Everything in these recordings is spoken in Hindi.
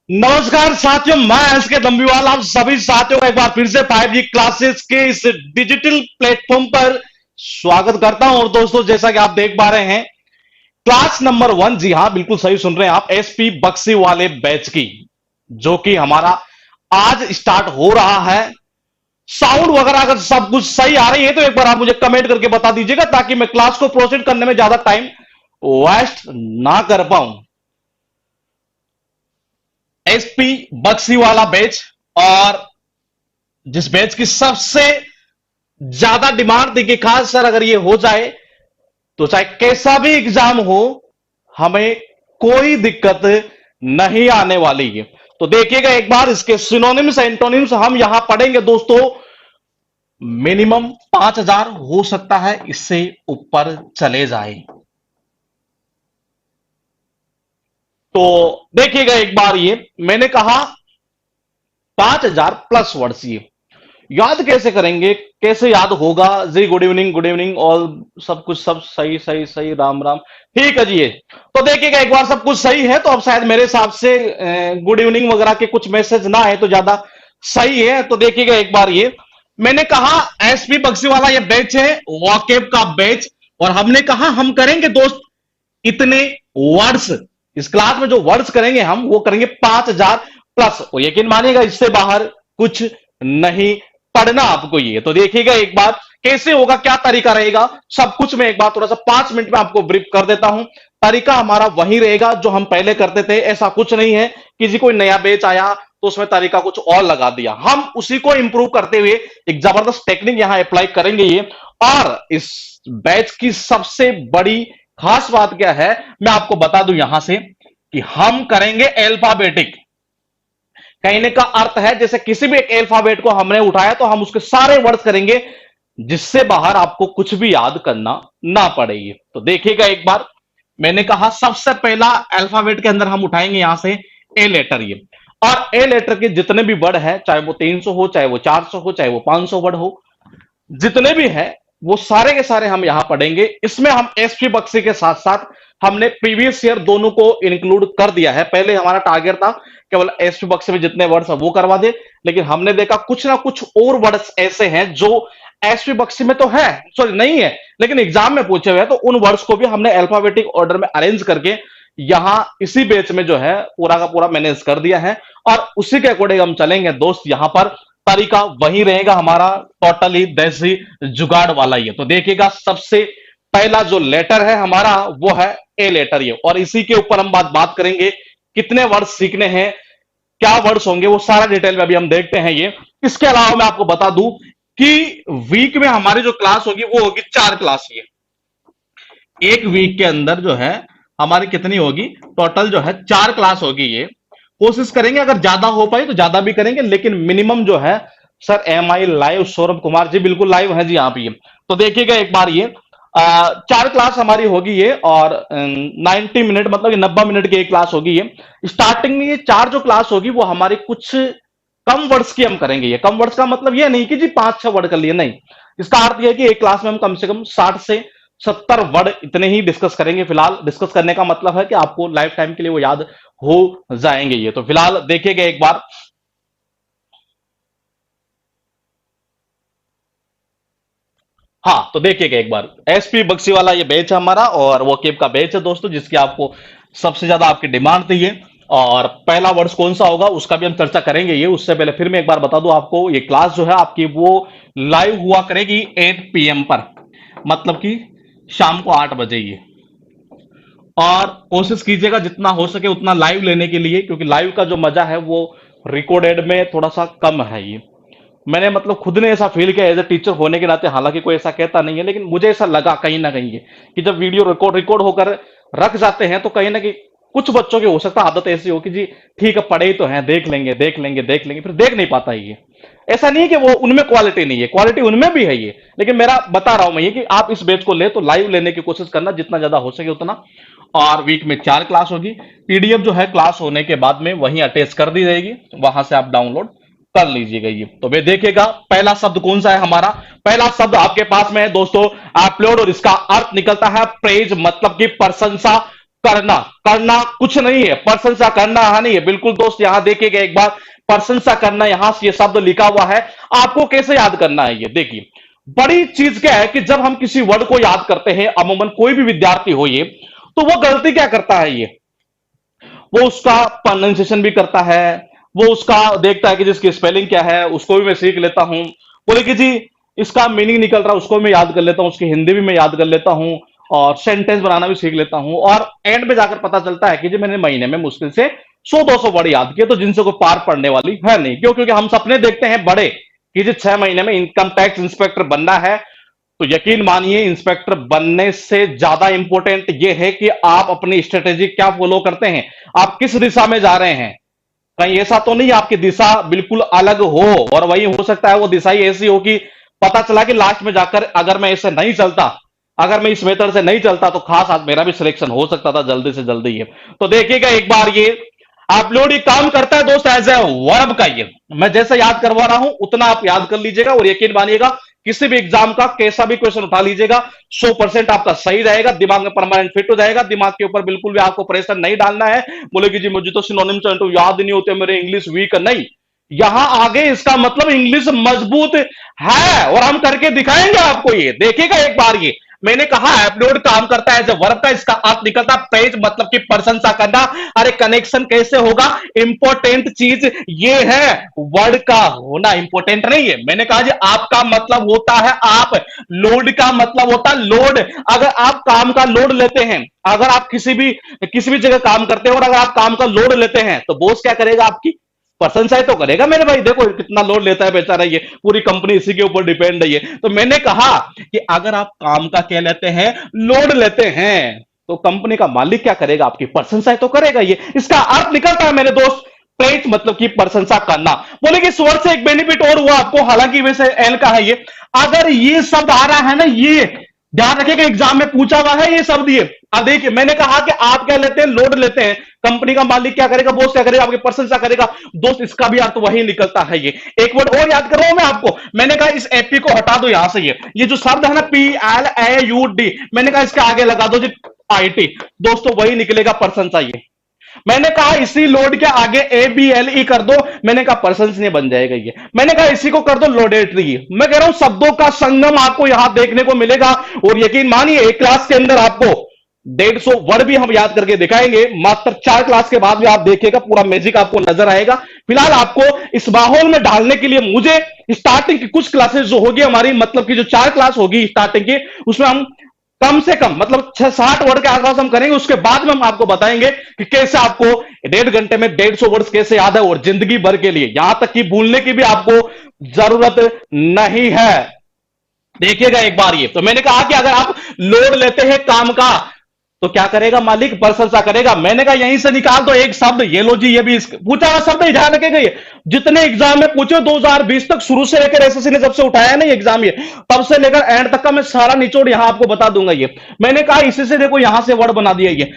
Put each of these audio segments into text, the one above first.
नमस्कार साथियों, मैं एसके दम्बीवाल आप सभी साथियों का एक बार फिर से 5G क्लासेस के इस डिजिटल प्लेटफॉर्म पर स्वागत करता हूं। और दोस्तों, जैसा कि आप देख पा रहे हैं, क्लास नंबर 1, जी हां, बिल्कुल सही सुन रहे हैं आप, एसपी बक्सी वाले बैच की, जो कि हमारा आज स्टार्ट हो रहा है। साउंड वगैरह अगर सब कुछ सही आ रही है तो एक बार आप मुझे कमेंट करके बता दीजिएगा, ताकि मैं क्लास को प्रोसीड करने में ज्यादा टाइम वेस्ट ना कर पाऊं। एसपी बक्सी वाला बैच, और जिस बैच की सबसे ज्यादा डिमांड थी कि खास सर अगर ये हो जाए तो चाहे कैसा भी एग्जाम हो, हमें कोई दिक्कत नहीं आने वाली है। तो देखिएगा एक बार, इसके सिनोनिम्स एंटोनिम्स हम यहां पढ़ेंगे दोस्तों। मिनिमम 5,000 हो सकता है इससे ऊपर चले जाए। तो देखिएगा एक बार, ये मैंने कहा 5,000 प्लस वर्ड्स। ये याद कैसे करेंगे, कैसे याद होगा जी? Good evening, good evening all, सब कुछ सब सही सही सही, राम राम। ठीक है जी। ये तो देखिएगा एक बार, सब कुछ सही है तो अब शायद मेरे हिसाब से गुड इवनिंग वगैरह के कुछ मैसेज ना है तो ज्यादा सही है। तो देखिएगा एक बार, ये मैंने कहा एसपी बक्सी वाला ये बैच है, वॉकेब का बैच। और हमने कहा हम करेंगे दोस्त इतने वर्ड्स, इस क्लास में जो वर्ड्स करेंगे हम, वो करेंगे 5,000 प्लस। और यकीन मानिएगा, इससे बाहर कुछ नहीं पढ़ना आपको। ये तो देखिएगा एक बार कैसे होगा, क्या तरीका रहेगा, सब कुछ मैं एक बार थोड़ा सा 5 मिनट में आपको ब्रीफ कर देता हूं। तरीका हमारा वही रहेगा जो हम पहले करते थे, ऐसा कुछ नहीं है किसी कोई नया बैच आया तो उसमें तरीका कुछ और लगा दिया। हम उसी को इंप्रूव करते हुए एक जबरदस्त टेक्निक यहां अप्लाई करेंगे ये। और इस बैच की सबसे बड़ी खास बात क्या है, मैं आपको बता दूं यहां से, कि हम करेंगे अल्फाबेटिक। कहने का अर्थ है जैसे किसी भी एक अल्फाबेट को हमने उठाया तो हम उसके सारे वर्ड्स करेंगे, जिससे बाहर आपको कुछ भी याद करना ना पड़ेगी। तो देखिएगा एक बार, मैंने कहा सबसे पहला अल्फाबेट के अंदर हम उठाएंगे यहां से ए लेटर। ये और ए लेटर के जितने भी वर्ड है, चाहे वो 300 हो, चाहे वो 400 हो, चाहे वो 500 वर्ड हो, जितने भी हैं वो सारे के सारे हम यहां पढ़ेंगे। इसमें हम एसपी बक्सी के साथ साथ हमने प्रीवियस ईयर दोनों को इंक्लूड कर दिया है। पहले हमारा टारगेट था केवल एसपी बक्सी में जितने वर्ड्स हैं वो करवा दे, लेकिन हमने देखा कुछ ना कुछ और वर्ड्स ऐसे हैं जो एसपी बक्सी में तो है, सॉरी नहीं है, लेकिन एग्जाम में पूछे हुए हैं। तो उन वर्ड्स को भी हमने अल्फाबेटिक ऑर्डर में अरेंज करके यहां इसी पेज में जो है पूरा का पूरा मैनेज कर दिया है। और उसी के अकॉर्डिंग हम चलेंगे दोस्त। यहां पर तरीका वही रहेगा हमारा, टोटली देसी जुगाड़ वाला। ये तो देखिएगा, सबसे पहला जो लेटर है हमारा वो है ए लेटर। ये और इसी के ऊपर हम बात करेंगे कितने वर्ड्स सीखने हैं, क्या वर्ड्स होंगे, वो सारा डिटेल में अभी हम देखते हैं। ये इसके अलावा मैं आपको बता दूं कि वीक में हमारी जो क्लास होगी वो होगी 4 क्लास। ये एक वीक के अंदर जो है हमारी कितनी होगी, टोटल जो है 4 क्लास होगी। ये कोशिश करेंगे अगर ज्यादा हो पाए तो ज्यादा भी करेंगे, लेकिन मिनिमम जो है सर एम आई लाइव, सौरभ कुमार जी बिल्कुल लाइव है जी आप। ये तो देखिएगा एक बार, ये 4 क्लास हमारी होगी ये, और 90 मिनट मतलब 90 मिनट की एक क्लास होगी ये। स्टार्टिंग में ये 4 जो क्लास होगी वो हमारी कुछ कम वर्ड्स की हम करेंगे। ये कम वर्ड्स का मतलब ये नहीं कि जी 5-6 वर्ड कर लिए, नहीं। इसका अर्थ यह है कि एक क्लास में हम कम से कम 60 से 70 वर्ड इतने ही डिस्कस करेंगे। फिलहाल डिस्कस करने का मतलब है कि आपको लाइफ टाइम के लिए वो याद हो जाएंगे। ये तो फिलहाल देखिएगा एक बार, हाँ तो देखिएगा एक बार, एसपी बक्सी वाला ये बैच है हमारा, और वो केप का बैच है दोस्तों, जिसकी आपको सबसे ज्यादा आपकी डिमांड थी ये। और पहला वर्ड्स कौन सा होगा उसका भी हम चर्चा करेंगे। ये उससे पहले फिर मैं एक बार बता दूं आपको, ये क्लास जो है आपकी वो लाइव हुआ करेगी 8 PM पर, मतलब कि शाम को 8 बजे। ये और कोशिश कीजिएगा जितना हो सके उतना लाइव लेने के लिए, क्योंकि लाइव का जो मजा है वो रिकॉर्डेड में थोड़ा सा कम है। ये मैंने मतलब खुद ने ऐसा फील किया एज ए टीचर होने के नाते, हालांकि कोई ऐसा कहता नहीं है, लेकिन मुझे ऐसा लगा कहीं ना कहीं ये, कि जब वीडियो रिकॉर्ड होकर रख जाते हैं तो कहीं ना कहीं कुछ बच्चों की हो सकता है आदत ऐसी हो कि जी ठीक है पढ़े ही तो हैं, देख लेंगे देख लेंगे देख लेंगे, फिर देख नहीं पाता है ये। ऐसा नहीं है कि वो उनमें क्वालिटी नहीं है, क्वालिटी उनमें भी है ये, लेकिन मेरा बता रहा हूं मैं ये कि आप इस बैच को ले तो लाइव लेने की कोशिश करना जितना ज्यादा हो सके उतना। और वीक में 4 क्लास होगी। पीडीएफ जो है क्लास होने के बाद में वहीं अटैच कर दी जाएगी, वहां से आप डाउनलोड कर लीजिएगा। ये तो वे देखिएगा पहला शब्द कौन सा है हमारा। पहला शब्द आपके पास में है दोस्तों अपलोड, और इसका अर्थ निकलता है प्रेज, मतलब कि प्रशंसा, करना, करना कुछ नहीं है, प्रशंसा करना यहां नहीं है बिल्कुल दोस्त। यहां देखिएगा एक बार, प्रशंसा करना यहां से ये शब्द लिखा हुआ है। आपको कैसे याद करना है ये देखिए, बड़ी चीज क्या है कि जब हम किसी वर्ड को याद करते हैं, अमूमन कोई भी विद्यार्थी हो ये, तो वो गलती क्या करता है, ये वो उसका प्रोनाउंसिएशन भी करता है, वो उसका देखता है कि जिसकी स्पेलिंग क्या है, उसको भी मैं सीख लेता हूं। बोले कि जी इसका मीनिंग निकल रहा है, उसको मैं याद कर लेता हूं, उसकी हिंदी भी मैं याद कर लेता हूं, और सेंटेंस बनाना भी सीख लेता हूं। और एंड में जाकर पता चलता है कि जी मैंने महीने में मुश्किल से 100-200 वर्ड याद किए, तो जिनसे कोई पार पड़ने वाली है नहीं। क्यों? क्योंकि हम सपने देखते हैं बड़े, कि जी 6 महीने में इनकम टैक्स इंस्पेक्टर बनना है। तो यकीन मानिए, इंस्पेक्टर बनने से ज्यादा इंपॉर्टेंट यह है कि आप अपनी स्ट्रेटेजी क्या फॉलो करते हैं, आप किस दिशा में जा रहे हैं। कहीं ऐसा तो नहीं आपकी दिशा बिल्कुल अलग हो, और वही हो सकता है वो दिशा ही ऐसी हो कि पता चला कि लास्ट में जाकर अगर मैं इससे नहीं चलता, अगर मैं इस मेथड से नहीं चलता, तो खास आज मेरा भी सिलेक्शन हो सकता था जल्दी से जल्दी। है तो देखिएगा एक बार, ये अपलोड ही काम करता है दोस्त एज ए वर्ब का। ये मैं जैसे याद करवा रहा हूं उतना आप याद कर लीजिएगा, और यकीन मानिएगा किसी भी एग्जाम का कैसा भी क्वेश्चन उठा लीजिएगा, 100% आपका सही रहेगा, दिमाग में परमानेंट फिट हो जाएगा। दिमाग के ऊपर बिल्कुल भी आपको प्रेशर नहीं डालना है। बोले कि जी मुझे तो सिनोनिम्स एंटोनिम याद नहीं होते, मेरे इंग्लिश वीक नहीं। यहां आगे इसका मतलब इंग्लिश मजबूत है, और हम करके दिखाएंगे आपको। ये देखिएगा एक बार, ये मैंने कहा एप्लोड काम करता है जब वर्ब का, इसका अर्थ निकलता प्रेज मतलब कि प्रशंसा करना। अरे कनेक्शन कैसे होगा, इंपॉर्टेंट चीज ये है, वर्ड का होना इंपॉर्टेंट नहीं है। मैंने कहा जी आपका मतलब होता है आप, लोड का मतलब होता है लोड। अगर आप काम का लोड लेते हैं, अगर आप किसी भी जगह काम करते हैं और अगर आप काम का लोड लेते हैं, तो बॉस क्या करेगा, आपकी प्रशंसा ही तो करेगा। मेरे भाई देखो कितना लोड लेता है बेचारा, ये पूरी कंपनी इसी के ऊपर डिपेंड है। ये तो मैंने कहा कि अगर आप काम का क्या लेते हैं, लोड लेते हैं, तो कंपनी का मालिक क्या करेगा, आपकी प्रशंसा ही तो करेगा। ये इसका अर्थ निकलता है मेरे दोस्त, प्रेज मतलब कि प्रशंसा करना। बोले कि स्वर से एक बेनिफिट और हुआ आपको, हालांकि वैसे एल का है ये। अगर ये शब्द आ रहा है ना, ये ध्यान रखिएगा एग्जाम में पूछा हुआ है ये शब्द। ये अब देखिए मैंने कहा कि आप क्या लेते हैं, लोड लेते हैं, कंपनी का मालिक क्या करेगा, बॉस क्या करेगा, आपकी प्रशंसा करेगा। दोस्त इसका भी अर्थ वही निकलता है। ये एक वर्ड और याद कर रहा हूं मैं आपको, मैंने कहा इस एपी को हटा दो यहां से, ये जो शब्द है ना PLAUD, मैंने कहा इसके आगे लगा दो जी IT, दोस्तों वही निकलेगा प्रशंसा। ये मैंने कहा इसी लोड के आगे ABLE कर दो, मैंने कहा प्रशंसनीय बन जाएगा। ये मैंने कहा इसी को कर दो लोडेटरी। मैं कह रहा हूं शब्दों का संगम आपको यहां देखने को मिलेगा, और यकीन मानिए एक क्लास के अंदर आपको 150 वर्ड भी हम याद करके दिखाएंगे। मात्र 4 क्लास के बाद भी आप देखिएगा पूरा मैजिक आपको नजर आएगा। फिलहाल आपको इस माहौल में डालने के लिए मुझे स्टार्टिंग की कुछ क्लासेस जो होगी हमारी, मतलब की जो 4 क्लास होगी स्टार्टिंग की, उसमें हम कम से कम मतलब 60 वर्ड के आसपास हम करेंगे। उसके बाद में हम आपको बताएंगे कि कैसे आपको 1.5 घंटे में 150 वर्ड कैसे याद है, और जिंदगी भर के लिए, यहां तक कि भूलने की भी आपको जरूरत नहीं है। देखिएगा एक बार, ये तो मैंने कहा कि अगर आप लोड लेते हैं काम का, तो क्या करेगा मालिक, प्रशंसा करेगा। मैंने कहा यहीं से निकाल दो एक शब्द, ये लो जी, ये भी पूछा हुआ शब्द, ध्यान रखेगा। ये जितने एग्जाम में पूछे 2020 तक, शुरू से लेकर एसएससी ने जब से उठाया ना एग्जाम, ये तब से लेकर एंड तक का मैं सारा निचोड़ यहां आपको बता दूंगा। ये मैंने कहा इसी से देखो यहां से वर्ड बना दिया ये।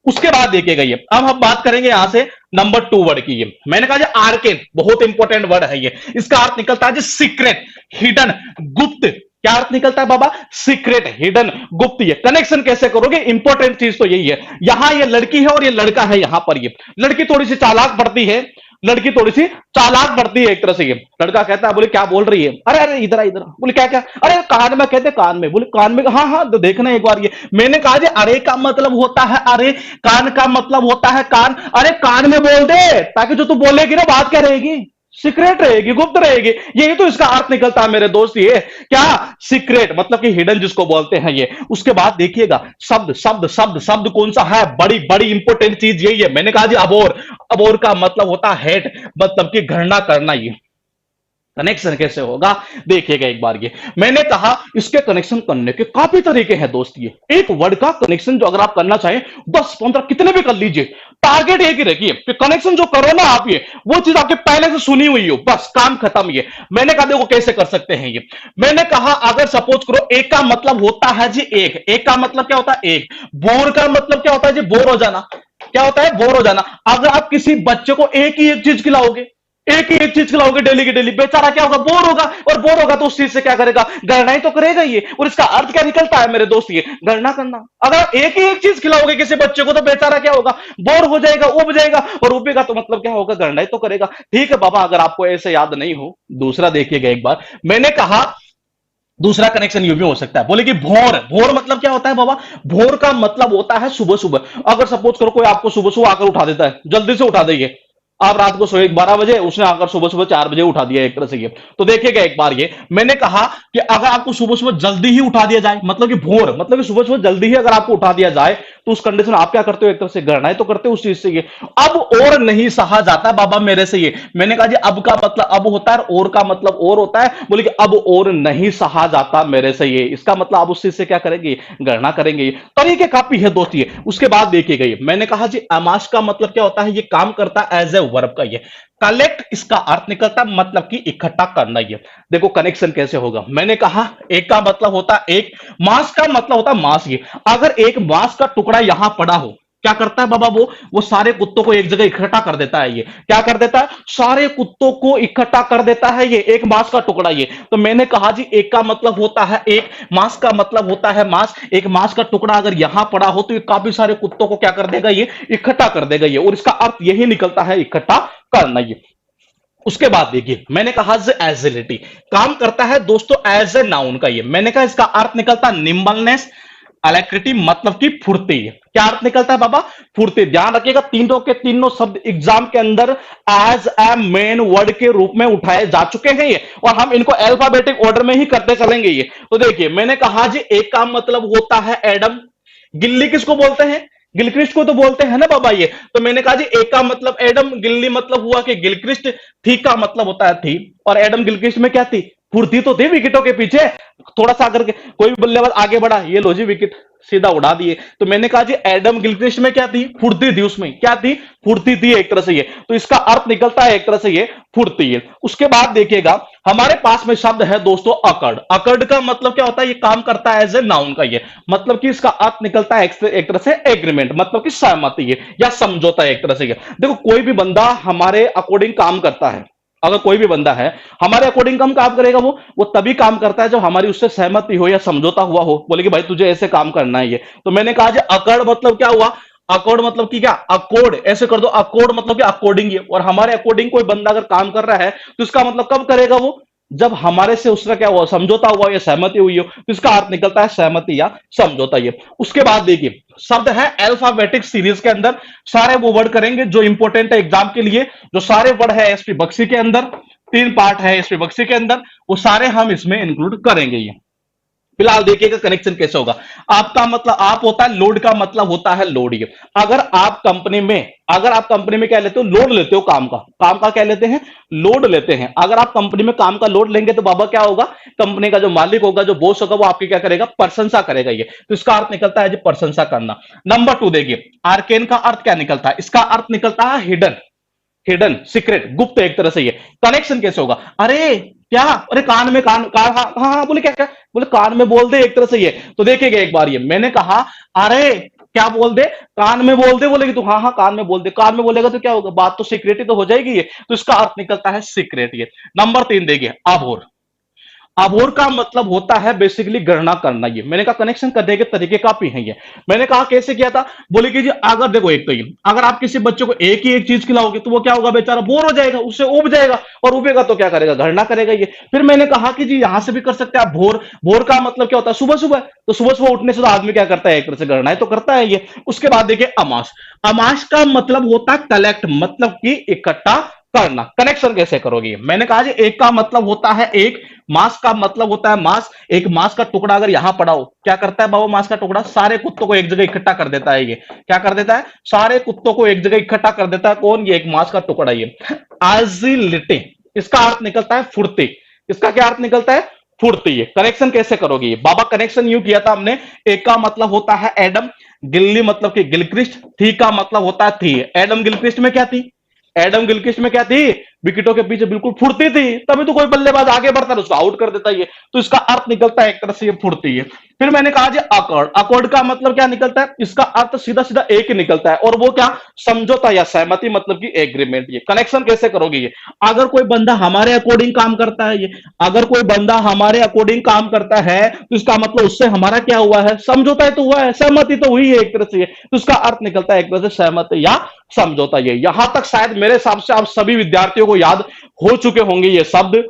उसके बाद देखिएगा ये, अब हम बात करेंगे यहां से नंबर 2 वर्ड की। ये मैंने कहा आर्केन बहुत इंपॉर्टेंट वर्ड है ये। इसका अर्थ निकलता है सीक्रेट, हिडन, गुप्त। क्या अर्थ निकलता है बाबा, सीक्रेट, हिडन, गुप्त। ये कनेक्शन कैसे करोगे, इंपॉर्टेंट चीज तो यही है। यहां ये लड़की है और ये लड़का है। यहां पर ये लड़की थोड़ी सी चालाक पड़ती है, लड़की थोड़ी सी चालाक पड़ती है एक तरह से। ये लड़का कहता है, बोले क्या बोल रही है, अरे अरे इधर इधर, बोले क्या क्या, अरे कान में, कहते कान में, बोले कान में, हाँ हाँ तो देखना एक बार। ये मैंने कहा जी अरे का मतलब होता है अरे, कान का मतलब होता है कान। अरे कान में बोल दे, ताकि जो तू बोलेगी ना बात क्या रहेगी, सीक्रेट रहेगी, गुप्त रहेगी। यही तो इसका अर्थ निकलता है मेरे दोस्त। ये क्या, सीक्रेट मतलब कि हिडन जिसको बोलते हैं ये। उसके बाद देखिएगा शब्द शब्द शब्द शब्द कौन सा है, बड़ी बड़ी इंपॉर्टेंट चीज यही है। मैंने कहा जी अबोर, अबोर का मतलब होता है हेट, मतलब कि घृणा करना। ये कनेक्शन कैसे होगा देखिएगा एक बार। ये मैंने कहा इसके कनेक्शन करने के काफी तरीके हैं दोस्त। ये एक वर्ड का कनेक्शन जो अगर आप करना चाहें 10-15 कितने भी कर लीजिए, टारगेट एक ही रखिए कि कनेक्शन जो करो ना आप, ये वो चीज आपके पहले से सुनी हुई हो, बस काम खत्म। ये मैंने कहा देखो कैसे कर सकते हैं ये। मैंने कहा अगर सपोज करो एक का मतलब होता है जी एक, एक का मतलब क्या होता है एक। बोर का मतलब क्या होता है जी बोर हो जाना। क्या होता है, बोर हो जाना। अगर आप किसी बच्चे को एक ही एक चीज खिलाओगे, एक ही एक चीज खिलाओगे डेली की डेली, बेचारा क्या होगा, बोर होगा, और बोर होगा तो उस चीज से क्या करेगा, गणना ही तो करेगा ये। और इसका अर्थ क्या निकलता है मेरे दोस्त, ये गणना करना। अगर आप एक ही एक चीज खिलाओगे किसी बच्चे को तो बेचारा क्या होगा, बोर हो जाएगा, उब जाएगा, और उबेगा तो मतलब क्या होगा, गणना ही तो करेगा। ठीक है बाबा, अगर आपको ऐसे याद नहीं हो, दूसरा देखिएगा एक बार। मैंने कहा दूसरा कनेक्शन ये भी हो सकता है, बोले कि भोर, भोर मतलब क्या होता है बाबा, भोर का मतलब होता है सुबह सुबह। अगर सपोज करो कोई आपको सुबह सुबह आकर उठा देता है, जल्दी से उठा देंगे, आप रात को सोए 12 बजे, उसने आकर सुबह सुबह 4 बजे उठा दिया एक तरह से ये। तो देखिएगा एक बार ये, मैंने कहा कि अगर आपको सुबह सुबह जल्दी ही उठा दिया जाए, मतलब कि भोर मतलब कि सुबह सुबह जल्दी ही अगर आपको उठा दिया जाए, तो उस कंडीशन आप क्या करते हो, एक तरह से गणनाएं तो करते हो उस चीज से ये। अब और नहीं सहा जाता बाबा मेरे से ये। मैंने कहा जी अब का मतलब अब होता है, और का मतलब और होता है, बोले कि अब और नहीं सहा जाता मेरे से ये, इसका मतलब आप उस चीज से क्या करेंगे, गणना करेंगे। तरीके काफी है दोस्त ये। उसके बाद देखिएगा ये, मैंने कहा जी अमाश का मतलब क्या होता है, ये काम करता है एज ए वर्ब का ये। कलेक्ट इसका अर्थ निकलता है मतलब कि इकट्ठा करना ये। देखो कनेक्शन कैसे होगा, मैंने कहा एक का मतलब होता है एक, मास का मतलब होता है मास ये। अगर एक मांस का टुकड़ा यहां पड़ा हो, क्या करता है बाबा, वो सारे कुत्तों को एक जगह इकट्ठा कर देता है ये। क्या कर देता है, सारे कुत्तों को इकट्ठा कर देता है ये, एक मांस का टुकड़ा ये। तो मैंने कहा जी एक का मतलब होता है एक, मांस का मतलब होता है मांस। एक मांस का टुकड़ा अगर यहां पड़ा हो तो ये काफी सारे कुत्तों को क्या कर देगा, ये इकट्ठा कर देगा ये। और इसका अर्थ यही निकलता है, इकट्ठा करना ये। उसके बाद देखिए, मैंने कहा एजिलिटी काम करता है दोस्तों एज ए नाउन का ये। मैंने कहा इसका अर्थ निकलता है निम्बलनेस, अलैक्रिटी मतलब कि फुर्ती। क्या अर्थ निकलता है बाबा, फुर्ती। ध्यान रखिएगा तीनों के तीनों शब्द एग्जाम के अंदर एज ए मेन वर्ड के रूप में उठाए जा चुके हैं ये, और हम इनको अल्फाबेटिक ऑर्डर में ही करते चलेंगे ये। तो देखिए मैंने कहा जी एक का मतलब होता है एडम, गिल्ली किसको बोलते हैं, गिलक्रिस्ट को तो बोलते हैं ना बाबा ये। तो मैंने कहा जी एक का मतलब एडम, गिल्ली मतलब हुआ कि गिलक्रिस्ट, थी का मतलब होता है थी, और एडम गिलक्रिस्ट में क्या थी, फुर्ती तो थी विकेटों के पीछे। थोड़ा सा अगर कोई भी बल्लेबाज आगे बढ़ा, ये लो जी विकेट सीधा उड़ा दिए। तो मैंने कहा जी एडम गिलक्रिस्ट में क्या थी, फुर्ती थी, उसमें क्या थी, फुर्ती थी एक तरह से ये। तो इसका अर्थ निकलता है एक तरह से ये फुर्ती है। उसके बाद देखिएगा हमारे पास में शब्द है दोस्तों अकड़। अकड़ का मतलब क्या होता है, ये काम करता है एज ए नाउन का ये, मतलब कि इसका अर्थ निकलता है एक तरह से एग्रीमेंट, मतलब कि सहमति है या समझौता एक तरह से ये। देखो कोई भी बंदा हमारे अकॉर्डिंग काम करता है, अगर कोई भी बंदा है हमारे अकॉर्डिंग कम काम करेगा, वो तभी काम करता है जब हमारी उससे सहमति हो या समझौता हुआ हो, बोले कि भाई तुझे ऐसे काम करना है ये। तो मैंने कहा जी अकड़ मतलब क्या हुआ, अकॉर्ड मतलब कि क्या, अकॉर्ड ऐसे कर दो, अकॉर्ड मतलब कि अकॉर्डिंग ही। और हमारे अकॉर्डिंग कोई बंदा अगर काम कर रहा है तो इसका मतलब कब करेगा वो, जब हमारे से उसका क्या हुआ, समझौता हुआ या सहमति हुई हो। तो इसका अर्थ निकलता है सहमति या समझौता ये। उसके बाद देखिए शब्द है अल्फाबेटिक सीरीज के अंदर, सारे वो वर्ड करेंगे जो इंपॉर्टेंट है एग्जाम के लिए। जो सारे वर्ड है एसपी बक्सी के अंदर, 3 पार्ट है एसपी बक्सी के अंदर, वो सारे हम इसमें इंक्लूड करेंगे ये। फिलहाल देखिएगा कनेक्शन कैसे होगा। आपका मतलब आप होता है, लोड का मतलब होता है लोड ये। अगर आप कंपनी में क्या लेते हो, लोड लेते हो, काम का क्या लेते हैं, लोड लेते हैं। अगर आप कंपनी में काम का लोड लेंगे तो बाबा क्या होगा, कंपनी का जो मालिक होगा, जो बॉस होगा, वो आपकी क्या करेगा, प्रशंसा करेगा ये। तो इसका अर्थ निकलता है जी प्रशंसा करना। नंबर 2 देखिए, आर्केन का अर्थ क्या निकलता है, इसका अर्थ निकलता है हिडन, हिडन सीक्रेट, गुप्त एक तरह से ये। कनेक्शन कैसे होगा, अरे क्या, अरे कान में कान हाँ हाँ हाँ, बोले क्या क्या, बोले कान में बोल दे एक तरह से ये। तो देखिएगा एक बार ये, मैंने कहा अरे क्या बोल दे, कान में बोल दे, बोलेगी तो हाँ हाँ कान में बोल दे, कान में बोलेगा तो क्या होगा, बात तो सीक्रेट ही तो हो जाएगी ये। तो इसका अर्थ निकलता है सीक्रेट ये। नंबर 3 देखिए, अभोर। अबोर का मतलब होता है बेसिकली गणना करना ये। मैंने कहा कनेक्शन करने के तरीके काफी हैं ये। मैंने कहा कैसे किया था, बोले कि जी अगर देखो एक तो ये, अगर आप किसी बच्चे को एक ही एक चीज खिलाओगे तो वो क्या होगा, बेचारा बोर हो जाएगा, उससे उब जाएगा, और उबेगा तो क्या करेगा, गणना करेगा ये। फिर मैंने कहा कि जी यहां से भी कर सकते हैं आप भोर। भोर का मतलब क्या होता है, सुबह सुबह। तो सुबह सुबह उठने से तो आदमी क्या करता है, एक तरह से गणनाएं तो करता है ये। उसके बाद देखिए अमास। अमास का मतलब होता है कलेक्ट, मतलब कि इकट्ठा करना। कनेक्शन कैसे करोगे, मैंने कहा जी एक का मतलब होता है एक, मांस का मतलब होता है मांस। एक मांस का टुकड़ा अगर यहां पड़ा हो, क्या करता है बाबा, मांस का टुकड़ा सारे कुत्तों को एक जगह इकट्ठा कर देता है ये। क्या कर देता है, सारे कुत्तों को एक जगह इकट्ठा कर देता है कौन, ये एक मांस का टुकड़ा ये। एजिलिटी, इसका अर्थ निकलता है फुर्ती। इसका क्या अर्थ निकलता है, फुर्ती है। कनेक्शन कैसे करोगे ये बाबा, कनेक्शन यूं किया था हमने, एक का मतलब होता है एडम, गिल्ली मतलब कि गिलक्रिस्ट, थी का मतलब होता है थी। एडम गिलक्रिस्ट में क्या थी, एडम गिलक्रिस्ट में क्या थी, विकेटों के पीछे बिल्कुल फुर्ती थी, तभी तो कोई बल्लेबाज आगे बढ़ता है उसको आउट कर देता है ये। तो इसका अर्थ निकलता है एक तरह से ये फुर्ती है। फिर मैंने कहा जी अकॉर्ड, अकॉर्ड का मतलब क्या निकलता है, इसका अर्थ सीधा सीधा एक ही निकलता है, और वो क्या, समझौता या सहमति, मतलब कि एग्रीमेंट। ये कनेक्शन कैसे करोगे ये, अगर कोई बंदा हमारे अकॉर्डिंग काम करता है, ये अगर कोई बंदा हमारे अकॉर्डिंग काम करता है तो इसका मतलब उससे हमारा क्या हुआ है, समझौता तो हुआ है, सहमति तो हुई है एक तरह से ये। तो इसका अर्थ निकलता है एक तरह से सहमति या समझौता। ये यहां तक शायद मेरे हिसाब से आप सभी विद्यार्थियों को याद हो चुके होंगे ये शब्द।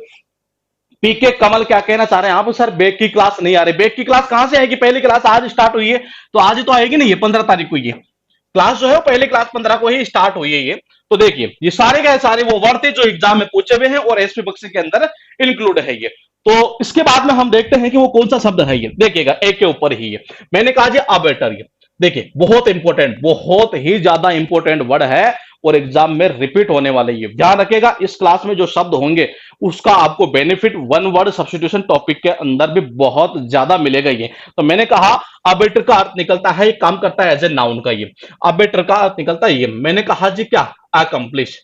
पीके कमल क्या कहना चाह रहे हैं आप, सर बेक की क्लास नहीं आ रही, बेक की क्लास कहां से आएगी, पहली क्लास आज स्टार्ट हुई है, तो आज ही तो आएगी नहीं, ये 15 तारीख को ये क्लास जो है वो पहली क्लास 15 को ही स्टार्ट हुई है ये। तो देखिए ये सारे के सारे वो वर्ड थे जो एग्जाम में पूछे हुए हैं और एसपी बक्से के अंदर इंक्लूड है ये। तो इसके बाद में हम देखते हैं कि वो कौन सा शब्द है ये, देखिएगा एक के ऊपर ही ये मैंने कहा जी अबेटर। ये देखिए बहुत इंपॉर्टेंट, बहुत ही ज्यादा इंपॉर्टेंट वर्ड है और एग्जाम में रिपीट होने वाले, ये ध्यान रखिएगा। इस क्लास में जो शब्द होंगे उसका आपको benefit one word substitution topic के अंदर भी बहुत ज्यादा मिलेगा ये। तो मैंने कहा अबेटर का अर्थ निकलता है, काम करता है एज ए नाउन का ये। अबेटर का अर्थ निकलता है ये, मैंने कहा जी क्या, accomplish,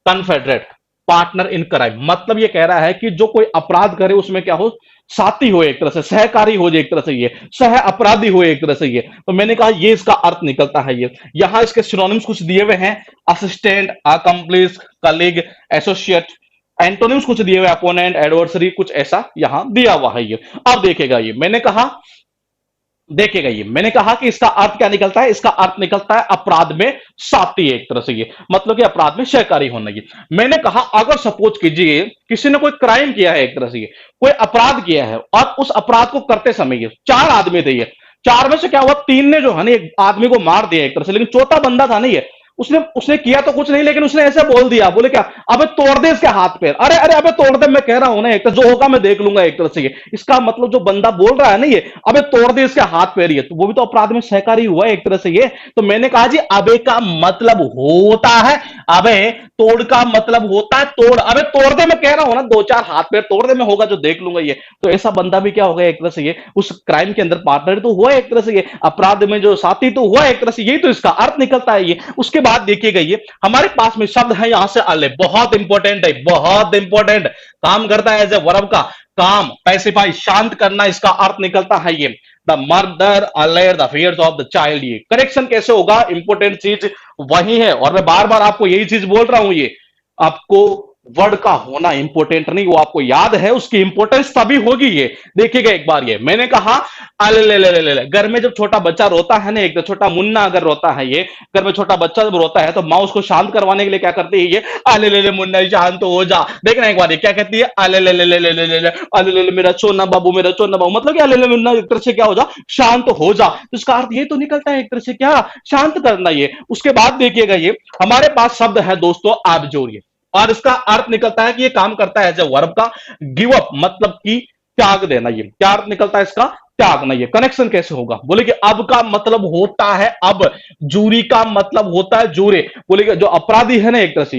confederate, partner in crime, मतलब ये कह रहा है कि जो कोई अपराध करे उसमें क्या हो, साथी हो एक तरह से, सहकारी हो, एक तरह से ये सह अपराधी हो एक तरह से ये। तो मैंने कहा ये इसका अर्थ निकलता है ये। यहां इसके सिनोनिम्स कुछ दिए हुए हैं, assistant, accomplish, colleague, associate. Antonyms कुछ दिए हुए, अपोनेंट, एडवर्सरी, कुछ ऐसा यहां दिया हुआ है ये। अब देखेगा ये, मैंने कहा देखेगा ये, मैंने कहा कि इसका अर्थ क्या निकलता है, इसका अर्थ निकलता है अपराध में साथी एक तरह से ये, मतलब कि अपराध में सहकारी होना ये। मैंने कहा अगर सपोज कीजिए किसी ने कोई क्राइम किया है एक तरह से ये, कोई अपराध किया है और उस अपराध को करते समय ये चार आदमी थे, ये चार में से क्या हुआ, तीन ने जो है ना एक आदमी को मार दिया एक तरह से, लेकिन चौथा बंदा था नहीं है, उसने उसने किया तो कुछ नहीं, लेकिन उसने ऐसे बोल दिया, बोले क्या, अबे तोड़ दे इसके हाथ पैर, अरे अरे अबे तोड़ दे, मैं कह रहा हूं ना एक तरह जो होगा मैं देख लूंगा एक तरह से ये। इसका मतलब जो बंदा बोल रहा है ना ये, अबे तोड़ दे इसके हाथ पैर, ये तो वो भी तो अपराध में सहकारी हुआ एक तरह से ये। तो मैंने कहा जी अबे का मतलब होता है, अबे तोड़ का मतलब होता है तोड़, अबे तोड़ दे, मैं कह रहा हूं ना दो चार हाथ पैर तोड़ दे, मैं होगा जो देख लूंगा ये। तो ऐसा बंदा भी क्या होगा एक तरह से ये, उस क्राइम के अंदर पार्टनर तो हुआ एक तरह से ये, अपराध में जो साथी तो हुआ एक तरह से, यही तो इसका अर्थ निकलता है ये। उसके बाद देखिएगा ये हमारे पास में शब्द है यहां से अले, बहुत इंपॉर्टेंट है, बहुत इंपॉर्टेंट, काम करता है एज ए वर्ब का, काम, पैसिफाई, शांत करना, इसका अर्थ निकलता है ये, the murder allayed the fears of the child. ये करेक्शन कैसे होगा, इंपॉर्टेंट चीज वही है, और मैं बार बार आपको यही चीज बोल रहा हूं, ये आपको वर्ड का होना इंपॉर्टेंट नहीं, वो आपको याद है, उसकी इंपॉर्टेंस तभी होगी ये। देखिएगा एक बार ये, मैंने कहा अले ले ले ले ले ले, घर में जब छोटा बच्चा रोता है ना, एक तो छोटा मुन्ना अगर रोता है ये, घर में छोटा बच्चा जब रोता है तो माँ उसको शांत करवाने के लिए क्या करती है ये, अले ले ले मुन्ना शांत तो हो जा। देखना एक बार ये क्या कहती है, अले ले ले ले ले ले ले ले, अले ले ले मेरा चोना बाबू, मेरा चोना बाबू, मतलब कि अले ले मुन्ना एक तरह से क्या हो जा, शांत हो जा। तो इसका अर्थ ये तो निकलता है एक तरह से क्या, शांत करना ये। उसके बाद देखिएगा ये हमारे पास शब्द है दोस्तों एब्जोर, और इसका अर्थ निकलता है कि ये काम करता है एज ए वर्ब का, गिव अप, मतलब कि त्याग देना। ये क्या अर्थ निकलता है इसका, त्यागना। ये कनेक्शन कैसे होगा, बोले कि अब का मतलब होता है अब, जूरी का मतलब होता है जूरे, बोले कि जो अपराधी है ना एक तरह से,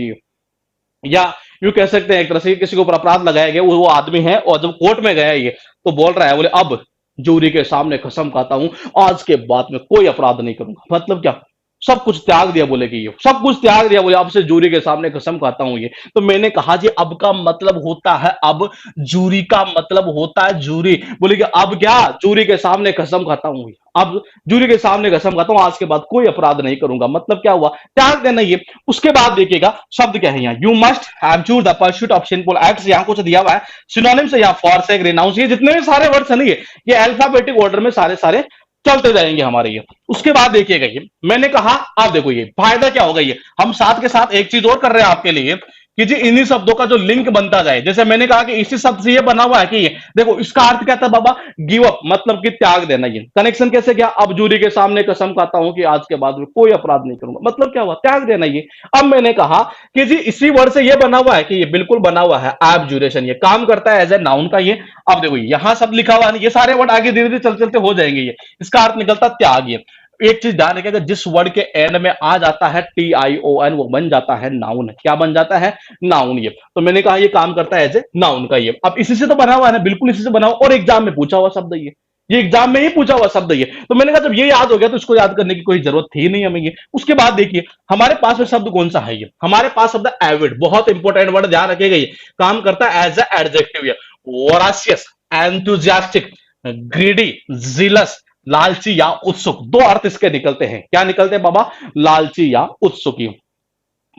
या यूं कह सकते हैं एक तरह से किसी के ऊपर अपराध लगाया गया, वो आदमी है और जब कोर्ट में गया ये तो बोल रहा है, बोले अब जूरी के सामने कसम खाता हूं आज के बाद में कोई अपराध नहीं करूंगा, मतलब क्या, सब कुछ त्याग दिया, बोले कि ये सब कुछ त्याग दिया, बोले अब से जूरी के सामने कसम खाता हूं ये। तो मैंने कहा जी अब का मतलब होता है अब, जूरी का मतलब होता है जूरी, बोले कि अब क्या, जूरी के सामने कसम खाता हूं ये, अब जूरी के सामने कसम खाता हूं आज के बाद कोई अपराध नहीं करूंगा, मतलब क्या हुआ, त्याग देना ये। उसके बाद देखिएगा शब्द क्या है यहाँ, you must have choose the pursuit of simple acts, यहाँ कुछ दिया हुआ है सिनोनिम से, यहाँ फॉरसेक, रिनाउंस, ये जितने भी सारे वर्ड्स है ना ये अल्फाबेटिक ऑर्डर में सारे सारे चलते जाएंगे हमारे ये। उसके बाद देखिएगा ये मैंने कहा, अब देखो ये फायदा क्या होगा, ये हम साथ के साथ एक चीज और कर रहे हैं आपके लिए कि जी इन्हीं शब्दों का जो लिंक बनता जाए, जैसे मैंने कहा कि इसी शब्द से ये बना हुआ है कि ये देखो इसका अर्थ क्या था बाबा, गिव अप, मतलब कि त्याग देना। ये कनेक्शन कैसे गया, अब जूरी के सामने कसम खाता हूं कि आज के बाद में कोई अपराध नहीं करूंगा, मतलब क्या हुआ, त्याग देना ये। अब मैंने कहा कि जी इसी वर्ड से ये बना हुआ है कि ये बिल्कुल बना हुआ है एब्जुरेशन, ये काम करता है एज ए नाउन का ये। अब देखो यहां सब लिखा हुआ है, ये सारे वर्ड आगे धीरे धीरे चलते चलते हो जाएंगे ये, इसका अर्थ निकलता त्याग। ये एक चीज ध्यान रखिएगा, जिस वर्ड के एंड में आ जाता है TION वो बन जाता है नाउन, क्या बन जाता है, नाउन। ये तो मैंने कहा ये काम करता है एज ए नाउन का ये। अब इसी से तो बना हुआ है ना, बिल्कुल इसी से बना हुआ और एग्जाम में पूछा हुआ शब्द ये, ये एग्जाम में ही पूछा हुआ शब्द है ये। तो मैंने कहा जब ये याद हो गया तो इसको याद करने की कोई जरूरत थी नहीं हमें ये। उसके बाद देखिए हमारे पास में शब्द कौन सा है ये, हमारे पास शब्द एविड, बहुत इंपॉर्टेंट वर्ड, ध्यान रखिएगा, ये काम करता है एज ए एडजेक्टिव। ये वोरासियस, एंथुजियास्टिक, ग्रीडी, जीलस, लालची या उत्सुक, दो अर्थ इसके निकलते हैं। क्या निकलते हैं बाबा? लालची या उत्सुकी।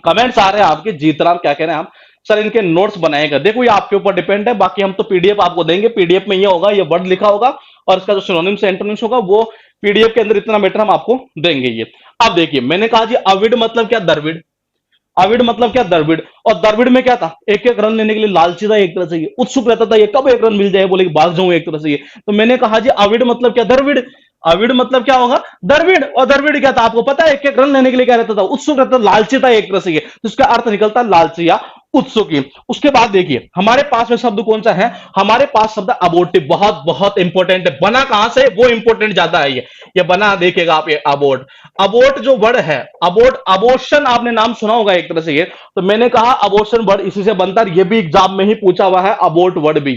कमेंट्स आ रहे हैं आपके, जीतराम क्या कह रहे हैं आप? सर इनके नोट्स बनाएगा, देखो ये आपके ऊपर डिपेंड है, बाकी हम तो पीडीएफ आपको देंगे, पीडीएफ में ये होगा, ये वर्ड लिखा होगा और इसका जो सिनोनिम्स एंटोनिम्स होगा वो पीडीएफ के अंदर इतना मैटर हम आपको देंगे ये। अब देखिए मैंने कहा जी अविड मतलब क्या? दरविड। अविड मतलब क्या? दरविड। और दरविड में क्या था? एक एक रन लेने के लिए लालची था एक तरह से, ये उत्सुक रहता था, ये कब एक रन मिल जाए, बोले कि भाग जाऊं एक तरह से ये। तो मैंने कहा जी अविड मतलब क्या? दरविड। अविड मतलब क्या होगा? दरविड। और दरविड क्या था आपको पता है? एक एक रन लेने के लिए क्या रहता था? उत्सुक रहता था, लालची था एक तरह से ये। तो इसका अर्थ निकलता है लालची या उत्सुकी। उसके बाद देखिए हमारे पास में शब्द कौन सा है? हमारे पास शब्द अबोर्टिव, बहुत बहुत इंपॉर्टेंट है। बना कहां से? वो इंपॉर्टेंट ज्यादा है ये बना देखिएगा आप, ये अबोर्ट। अबोर्ट जो वर्ड है, अबोर्ट, अबोर्शन आपने नाम सुना होगा एक तरह से ये। तो मैंने कहा अबोर्शन वर्ड इसी से बनता है, ये भी एग्जाम में ही पूछा हुआ है, अबोर्ट वर्ड भी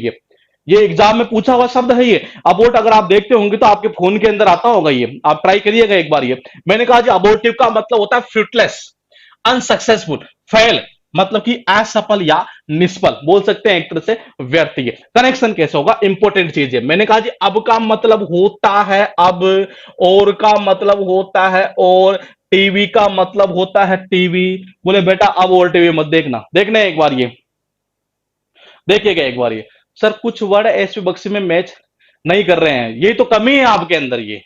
ये एग्जाम में पूछा हुआ शब्द है ये। अबोर्ट अगर आप देखते होंगे तो आपके फोन के अंदर आता होगा ये, आप ट्राई करिएगा एक बार ये। मैंने कहा जी अबोर्टिव का मतलब होता है फ्रूटलेस, अनसक्सेसफुल, फेल, मतलब कि असफल या निष्फल, बोल सकते हैं एक तरह से व्यर्थ। ये कनेक्शन कैसे होगा? इंपॉर्टेंट चीज है। मैंने कहा जी अब का मतलब होता है अब, और का मतलब होता है और, टीवी का मतलब होता है टीवी। बोले बेटा अब और टीवी मत देखना, देखना एक बार ये, देखिएगा एक बार ये। सर कुछ वर्ड एसपी बक्सी में मैच नहीं कर रहे हैं, यही तो कमी है आपके अंदर। ये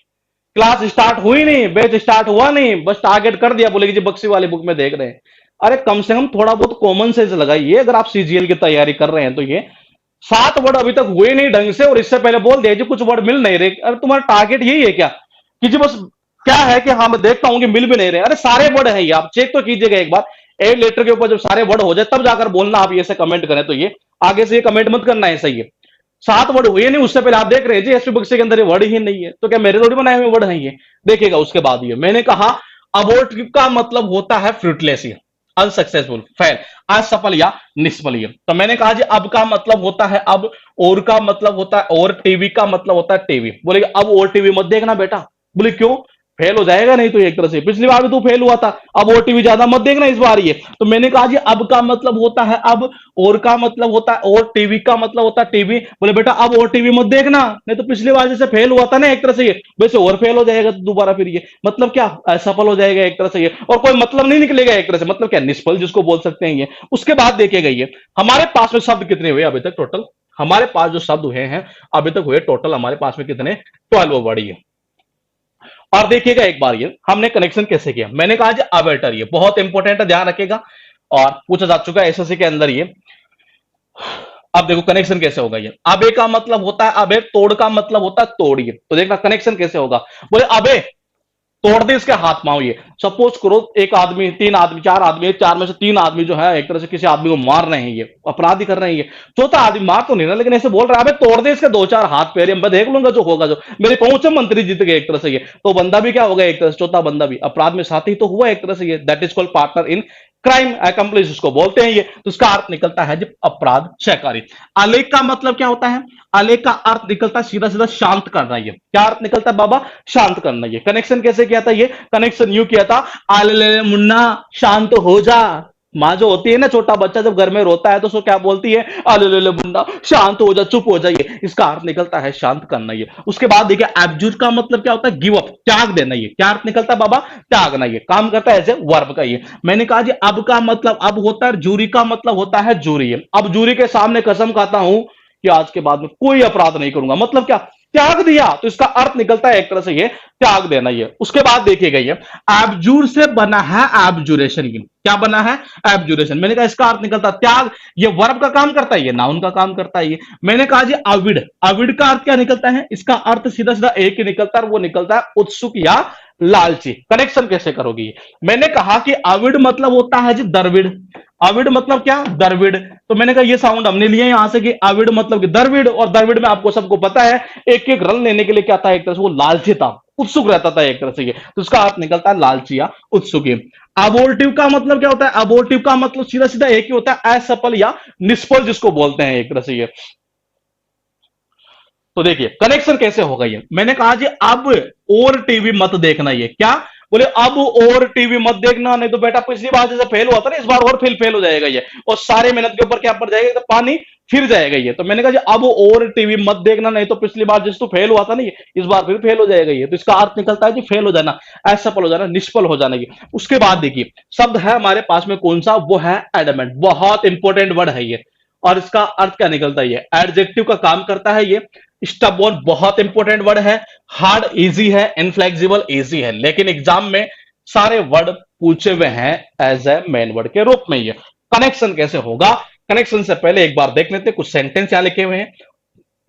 क्लास स्टार्ट हुई नहीं, बैच स्टार्ट हुआ नहीं, बस टारगेट कर दिया, बोले कि जी बक्सी वाली बुक में देख रहे हैं। अरे कम से कम थोड़ा बहुत कॉमन सेंस लगाइए, अगर आप सीजीएल की तैयारी कर रहे हैं तो ये 7 वर्ड अभी तक हुए नहीं ढंग से, और इससे पहले बोल दिया जी कुछ वर्ड मिल नहीं रहे। अरे तुम्हारा टारगेट यही है क्या कि जी बस क्या है कि हाँ मैं देखता हूँ कि मिल भी नहीं रहे? अरे सारे वर्ड है ये, आप चेक तो कीजिएगा एक बार। ए लेटर के ऊपर जब सारे वर्ड हो जाए तब जाकर बोलना आप ये से कमेंट करें, तो ये आगे से ये कमेंट मत करना है, सही है। 7 वर्ड हुए नहीं, उससे पहले आप देख रहे हैं जी एसपी बक्से के अंदर ये वर्ड ही नहीं है, तो क्या मेरे थोड़ी बनाए हुए वर्ड हैं ये? देखिएगा उसके बाद ये मैंने कहा अबोर्ट का मतलब होता है फ्रूटलेस, अनसक्सेसफुल, फेल, असफल या निष्फल। तो मैंने कहा जी अब का मतलब होता है अब, और का मतलब होता है और, टीवी का मतलब होता है टीवी। बोले अब और टीवी मत देखना बेटा। बोले क्यों? फेल हो जाएगा नहीं तो एक तरह से, पिछली बार भी तू फेल हुआ था, अब ओटीवी ज्यादा मत देखना इस बार ये। तो मैंने कहा जी अब का मतलब होता है अब, और का मतलब होता है और, टीवी का मतलब होता है टीवी। बोले बेटा अब ओटीवी मत देखना, नहीं तो पिछली बार जैसे फेल हुआ था ना एक तरह से ये, वैसे और फेल हो जाएगा तो दोबारा फिर ये मतलब क्या? असफल हो जाएगा एक तरह से ये, और कोई मतलब नहीं निकलेगा एक तरह से, मतलब क्या? निष्फल जिसको बोल सकते हैं ये। उसके बाद देखिएगा ये हमारे पास में शब्द कितने हुए अभी तक टोटल? हमारे पास जो शब्द हुए हैं अभी तक हुए टोटल हमारे पास में कितने? 12 वर्ड ये। और देखिएगा एक बार ये हमने कनेक्शन कैसे किया। मैंने कहा जी अबेटर, ये बहुत इंपॉर्टेंट है, ध्यान रखिएगा, और पूछा जा चुका है एसएससी के अंदर ये। अब देखो कनेक्शन कैसे होगा ये। अबे का मतलब होता है अबे, तोड़ का मतलब होता है तोड़िए। तो देखना कनेक्शन कैसे होगा। बोले अबे तोड़ दे इसके हाथ पांव। ये सपोज करो एक आदमी, 3 आदमी, 4 आदमी है, 4 में से 3 आदमी जो है एक तरह से किसी आदमी को मार रहे हैं, ये अपराधी कर रहे हैं। ये चौथा आदमी मार तो नहीं रहा, लेकिन ऐसे बोल रहा है अबे तोड़ दे इसके 2-4 हाथ पैर, मैं देख लूंगा जो होगा, जो मेरे पहुंच है, मंत्री जीत गए एक तरह से ये। तो बंदा भी क्या होगा एक तरह से, चौथा बंदा भी अपराध में साथी तो हुआ एक तरह से ये। That is called partner in crime, accomplish उसको बोलते हैं ये। तो उसका अर्थ निकलता है जब अपराध सहकारी। आलेख का मतलब क्या होता है? आलेख का अर्थ निकलता है सीधा सीधा शांत करना। ये क्या अर्थ निकलता है बाबा? शांत करना। ये कनेक्शन कैसे किया था? ये कनेक्शन यूं किया था, आले मुन्ना शांत हो जा। माँ जो होती है ना, छोटा बच्चा जब घर में रोता है तो उसको क्या बोलती है? अले ले मुन्ना शांत हो जा, चुप हो जाइए। इसका अर्थ निकलता है शांत करना। ये उसके बाद देखिए एब्जूट का मतलब क्या होता है? गिव अप, त्याग देना। ये क्या अर्थ निकलता है बाबा? त्यागना। ये काम करता है एज ए वर्ब का ये। मैंने कहा जी अब का मतलब अब होता है, जूरी का मतलब होता है जूरी। अब जूरी के सामने कसम खाता हूं कि आज के बाद में कोई अपराध नहीं करूंगा, मतलब क्या? त्याग दिया। तो इसका अर्थ निकलता है एक तरह से ये त्याग देना। ये उसके बाद देखिएगा ये एब्जूर से बना है एब्जुरेशन। की क्या बना है? एब्जुरेशन। मैंने कहा इसका अर्थ निकलता है त्याग। ये वर्ब का काम करता है, ये नाउन का काम करता है ये। मैंने कहा जी अविड, अविड का अर्थ क्या निकलता है? इसका अर्थ सीधा सीधा एक ही निकलता है, वो निकलता है उत्सुक या लालची। कनेक्शन कैसे करोगी? मैंने कहा कि अविड मतलब होता है जी दरविड। अविड मतलब क्या? दरविड। तो मैंने कहा ये साउंड हमने लिया यहां से कि अविड मतलब कि दरविड, और दरविड में आपको सबको पता है एक एक रन लेने के लिए क्या था एक तरह से? वो लालची था, उत्सुक रहता था एक तरह से ये। तो उसका अर्थ निकलता है लालची या उत्सुक। अबोर्टिव का मतलब क्या होता है? अबोर्टिव का मतलब सीधा सीधा एक ही होता है, असफल या निष्फल जिसको बोलते हैं एक तरह से ये। तो देखिए कनेक्शन कैसे होगा, ये मैंने कहा जी अब और टीवी मत देखना, ये क्या बोले, अब और टीवी मत देखना, नहीं तो बेटा पिछली बार जैसे फेल हुआ था ना, इस बार और फेल हो जाएगा ये, और सारे मेहनत के ऊपर क्या पड़ जाएगा, तो पानी फिर जाएगा ये। तो मैंने कहा जी अब और टीवी मत देखना, नहीं तो पिछली बार जिस तो फेल हुआ था ना ये, इस बार फिर फेल हो जाएगा ये। तो इसका अर्थ निकलता है जी फेल हो जाना, असफल हो जाना, निष्फल हो जाना ये। उसके बाद देखिए शब्द है हमारे पास में कौन सा, वो है एडमेंट, बहुत इंपॉर्टेंट वर्ड है ये। और इसका अर्थ क्या निकलता है, ये एडजेक्टिव का काम करता है ये। स्टबबोर्न बहुत इंपॉर्टेंट वर्ड है, हार्ड इजी है, इनफ्लेक्सिबल इजी है, लेकिन एग्जाम में सारे वर्ड पूछे हुए हैं एज ए मेन वर्ड के रूप में। ये कनेक्शन कैसे होगा, कनेक्शन से पहले एक बार देख लेते, कुछ सेंटेंस यहां लिखे हुए हैं।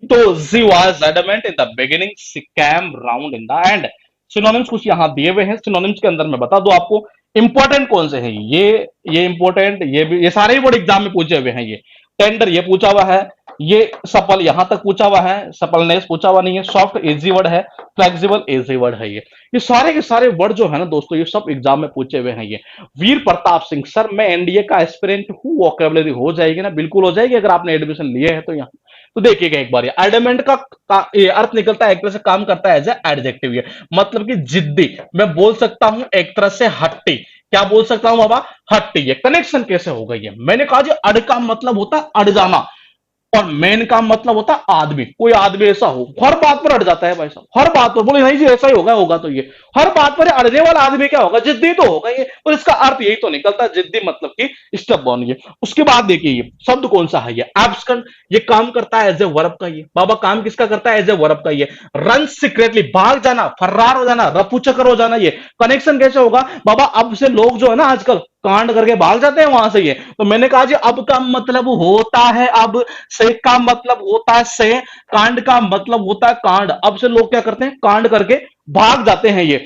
तो she was adamant in the beginning, she came round in the end. Synonyms कुछ यहां दिए हुए हैं, सिनोनिम्स के अंदर मैं बता दूं आपको इंपॉर्टेंट कौन से हैं। ये इंपॉर्टेंट, ये भी, ये सारे ही वर्ड एग्जाम में पूछे हुए हैं। ये टेंडर ये पूछा हुआ है, ये सफल यहां तक पूछा हुआ है, सफलनेस पूछा हुआ नहीं है, सॉफ्ट इजी वर्ड है, फ्लेक्सिबल इजी वर्ड है। ये सारे के सारे वर्ड जो है ना दोस्तों, ये सब एग्जाम में पूछे हुए हैं। ये वीर प्रताप सिंह, सर मैं एनडीए का एस्पिरेंट हूं, वोकेबलरी हो जाएगी ना, बिल्कुल हो जाएगी अगर आपने एडमिशन लिए है तो। यहाँ तो देखिएगा एक बार, ये एडमेंट का ये अर्थ निकलता है, एक तरह से काम करता है एज ए एडजेक्टिव, ये मतलब कि जिद्दी। मैं बोल सकता हूं एक तरह से हट्टी, क्या बोल सकता हूं बाबा, हट्टी। ये कनेक्शन कैसे हो गई है, मैंने कहा जी अड़ का मतलब होता है अड़ जाना, और मेन का मतलब होता है आदमी। कोई आदमी ऐसा हो हर बात पर अड़ जाता है भाई साहब, हर बात पर बोले नहीं जी ऐसा ही होगा, होगा तो ये हर बात पर अड़ने वाला आदमी क्या होगा, जिद्दी तो होगा ये। और इसका अर्थ यही तो निकलता है, जिद्दी मतलब कि स्टबबॉर्न। ये उसके बाद देखिए ये शब्द कौन सा है, ये एब्सकंड, ये काम करता है एज ए वर्ब का। ये बाबा काम किसका करता है, एज ए वर्ब का। ये रन सीक्रेटली, भाग जाना, फर्रार हो जाना, रफू चक्कर हो जाना। ये कनेक्शन कैसे होगा बाबा, अब से लोग जो है ना आजकल कांड करके भाग जाते हैं वहां से। ये तो मैंने कहा जी अब का मतलब होता है अब, से का मतलब होता है से, कांड का मतलब होता है कांड। अब से लोग क्या करते हैं, कांड करके भाग जाते हैं ये।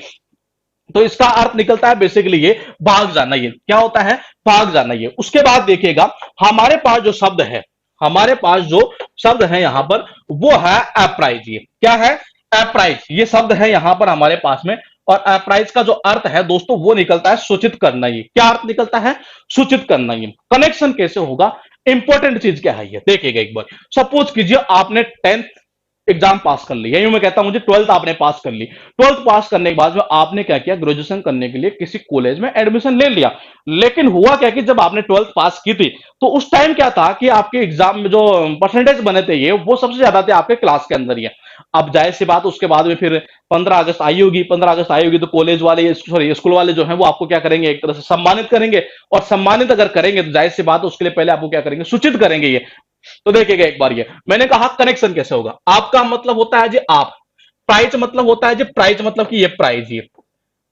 तो इसका अर्थ निकलता है बेसिकली ये भाग जाना, ये क्या होता है, भाग जाना ये। उसके बाद देखिएगा हमारे पास जो शब्द है, हमारे पास जो शब्द है यहां पर, वो है अप्राइज। ये क्या है, अप्राइज, ये शब्द है यहां पर हमारे पास में। और अप्राइज का जो अर्थ है दोस्तों, वो निकलता है सूचित करना। ये क्या अर्थ निकलता है, सूचित करना। ये कनेक्शन कैसे होगा, इंपॉर्टेंट चीज क्या है ये देखिएगा एक बार। सपोज कीजिए आपने 10th एग्जाम पास कर लिया, यूं मैं कहता हूं मुझे 12th आपने पास कर ली। 12th पास करने के बाद में आपने क्या किया, ग्रेजुएशन करने के लिए किसी कॉलेज में एडमिशन ले लिया। लेकिन हुआ क्या कि जब आपने 12th पास की थी, तो उस टाइम क्या था कि आपके एग्जाम में जो परसेंटेज बने थे ये, वो सबसे ज्यादा थे आपके क्लास के अंदर। ये अब जाहिर सी बात, उसके बाद में फिर 15 अगस्त आई होगी, 15 अगस्त आई होगी तो कॉलेज वाले, सॉरी स्कूल वाले जो है वो आपको क्या करेंगे, एक तरह से सम्मानित करेंगे। और सम्मानित अगर करेंगे तो जाहिर सी बात उसके लिए पहले आपको क्या करेंगे, सूचित करेंगे ये। तो देखिएगा एक बार, ये मैंने कहा कनेक्शन कैसे होगा। आपका मतलब होता है जी आप, प्राइज मतलब होता है जी प्राइज, मतलब कि ये प्राइज, ये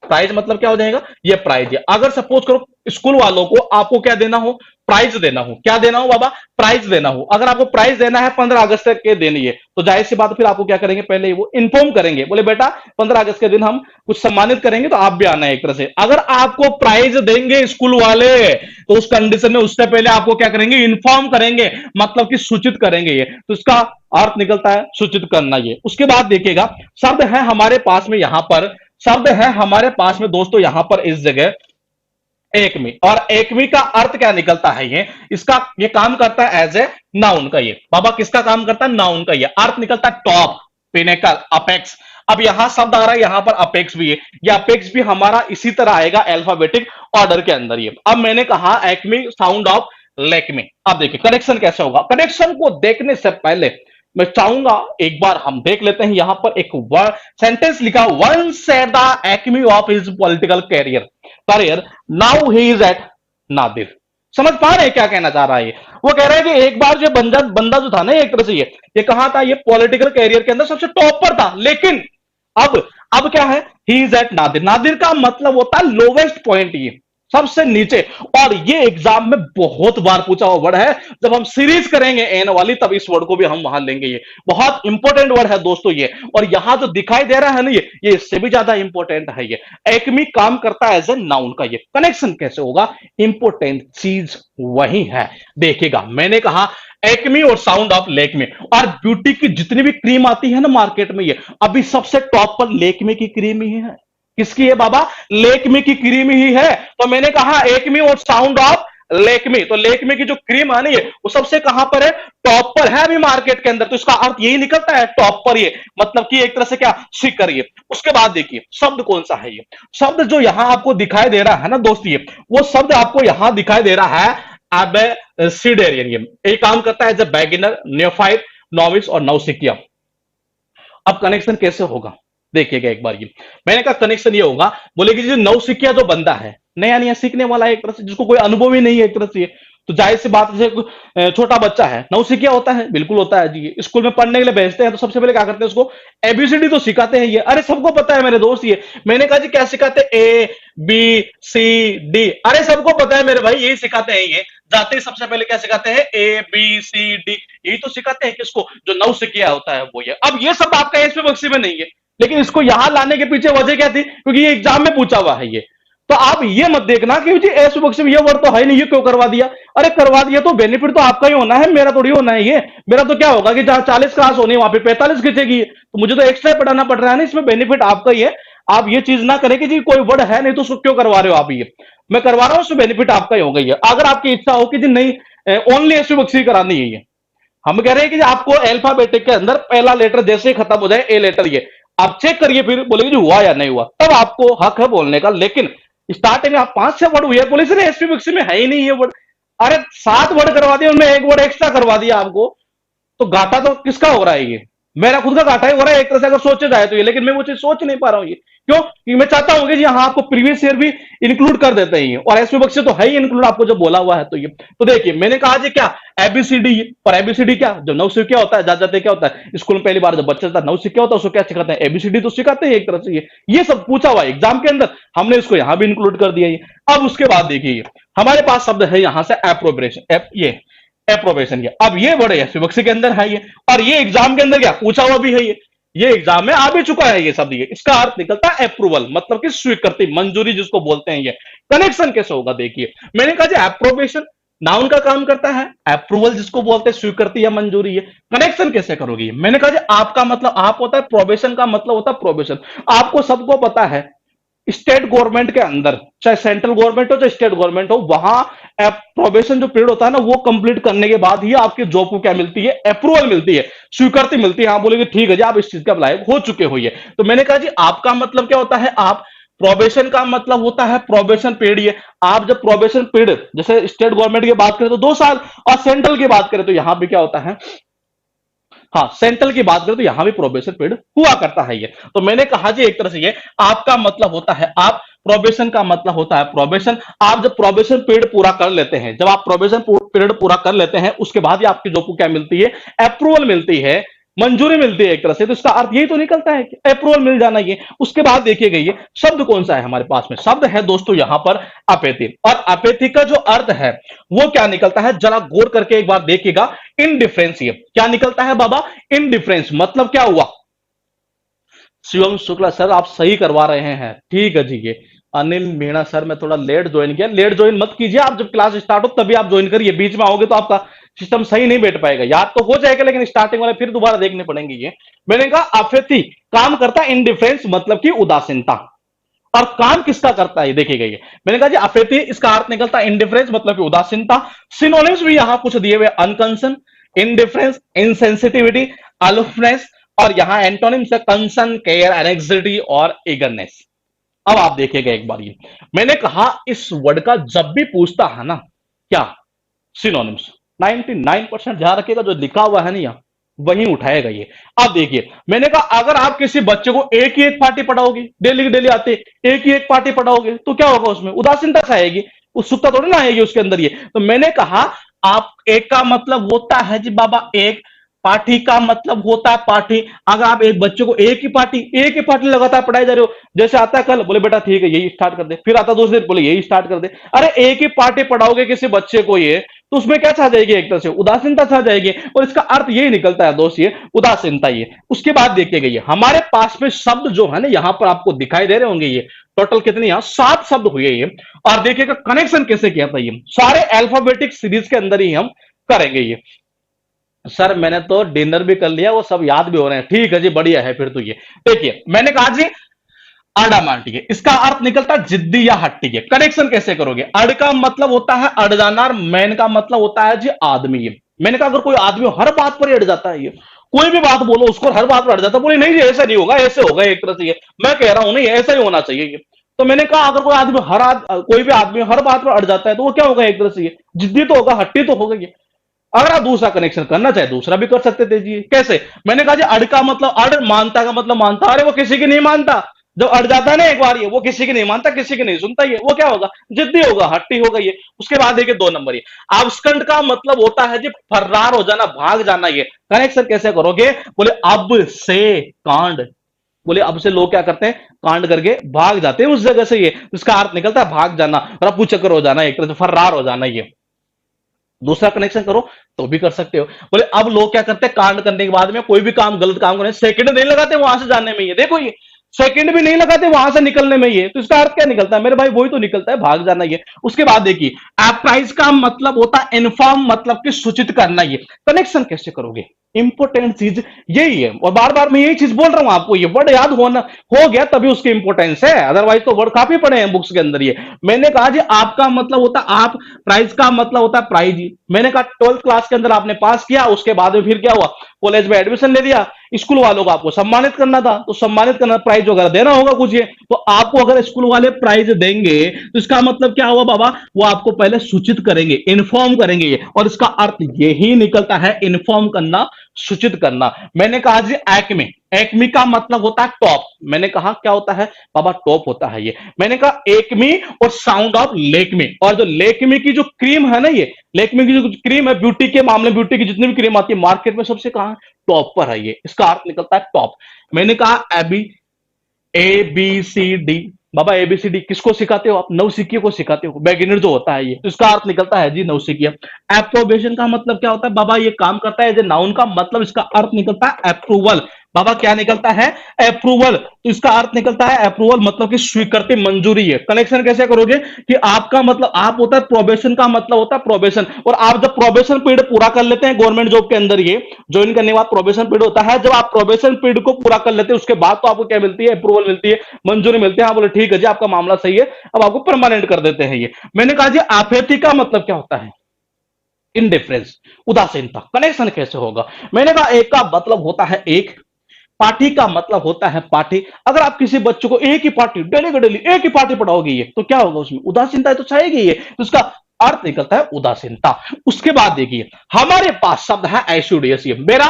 प्राइज मतलब क्या हो जाएगा, ये प्राइज है। अगर सपोज करो स्कूल वालों को आपको क्या देना हो, प्राइज देना हो, क्या देना हो बाबा, प्राइज देना हो। अगर आपको प्राइज देना है 15 अगस्त तक के देनी है, तो जाहिर सी बात फिर आपको क्या करेंगे, पहले वो इन्फॉर्म करेंगे, बोले बेटा 15 अगस्त के दिन हम कुछ सम्मानित करेंगे तो आप भी आना है एक तरह से। अगर आपको प्राइज देंगे स्कूल वाले, तो उस कंडीशन में उससे पहले आपको क्या करेंगे, इन्फॉर्म करेंगे, मतलब कि सूचित करेंगे ये। तो इसका अर्थ निकलता है सूचित करना ये। उसके बाद देखिएगा शब्द है हमारे पास में यहां पर, शब्द है हमारे पास में दोस्तों यहां पर इस जगह एकमी। और एकमी का अर्थ क्या निकलता है, ये इसका ये काम करता है एज ए नाउन का। ये बाबा किसका काम करता है, नाउन का। ये अर्थ निकलता है टॉप, पिनेकल, अपेक्स। अब यहां शब्द आ रहा है यहां पर अपेक्स भी है, ये अपेक्स भी हमारा इसी तरह आएगा अल्फाबेटिक ऑर्डर के अंदर। ये अब मैंने कहा एक्मी साउंड ऑफ लेकमी। अब देखिए कनेक्शन कैसे होगा, कनेक्शन को देखने से पहले मैं चाहूंगा एक बार हम देख लेते हैं। यहां पर एक वर्ड सेंटेंस लिखा, one said the acme of his political career now he is at nadir. समझ पा रहे हैं क्या कहना चाह रहा है ये, वो कह रहा है कि एक बार जो बंदा जो था ना, एक तरह से ये कहा था, ये पॉलिटिकल कैरियर के अंदर सबसे टॉप पर था। लेकिन अब क्या है, he is at nadir. Nadir का मतलब होता है लोवेस्ट पॉइंट, ये सबसे नीचे। और ये एग्जाम में बहुत बार पूछा हुआ वर्ड है, जब हम सीरीज करेंगे एन वाली तब इस वर्ड को भी हम वहां लेंगे। ये बहुत इंपॉर्टेंट वर्ड है दोस्तों ये। और यहां जो दिखाई दे रहा है ना, ये इससे भी ज्यादा इंपॉर्टेंट है। ये एक्मी काम करता है एज ए नाउन का। ये कनेक्शन कैसे होगा, इंपॉर्टेंट चीज वही है। देखिएगा मैंने कहा एक्मी और साउंड ऑफ लेकमी। और ब्यूटी की जितनी भी क्रीम आती है ना मार्केट में, ये अभी सबसे टॉप पर लेकमी की क्रीम ही है। किसकी है बाबा, लेकमी की क्रीम ही है। तो मैंने कहा एकमी और साउंड ऑफ लेकमी, तो लेकमी की जो क्रीम है ना ये, वो सबसे कहां पर है, टॉप पर है अभी मार्केट के अंदर। तो इसका अर्थ यही निकलता है टॉप पर, ये मतलब कि एक तरह से क्या, शिखर ये। उसके बाद देखिए शब्द कौन सा है, ये शब्द जो यहां आपको दिखाई दे रहा है ना दोस्त, ये वो शब्द आपको यहां दिखाई दे रहा है एबेसिडेरियन। ये काम करता है एज ए बैगिनर, नियोफाइट, नॉविस और नौसिखिया। अब कनेक्शन कैसे होगा देखिएगा एक बार, ये मैंने कहा कनेक्शन ये होगा, बोले कि जो नौसिखिया जो बंदा है, नया नया सीखने वाला है एक तरह से, जिसको कोई अनुभव ही नहीं है एक तरह से, तो जाहिर सी बात है, छोटा बच्चा है, नौसिखिया होता है, बिल्कुल होता है जी। स्कूल में पढ़ने के लिए भेजते हैं तो सबसे पहले क्या करते हैं, उसको एबीसीडी तो सिखाते हैं, ये अरे सबको पता है मेरे दोस्त ये। मैंने कहा जी क्या सिखाते हैं, ए बी सी डी, अरे सबको पता है मेरे भाई, यही सिखाते हैं ये। जाते ही सबसे पहले क्या सिखाते हैं, ए बी सी डी, यही तो सिखाते हैं किसको, जो नौसिखिया होता है वो ये। अब ये सब आपका एसपी बक्सी में नहीं है, लेकिन इसको यहां लाने के पीछे वजह क्या थी, क्योंकि ये एग्जाम में पूछा हुआ है ये। तो आप ये मत देखना कि जी एस बक्स में ये वर्ड तो है नहीं, ये क्यों करवा दिया। अरे करवा दिया तो बेनिफिट तो आपका ही होना है, मेरा थोड़ी होना है ये। मेरा तो क्या होगा कि जहां 40 क्लास होनी वहां पे 45 खींचेगी, तो मुझे तो एक्स्ट्रा पढ़ाना पड़ रहा है ना, इसमें बेनिफिट आपका ही है। आप ये चीज ना करें कि जी कोई वर्ड है नहीं तो उसको क्यों करवा रहे हो आप, ये मैं करवा रहा हूं, उसमें बेनिफिट आपका ही होगा ये। अगर आपकी इच्छा हो कि जी नहीं ओनली एस बक्सी करानी है ये, हम कह रहे हैं कि आपको अल्फाबेटिक के अंदर पहला लेटर जैसे ही खत्म हो जाए, ए लेटर, ये आप चेक करिए, फिर बोलेंगे जो हुआ या नहीं हुआ, तब आपको हक है बोलने का। लेकिन स्टार्टिंग में आप 5-6 वर्ड हुए, बोले सर एसपी बक्सी में है ही नहीं ये वर्ड, अरे 7 वर्ड करवा दिया, उनमें एक वर्ड एक्स्ट्रा करवा दिया आपको, तो घाटा तो किसका हो रहा है ये, मेरा खुद का घाटा ही हो रहा है एक तरह से, अगर सोचे जाए तो ये। लेकिन मैं वो चीज सोच नहीं पा रहा हूं ये, क्यों, क्योंकि मैं चाहता हूं कि जी हाँ आपको प्रीवियस ईयर भी इंक्लूड कर देते हैं ये, और एसपी बक्से तो है ही इंक्लूड, आपको जो बोला हुआ है तो ये। तो देखिए मैंने कहा जी क्या, एबीसीडी, पर एबीसीडी क्या, जो नौसिखिया होता है, जाते जाते क्या होता है स्कूल में पहली बार जब बच्चा नौसिखिया होता है उसको क्या सिखाते हैं, एबीसीडी तो सिखाते हैं एक तरह से ये सब पूछा हुआ है एग्जाम के अंदर, हमने इसको यहां भी इंक्लूड कर दिया ये। अब उसके बाद देखिए हमारे पास शब्द है यहां से एप्रोब्रेशन, ये अप्रोबेशन किया। अब ये बड़े विवक्षी के अंदर है ये, और ये एग्जाम के अंदर क्या पूछा हुआ भी है ये एग्जाम में आ भी चुका है ये शब्द। ये इसका अर्थ निकलता है अप्रूवल, मतलब कि स्वीकृति, मंजूरी जिसको बोलते हैं ये। कनेक्शन कैसे होगा देखिए, मैंने कहा जी अप्रोबेशन नाउन का काम करता है, अप्रूवल जिसको बोलते हैं स्वीकृति या मंजूरी है। कनेक्शन कैसे करोगे, मैंने कहा जी आपका मतलब आप होता है, प्रोबेशन का मतलब होता है प्रोबेशन। आपको सबको पता है स्टेट गवर्नमेंट के अंदर, चाहे सेंट्रल गवर्नमेंट हो चाहे स्टेट गवर्नमेंट हो, वहां प्रोबेशन जो पीरियड होता है ना, वो कंप्लीट करने के बाद ही आपकी जॉब को क्या मिलती है, अप्रूवल मिलती है, स्वीकृति मिलती है। हाँ बोलेगे ठीक है जी आप इस चीज का लायक हो चुके हो ये। तो मैंने कहा जी आपका मतलब क्या होता है, आप प्रोबेशन का मतलब होता है प्रोबेशन पीरियड। ये आप जब प्रोबेशन पीरियड, जैसे स्टेट गवर्नमेंट की बात करें तो 2 साल, और सेंट्रल की बात करें तो यहां भी क्या होता है, हाँ सेंट्रल की बात करें तो यहां भी प्रोबेशन पीरियड हुआ करता है ये। तो मैंने कहा जी एक तरह से ये आपका मतलब होता है, आप प्रोबेशन का मतलब होता है प्रोबेशन। आप जब प्रोबेशन पीरियड पूरा कर लेते हैं, जब आप प्रोबेशन पीरियड पूरा कर लेते हैं, उसके बाद ही आपकी जॉब को क्या मिलती है, अप्रूवल मिलती है, मंजूरी मिलती है एक तरह से। तो इसका अर्थ यही तो निकलता है कि अप्रूवल मिल जाना ये। उसके बाद देखिएगा ये शब्द कौन सा है हमारे पास में, शब्द है दोस्तों यहां पर अपेथी। और अपेथी का जो अर्थ है वो क्या निकलता है, जरा गौर करके एक बार देखिएगा, इनडिफरेंस। ये क्या निकलता है बाबा, इनडिफरेंस, मतलब क्या हुआ, शिवम शुक्ला सर आप सही करवा रहे हैं, ठीक है जी। ये अनिल मीणा सर मैं थोड़ा लेट ज्वाइन किया, लेट ज्वाइन मत कीजिए, आप जब क्लास स्टार्ट हो तभी आप ज्वाइन करिए, बीच में आओगे तो आपका सिस्टम सही नहीं बैठ पाएगा, याद तो हो जाएगा लेकिन स्टार्टिंग वाले फिर दोबारा देखने पड़ेंगे ये। मैंने कहा अफेती काम करता है इनडिफरेंस, मतलब की उदासीनता। और काम किसका करता है देखिएगा ये, मैंने कहा जी अफेती इसका अर्थ निकलता है इनडिफरेंस, मतलब कि उदासीनता। सिनोनिम्स भी यहां कुछ दिए हुए, अनकंसर्न, इनडिफरेंस, इनसेंसिटिविटी, अलुफनेस, और यहां एंटोनिम्स है कंसर्न, केयर, एनेक्सिटी और ईगरनेस। अब आप देखिएगा एक बार ये, मैंने कहा इस वर्ड का जब भी पूछता है ना क्या, सिनोनिम्स 99% ध्यान रखिएगा, जो लिखा हुआ है ना यहाँ वही उठाएगा ये। अब देखिए मैंने कहा अगर आप किसी बच्चे को एक ही एक पार्टी पढ़ाओगे, डेली की डेली आते एक ही एक पार्टी पढ़ाओगे, तो क्या होगा, उसमें उदासीनता सा आएगी, उत्सुकता थोड़ी ना आएगी उसके अंदर ये। तो मैंने कहा आप एक का मतलब होता है जी बाबा एक, पार्टी का मतलब होता है पार्टी। अगर आप एक बच्चे को एक ही पार्टी लगातार पढ़ाई जा रहे हो, जैसे आता है कल बोले बेटा ठीक है यही स्टार्ट कर दे, फिर आता दूसरे दिन बोले यही स्टार्ट कर दे, अरे एक ही पार्टी पढ़ाओगे किसी बच्चे को ये, तो उसमें क्या छा जाएगी, एक तरह से उदासीनता छा जाएगी, और इसका अर्थ यही निकलता है दोस्त ये उदासीनता ये। उसके बाद देखिएगा ये हमारे पास में शब्द जो है ना यहां पर आपको दिखाई दे रहे होंगे, ये टोटल कितने, यहां 7 शब्द हुए ये। और देखिएगा कनेक्शन कैसे किया था, ये सारे अल्फाबेटिक सीरीज के अंदर ही हम करेंगे ये। सर मैंने तो डिनर भी कर लिया, वो सब याद भी हो रहे हैं, ठीक है जी बढ़िया है फिर। तो ये देखिए मैंने कहा जी अडामांटी है, इसका अर्थ निकलता है जिद्दी या हट्टी है। कनेक्शन कैसे करोगे? अड़ का मतलब होता है अड़ जाना, और मैन का मतलब होता है जी आदमी है। मैंने कहा अगर कोई आदमी हर बात पर ही अड़ जाता है, ये कोई भी बात बोलो उसको हर बात पर अड़ जाता है, बोले नहीं जी ऐसा नहीं होगा, ऐसे होगा, एक तरह से ये मैं कह रहा हूं नहीं ऐसा ही होना चाहिए ये। तो मैंने कहा अगर कोई भी आदमी हर बात पर अड़ जाता है तो वो क्या होगा, एक तरह से ये जिद्दी तो होगा, हट्टी तो होगा ये। अगर आप दूसरा कनेक्शन करना चाहे दूसरा भी कर सकते थे जी। कैसे? मैंने कहा जी अड़ का मतलब अड़, मानता का मतलब मानता, अरे वो किसी की नहीं मानता। जब अड़ जाता है ना एक बार, ये वो किसी की नहीं मानता, किसी की नहीं सुनता, ये वो क्या होगा, जिद्दी होगा, हट्टी होगा ये। उसके बाद देखिए 2 नंबर, ये आबस्कंड का मतलब होता है जी फर्रार हो जाना, भाग जाना। ये कनेक्शन कैसे करोगे? बोले अब से कांड, बोले अब से लोग क्या करते हैं, कांड करके भाग जाते हैं उस जगह से, ये इसका अर्थ निकलता है भाग जाना, रफू चक्कर हो जाना, एक तरह से फर्रार हो जाना ये। दूसरा कनेक्शन करो तो भी कर सकते हो। बोले अब लोग क्या करते हैं, कांड करने के बाद में कोई भी काम, गलत काम करने सेकंड नहीं लगाते वहां से जाने में, ये देखो ये सेकंड भी नहीं लगाते वहां से निकलने में, ये तो इसका अर्थ क्या निकलता है मेरे भाई, वही तो निकलता है भाग जाना ये। उसके बाद देखिए अप्राइज का मतलब होता है इन्फॉर्म, मतलब कि सूचित करना। ये कनेक्शन कैसे करोगे? इंपोर्टेंट चीज यही है, और बार बार मैं यही चीज बोल रहा हूं आपको, ये वर्ड याद होना हो गया तभी उसकी इंपोर्टेंस है, अदरवाइज तो वर्ड काफी पड़े हैं बुक्स के अंदर ये। मैंने कहा जी आपका मतलब होता है आप, प्राइज का मतलब होता है प्राइज ही। मैंने कहा 12th क्लास के अंदर आपने पास किया, उसके बाद में फिर क्या हुआ, कॉलेज में एडमिशन ले लिया, स्कूल वालों को आपको सम्मानित करना था, तो सम्मानित करना, प्राइज वगैरह देना होगा कुछ ये। तो आपको अगर स्कूल वाले प्राइज देंगे तो इसका मतलब क्या हुआ बाबा, वो आपको पहले सूचित करेंगे, इन्फॉर्म करेंगे ये, और इसका अर्थ यही निकलता है इन्फॉर्म करना, सूचित करना। मैंने कहा जी एक्मे, एक्मी का मतलब होता है टॉप। मैंने कहा क्या होता है बाबा, टॉप होता है ये। मैंने कहा एकमी और साउंड ऑफ लेकमी, और जो लेकमी की जो क्रीम है ना, ये लेकमी की जो क्रीम है ब्यूटी के मामले, ब्यूटी की जितनी भी क्रीम आती है मार्केट में सबसे कहां टॉप पर है ये, इसका अर्थ निकलता है टॉप। मैंने कहा AB, A B C D, बाबा एबीसीडी किसको सिखाते हो आप? नवसिखियों को सिखाते हो, बिगिनर जो होता है ये, तो इसका अर्थ निकलता है जी नवसिखिया। एप्रोबेशन का मतलब क्या होता है बाबा, ये काम करता है, नाउन का मतलब इसका अर्थ निकलता है अप्रूवल। बाबा क्या निकलता है? अप्रूवल। तो इसका अर्थ निकलता है अप्रूवल, मतलब कि स्वीकृति, मंजूरी है। कनेक्शन कैसे करोगे कि आपका मतलब आप होता है प्रोबेशन, का मतलब होता है प्रोबेशन, और आप जब प्रोबेशन पीरियड पूरा कर लेते हैं गवर्नमेंट जॉब के अंदर, ये ज्वाइन करने के बाद प्रोबेशन पीरियड होता है, जब आप प्रोबेशन पीरियड को पूरा कर लेते हैं उसके बाद तो आपको क्या मिलती है, अप्रूवल मिलती है, मंजूरी मिलती है। हाँ बोले ठीक है जी आपका मामला सही है, अब आपको परमानेंट कर देते हैं ये। मैंने कहा जी आफेती का मतलब क्या होता है? इनडिफरेंस, उदासीनता। कनेक्शन कैसे होगा? मैंने कहा एक का मतलब होता है एक, पार्टी का मतलब होता है पार्टी। अगर आप किसी बच्चों को एक ही पार्टी, डेली का डेली एक ही पार्टी पढ़ाओगे ये, तो क्या होगा उसमें, उदासीनता तो छाएगी ये, तो उसका अर्थ निकलता है उदासीनता। उसके बाद देखिए हमारे पास शब्द है एसुडियस। मेरा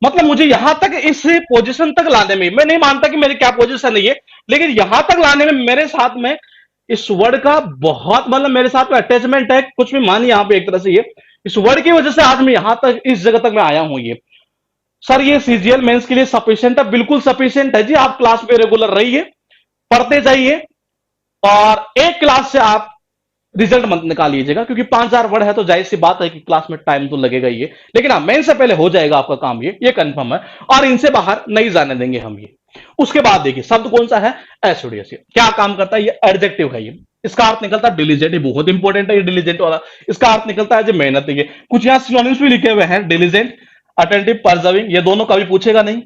मतलब मुझे यहां तक इस पोजीशन तक लाने में, मैं नहीं मानता कि मेरी क्या पोजीशन है ये, लेकिन यहां तक लाने में मेरे साथ में इस वर्ड का बहुत मतलब मेरे साथ में अटैचमेंट है, कुछ भी मानिए यहां पे एक तरह से ये, इस वर्ड की वजह से आज मैं यहां तक इस जगह तक मैं आया हूं ये। सर ये सीजीएल मेंस के लिए सफिशिएंट है? बिल्कुल सफिशिएंट है जी। आप क्लास पे रेगुलर रहिए, पढ़ते जाइए, और एक क्लास से आप रिजल्ट मत निकाल लीजिएगा, क्योंकि 5,000 वर्ड है तो जाहिर सी बात है कि क्लास में टाइम तो लगेगा ही, लेकिन हाँ मेन से पहले हो जाएगा आपका काम, ये कंफर्म है, और इनसे बाहर नहीं जाने देंगे हम ये। उसके बाद देखिए शब्द कौन सा है, एसोडियस। क्या काम करता है? ये एडजेक्टिव है ये, इसका अर्थ निकलता है डिलीजेंट। ये बहुत इंपॉर्टेंट है ये डिलीजेंट वाला, इसका अर्थ निकलता है जो मेहनत है। कुछ यहाँ सिनोनिम्स भी लिखे हुए हैं, डिलीजेंट, अटेंटिव, परजर्विंग, ये दोनों कभी पूछेगा नहीं।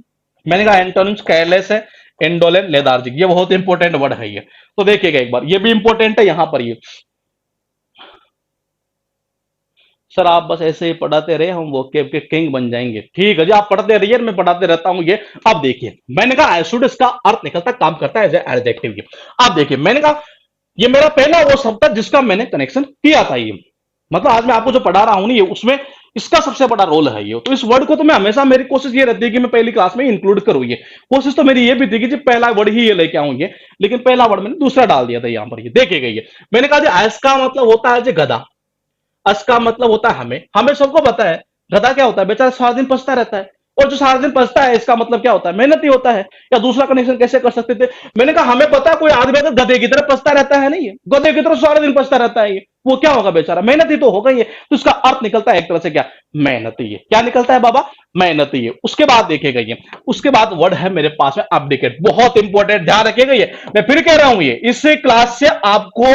मैंने कहा एंटोनिम्स केयरलेस है, इंडोलेंट, लेथार्जिक, ये बहुत इंपॉर्टेंट वर्ड है ये, तो देखिएगा एक बार, ये भी इंपॉर्टेंट है यहां पर ये। सर आप बस ऐसे ही पढ़ाते रहे, हम वो के किंग बन जाएंगे। ठीक है जी आप पढ़ते रहिए, मैं पढ़ाते रहता हूं ये। अब देखिए मैंने कहा एसिड, इसका अर्थ निकलता काम करता है एज एडजेक्टिव। अब देखिए मैंने कहा ये मेरा पहला वो शब्द था जिसका मैंने कनेक्शन किया था ये, मतलब आज मैं आपको जो पढ़ा रहा हूं ये, उसमें इसका सबसे बड़ा रोल है ये। तो इस वर्ड को तो मैं हमेशा, मेरी कोशिश ये रहती है कि मैं पहली क्लास में इंक्लूड करूं ये, कोशिश तो मेरी ये भी थी कि पहला वर्ड ही ये लेके आऊं ये, लेकिन पहला वर्ड मैंने दूसरा डाल दिया था यहां पर, ये देखिएगा ये। मैंने कहा जी एस का मतलब होता है जी गधा, अस का मतलब होता है हमें, हमें सबको पता है गधा क्या होता है, बेचारा सारा दिन पछता रहता है, और जो सारा दिन पछता है इसका मतलब क्या होता है, मेहनती होता है। या दूसरा कनेक्शन कैसे कर सकते थे? मैंने कहा हमें पता है कोई आदमी अगर गधे की तरह पछता रहता है नहीं, गधे की तरह सारा दिन पछता रहता है ये, वो क्या होगा बेचारा, मेहनती तो होगा ये। तो इसका अर्थ निकलता है एक तरह से क्या, मेहनती है। क्या निकलता है बाबा, मेहनती है। उसके बाद देखेगा ये, उसके बाद वर्ड है मेरे पास में अपडेकेट, बहुत इंपॉर्टेंट, ध्यान रखिएगा ये, मैं फिर कह रहा हूं ये, इस क्लास से आपको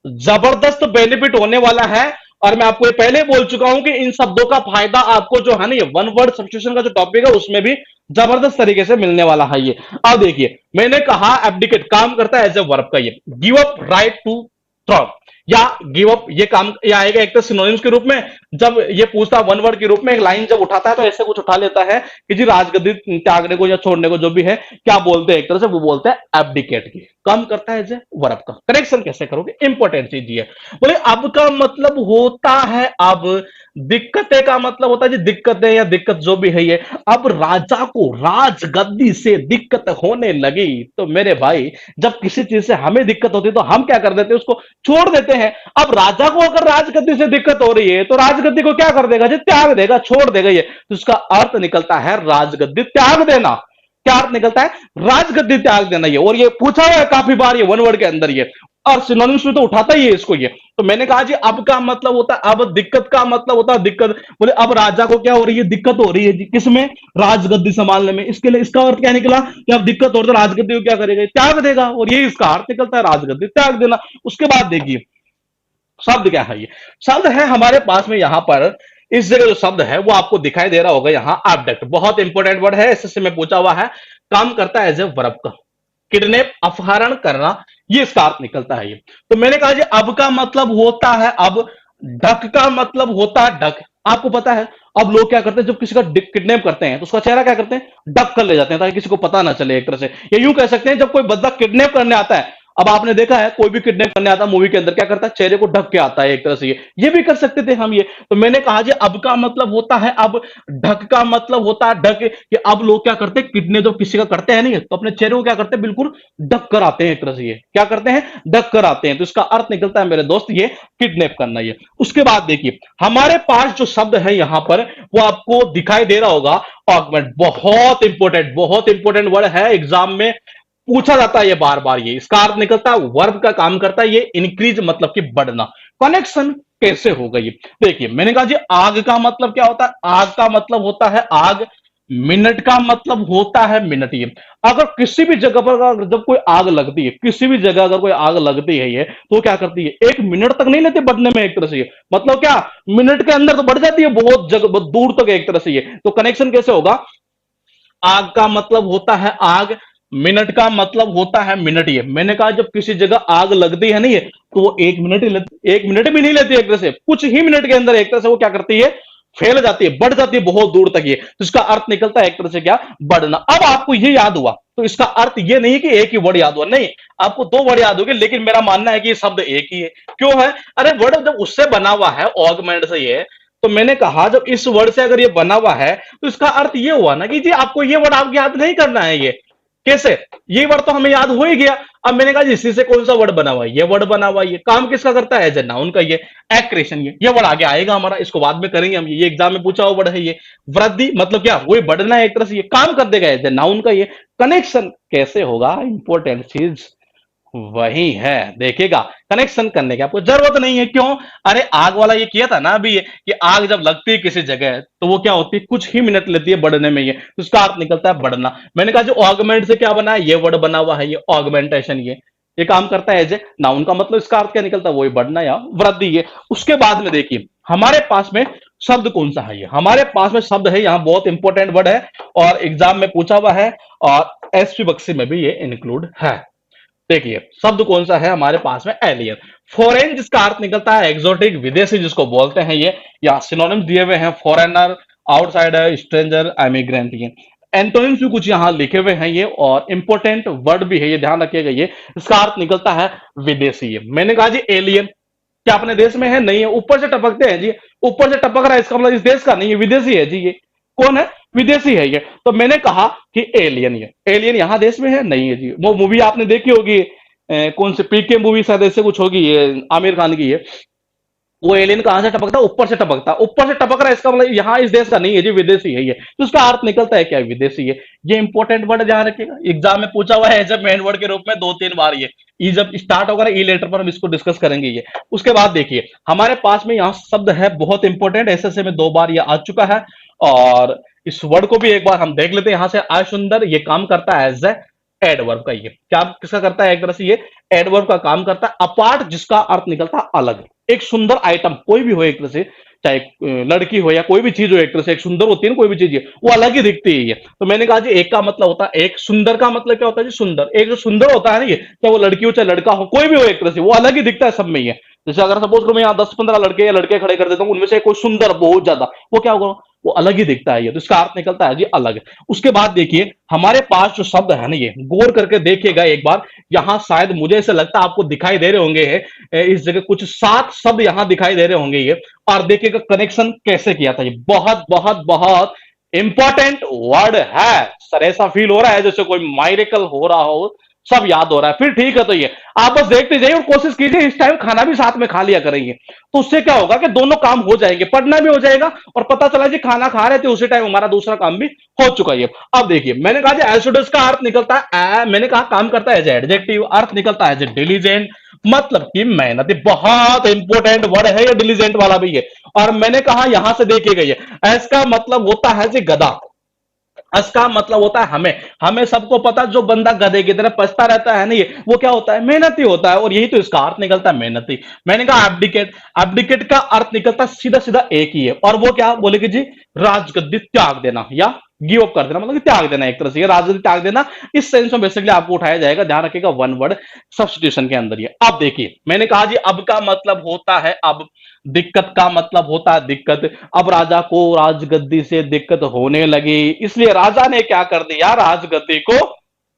जबरदस्त बेनिफिट होने वाला है। और मैं आपको ये पहले बोल चुका हूं कि इन शब्दों का फायदा आपको जो है ना, ये वन वर्ड सब्स्टिट्यूशन का जो टॉपिक है उसमें भी जबरदस्त तरीके से मिलने वाला है ये। अब देखिए, मैंने कहा एब्डिकेट काम करता है एज ए वर्ब का ये, give up right to throne या गिव अप, ये काम ये आएगा एक तो सिनोनिम्स के रूप में। जब ये पूछता वन वर्ड के रूप में एक लाइन जब उठाता है तो ऐसे कुछ उठा लेता है कि जी राजगद्दी त्यागने को या छोड़ने को जो भी है क्या बोलते हैं, एक तरह से वो बोलते हैं एब्डिकेट की। काम करता है एज ए वर्ब का। करेक्शन कैसे करोगे, इंपॉर्टेंट चीज ये बोले। अब का मतलब होता है अब, दिक्कतें का मतलब होता है जी दिक्कतें या दिक्कत जो भी है ये। अब राजा को राजगद्दी से दिक्कत होने लगी तो मेरे भाई, जब किसी चीज से हमें दिक्कत होती है तो हम क्या कर देते हैं, उसको छोड़ देते हैं। अब राजा को अगर राजगद्दी से दिक्कत हो रही है तो राजगद्दी को क्या कर देगा जी, त्याग देगा, छोड़ देगा ये। तो उसका अर्थ निकलता है राजगद्दी त्याग देना। क्या अर्थ निकलता है, राजगद्दी त्याग देना ये। और ये पूछा हुआ है काफी बार ये वन वर्ड के अंदर ये, और सिनोनिम्स में तो उठाता ही है इसको ये। तो मैंने कहा जी अब का मतलब होता है अब, दिक्कत का मतलब होता है दिक्कत। बोले अब राजा को क्या हो रही है, दिक्कत हो रही है जी किसमें, राजगद्दी संभालने में। इसके लिए इसका अर्थ क्या निकला कि अब दिक्कत हो रही है, राजगद्दी को क्या करेगा, त्याग देगा। और ये इसका अर्थ निकलता है राजगद्दी त्याग देना। उसके बाद देखिए शब्द क्या है, ये शब्द है हमारे पास में यहां पर। इस जगह जो शब्द है वो आपको दिखाई दे रहा होगा यहां, एब्डक्ट। बहुत इंपॉर्टेंट वर्ड है, एसएससी में पूछा हुआ है। काम करता है एज ए वर्ब का, किडनैप अपहरण करना, ये इसका अर्थ निकलता है ये। तो मैंने कहा जी अब का मतलब होता है अब, डक का मतलब होता है डक। आपको पता है अब लोग क्या करते हैं, जब किसी का किडनैप करते हैं तो उसका चेहरा क्या करते हैं, डक कर ले जाते हैं ताकि किसी को पता ना चले एक तरह से। या यूं कह सकते हैं जब कोई बंदा किडनैप करने आता है, अब आपने देखा है कोई भी किडनैप करने आता है मूवी के अंदर क्या करता है, चेहरे को ढक के आता है एक तरह से। ये भी कर सकते थे हम ये। तो मैंने कहा जी अब का मतलब होता है अब, ढक का मतलब होता है ढक, कि अब लोग क्या करते हैं, किडनैप जब किसी का करते हैं नहीं तो अपने चेहरे को क्या करते हैं, बिल्कुल ढक कर आते हैं एक तरह से। ये क्या करते हैं, ढक कर आते हैं। तो इसका अर्थ निकलता है मेरे दोस्त ये किडनैप करना ये। उसके बाद देखिए हमारे पास जो शब्द है यहां पर वो आपको दिखाई दे रहा होगा, ऑगमेंट। बहुत इंपॉर्टेंट वर्ड है, एग्जाम में पूछा जाता है ये बार बार। ये इसका अर्थ निकलता है वर्ब का काम करता है ये, इंक्रीज मतलब कि बढ़ना। कनेक्शन कैसे होगा ये देखिए, मैंने कहा जी आग का मतलब क्या होता है, आग का मतलब होता है आग। मिनट का मतलब होता है मिनट। ये अगर किसी भी जगह पर अगर जब कोई आग लगती है, किसी भी जगह अगर कोई आग लगती है ये, तो क्या करती है, एक मिनट तक नहीं लेते बढ़ने में एक तरह से ये। मतलब क्या, मिनट के अंदर तो बढ़ जाती है बहुत जगह, बहुत दूर तक एक तरह से ये। तो कनेक्शन कैसे होगा, आग का मतलब होता है आग, मिनट का मतलब होता है मिनट। ये मैंने कहा जब किसी जगह आग लगती है नहीं है तो वो एक मिनट ही लेती, एक मिनट भी नहीं लेती एक तरह से, कुछ ही मिनट के अंदर एक तरह से वो क्या करती है, फैल जाती है, बढ़ जाती है बहुत दूर तक ये। तो इसका अर्थ निकलता है एक तरह से क्या, बढ़ना। अब आपको ये याद हुआ तो इसका अर्थ ये नहीं कि एक ही वर्ड याद हुआ, नहीं, आपको दो वर्ड याद होंगे, लेकिन मेरा मानना है कि ये शब्द एक ही है। क्यों है, अरे वर्ड जब उससे बना हुआ है ऑगमेंट से ये, तो मैंने कहा जब इस वर्ड से अगर ये बना हुआ है तो इसका अर्थ ये हुआ ना कि जी आपको ये वर्ड आपको याद नहीं करना है। ये कैसे, ये वर्ड तो हमें याद हो ही गया। अब मैंने कहा जी इसी से कौन सा वर्ड बना हुआ है, ये वर्ड बना हुआ है। ये काम किसका करता है, एज ए नाउन का ये, एक्रेशन। ये वर्ड आगे आएगा हमारा, इसको बाद में करेंगे हम। ये एग्जाम में पूछा हुआ वर्ड है ये। वृद्धि मतलब क्या, वही बढ़ना है एक तरह से, ये काम कर देगा एज ए नाउन का ये। कनेक्शन कैसे होगा, इंपॉर्टेंट चीज वही है, देखिएगा। कनेक्शन करने की आपको जरूरत नहीं है। क्यों, अरे आग वाला ये किया था ना अभी ये, कि आग जब लगती है किसी जगह तो वो क्या होती है, कुछ ही मिनट लेती है बढ़ने में ये। तो उसका अर्थ निकलता है बढ़ना। मैंने कहा जो ऑगमेंट से क्या बना है, ये वर्ड बना हुआ है ये ऑगमेंटेशन। ये काम करता है एज ए नाउन का, मतलब इसका अर्थ क्या निकलता है, वही बढ़ना या वृद्धि ये। उसके बाद में देखिए हमारे पास में शब्द कौन सा है, ये हमारे पास में शब्द है यहाँ, बहुत इंपॉर्टेंट वर्ड है और एग्जाम में पूछा हुआ है और एसपी बक्सी में भी ये इंक्लूड है। देखिए शब्द कौन सा है हमारे पास में, एलियन। फॉरेन जिसका अर्थ निकलता है एक्सोटिक, विदेशी जिसको बोलते हैं ये। या सिनोनिम्स दिए हुए हैं, फॉरेनर, आउटसाइडर, स्ट्रेंजर, एमिग्रेंट। ये एंटोनिम्स भी कुछ यहां लिखे हुए हैं ये, और इंपॉर्टेंट वर्ड भी है ये, ध्यान रखिएगा। ये इसका अर्थ निकलता है विदेशी। ये मैंने कहा जी एलियन क्या अपने देश में है, नहीं है, ऊपर से टपकते हैं जी, ऊपर से टपक रहा है, इसका मतलब इस देश का नहीं है, विदेशी है जी। ये कौन है, विदेशी है ये। तो मैंने कहा कि एलियन, ये एलियन यहां देश में है, नहीं है जी। वो मूवी आपने देखी होगी, कौन सी पीके मूवी शायद ऐसे कुछ होगी, ये आमिर खान की है। वो एलियन कहां से टपकता, ऊपर से टपकता, ऊपर से टपक रहा है, इसका मतलब यहाँ इस देश का नहीं है जी, विदेशी है ये। तो उसका अर्थ निकलता है क्या, विदेशी है। ये इंपॉर्टेंट वर्ड ध्यान रखिएगा, एग्जाम में पूछा हुआ है जब मेन वर्ड के रूप में दो तीन बार ये। ई जब स्टार्ट होगा ना, ई लेटर पर हम इसको डिस्कस करेंगे ये। उसके बाद देखिए हमारे पास में यहाँ शब्द है बहुत इंपॉर्टेंट, एसएससी में दो बार ये आ चुका है, और इस वर्ड को भी एक बार हम देख लेते हैं। यहां से आय सुंदर, ये काम करता है एज ए एडवर्ब का। ये क्या किसका करता है, एक तरह से ये एडवर्ब का काम करता है। अपार्ट जिसका अर्थ निकलता है अलग, एक सुंदर आइटम कोई भी हो एक तरह से, चाहे लड़की हो या कोई भी चीज हो, एक्ट्रेस एक सुंदर होती है ना, कोई भी चीज है वो अलग ही दिखती है ये। तो मैंने कहा जी एक का मतलब होता है एक, सुंदर का मतलब क्या होता है जी सुंदर, एक जो सुंदर होता है ना ये, चाहे वो लड़की हो चाहे लड़का हो, कोई भी हो एक्ट्रेस है, वो अलग ही दिखता है सब में ये। जैसे अगर सपोज करो मैं यहाँ 10-15 लड़के या लड़के खड़े कर देता हूँ, उनमें से कोई सुंदर बहुत ज्यादा, वो क्या होगा, वो अलग ही दिखता है ये, तो इसका अर्थ निकलता है जी अलग। उसके बाद देखिए हमारे पास जो शब्द है ना, ये गौर करके देखिएगा एक बार, यहां शायद मुझे ऐसा लगता है आपको दिखाई दे रहे होंगे इस जगह कुछ 7 शब्द यहां दिखाई दे रहे होंगे ये। और देखिएगा कनेक्शन कैसे किया था, ये बहुत बहुत बहुत इंपॉर्टेंट वर्ड है सर, ऐसा फील हो रहा है जैसे कोई माइरेकल हो रहा हो, सब याद हो रहा है, फिर ठीक है। तो ये आप बस देखते जाइए और कोशिश कीजिए इस टाइम खाना भी साथ में खा लिया करेंगे, तो उससे क्या होगा कि दोनों काम हो जाएंगे, पढ़ना भी हो जाएगा और पता चला जी खाना खा रहे थे उसी टाइम हमारा दूसरा काम भी हो चुका है। अब देखिए मैंने कहा जी एल्सुडस का अर्थ निकलता है मैंने कहा काम करता है एज एडजेक्टिव, अर्थ निकलता है डिलीजेंट, मतलब कि मेहनती, बहुत इंपॉर्टेंट वर्ड है ये डिलीजेंट वाला भी है। और मैंने कहा यहां से देखिएगा ये एस का मतलब होता है जी गधा, अस का मतलब होता है हमें, हमें सबको पता जो बंदा गधे की तरह पछता रहता है ना ये, वो क्या होता है, मेहनती होता है, और यही तो इसका अर्थ निकलता है मेहनती। मैंने कहा एब्डिकेट, एब्डिकेट का अर्थ निकलता है सीधा सीधा एक ही है, और वो क्या बोले कि जी राजगद्दी त्याग देना या गिव अप कर देना, मतलब कि त्याग देना एक तरह से, राजगद्दी त्याग देना, इस सेंस में बेसिकली आपको उठाया जाएगा, ध्यान रखिएगा वन वर्ड सब्स्टिट्यूशन के अंदर ये। अब देखिए मैंने कहा जी अब का मतलब होता है अब, दिक्कत का मतलब होता है दिक्कत, अब राजा को राजगद्दी से दिक्कत होने लगी, इसलिए राजा ने क्या कर दिया, राजगद्दी को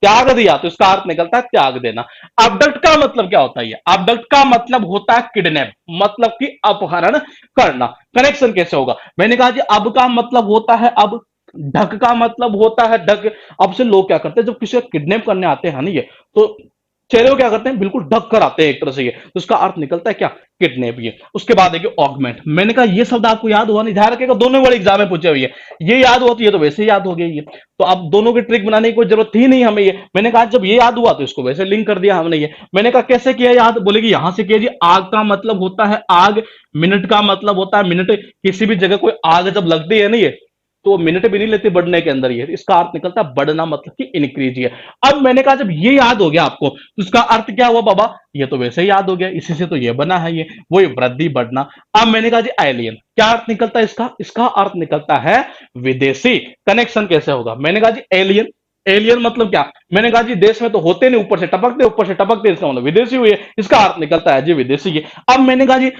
त्याग दिया, तो इसका अर्थ निकलता है त्याग देना। अबडक्ट का मतलब क्या होता है, अबडक्ट का मतलब होता है किडनैप, मतलब कि अपहरण करना। कनेक्शन कैसे होगा, मैंने कहा जी अब का मतलब होता है अब, ढक का मतलब होता है ढक। अब से लोग क्या करते हैं जब किसी को किडनैप करने आते हैं ना ये, तो चेहरे को क्या करते हैं बिल्कुल ढक कर आते हैं एक तरह से ये, तो उसका अर्थ निकलता है क्या, किडनैप ये। उसके बाद देखिए ऑगमेंट, मैंने कहा ये शब्द आपको याद हुआ नहीं, ध्यान रखिएगा दोनों बड़े एग्जाम में पूछे हुए हैं, ये याद हुआ तो ये तो वैसे ही याद हो गया ये, तो अब दोनों की ट्रिक बनाने की कोई जरूरत थी नहीं हमें ये। मैंने कहा जब ये याद हुआ तो इसको वैसे लिंक कर दिया हमने ये। मैंने कहा कैसे किया याद, बोलेगी यहां से किया जी, आग का मतलब होता है आग, मिनट का मतलब होता है मिनट, किसी भी जगह कोई आग जब लगती है ना ये, तो मिनट भी नहीं लेते बढ़ने के अंदर ये, इसका अर्थ निकलता है बढ़ना, मतलब कि इंक्रीज है। अब मैंने कहा जब ये याद हो गया आपको तो इसका अर्थ क्या हुआ बाबा, ये तो वैसे ही याद हो गया, इसी से तो ये बना है ये, वही वृद्धि बढ़ना। अब मैंने कहा जी एलियन, क्या अर्थ निकलता है इसका, इसका अर्थ निकलता है विदेशी। कनेक्शन कैसे होगा, मैंने कहा जी एलियन, एलियन मतलब क्या, मैंने कहा जी देश में तो होते नहीं, ऊपर से टपकते, ऊपर से टपकते, इसका मतलब विदेशी हुए, इसका अर्थ निकलता है जी विदेशी है। अब मैंने कहा जी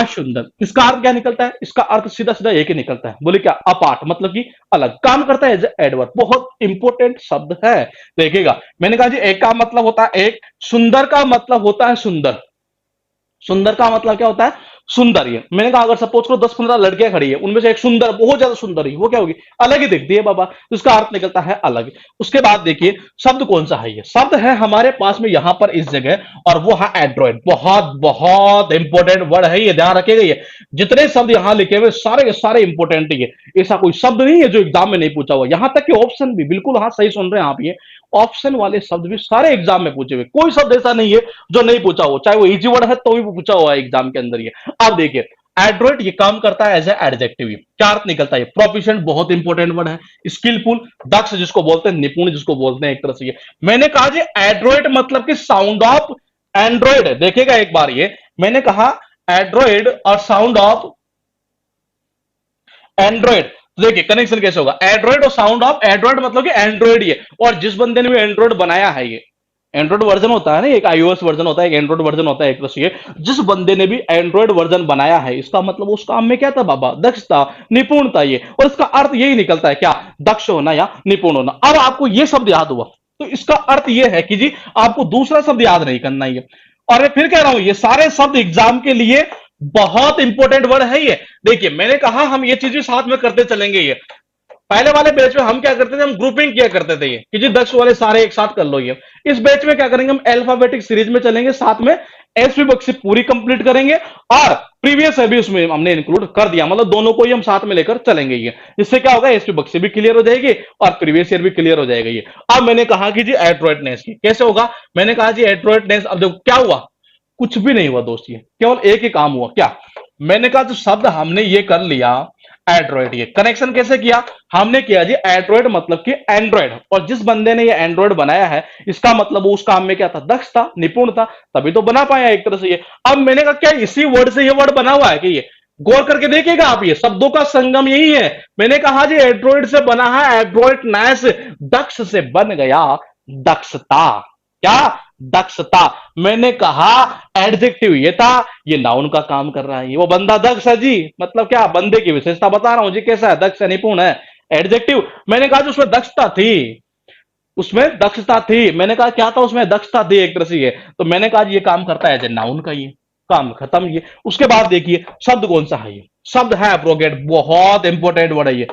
सुंदर, इसका अर्थ क्या निकलता है, इसका अर्थ सीधा सीधा एक ही निकलता है, बोले क्या अपार्ट, मतलब कि अलग, काम करता है एज एडवर्ब, बहुत इंपॉर्टेंट शब्द है। देखिएगा मैंने कहा जी एक का मतलब होता है एक, सुंदर का मतलब होता है सुंदर, सुंदर का मतलब क्या होता है सुंदर। ये मैंने कहा अगर सपोज करो 10-15 लड़कियां खड़ी है, उनमें से एक सुंदर बहुत ज्यादा सुंदर है, वो क्या होगी, अलग ही दिखती है बाबा, तो इसका अर्थ निकलता है अलग। उसके बाद देखिए शब्द कौन सा है, ये शब्द है हमारे पास में यहां पर इस जगह, और वो है एंड्रॉइड, बहुत बहुत इंपॉर्टेंट वर्ड है ये, ध्यान रखिएगा ये जितने शब्द यहां लिखे हुए सारे के सारे इंपॉर्टेंट है, ऐसा कोई शब्द नहीं है जो एग्जाम में नहीं पूछा हुआ, यहां तक कि ऑप्शन भी, बिल्कुल हाँ सही सुन रहे हैं आप, ये ऑप्शन वाले शब्द भी सारे एग्जाम में पूछे हुए, कोई शब्द ऐसा नहीं है जो नहीं पूछा हो, चाहे वो इजी वर्ड है तो भी पूछा हुआ है एग्जाम के अंदर ये। अब देखिए एड्रोइट ये काम करता है एज ए एडजेक्टिव, क्या अर्थ निकलता है, प्रोफिशिएंट बहुत इंपॉर्टेंट वर्ड है, स्किलफुल दक्ष जिसको बोलते हैं, निपुण जिसको बोलते हैं एक तरह से ये। मैंने कहा जी एड्रोइड मतलब कि साउंड ऑफ एंड्रॉइड, देखिएगा एक बार ये, मैंने कहा एड्रॉइड और साउंड ऑफ एंड्रॉइड, तो देखिए कनेक्शन कैसे होगा, एंड्रॉइड और साउंड ऑफ एंड्रॉइड मतलब कि एंड्रॉइड ये, और जिस बंदे ने भी एंड्रॉइड बनाया है ये, एंड्रॉइड वर्जन होता है ना, एक आईओएस वर्जन होता है, एक एंड्रॉइड वर्जन होता है एक तरह से, जिस बंदे ने भी एंड्रॉइड वर्जन बनाया है, इसका मतलब उस काम में क्या था बाबा, दक्षता, निपुणता ये, और इसका अर्थ यही निकलता है क्या, दक्ष होना या निपुण होना। अब आपको ये शब्द याद हुआ तो इसका अर्थ ये है कि जी आपको दूसरा शब्द याद नहीं करना है, और मैं फिर कह रहा हूं ये सारे शब्द एग्जाम के लिए बहुत इंपॉर्टेंट वर्ड है ये। देखिए मैंने कहा हम ये चीजें साथ में करते चलेंगे, ये पहले वाले बैच में हम क्या करते थे, हम ग्रुपिंग किया करते थे ये कि जी 10 वाले सारे एक साथ कर लो ये। इस बैच में क्या करेंगे, हम अल्फाबेटिक सीरीज में चलेंगे, साथ में एसपी बक्सी पूरी कंप्लीट करेंगे, और प्रीवियस भी उसमें हमने इंक्लूड कर दिया, मतलब दोनों को ही हम साथ में लेकर चलेंगे ये। इससे क्या होगा, एसपी बक्सी भी क्लियर हो जाएगी और प्रीवियस ईयर भी क्लियर हो जाएगा ये। अब मैंने कहा कि जी एड्रोइडनेस कैसे होगा, मैंने कहा जी एड्रोइडनेस, अब देखो क्या हुआ, कुछ भी नहीं हुआ दोस्त, ये केवल एक ही काम हुआ, क्या, मैंने कहा जो शब्द हमने ये कर लिया एंड्रॉइड, ये कनेक्शन कैसे किया, हमने किया जी एंड्रॉइड मतलब कि एंड्रॉइड, और जिस बंदे ने ये एंड्रॉइड बनाया है इसका मतलब उस काम में क्या था, दक्ष था, निपुण था, तभी तो बना पाया एक तरह से ये। अब मैंने कहा क्या इसी वर्ड से ये वर्ड बना हुआ है कि ये, गौर करके देखिएगा आप, ये शब्दों का संगम यही है। मैंने कहा जी एड्रोइड से बना है, एड्रोइडनेस, दक्ष से बन गया दक्षता। क्या? दक्षता। मैंने कहा एडजेक्टिव ये था, ये नाउन का काम कर रहा है, वो बंदा दक्ष है जी, मतलब क्या, बंदे की विशेषता बता रहा हूं जी, कैसा है, दक्ष है, निपुण है। एडजेक्टिव। मैंने कहा जो उसमें दक्षता थी, उसमें दक्षता थी, मैंने कहा क्या था उसमें, दक्षता थी एक तरह से ये, तो मैंने कहा ये काम करता है एज ए नाउन का, ये काम खत्म ये। उसके बाद देखिए शब्द कौन सा है, ये शब्द है एब्रोगेट, बहुत इंपॉर्टेंट वर्ड है ये,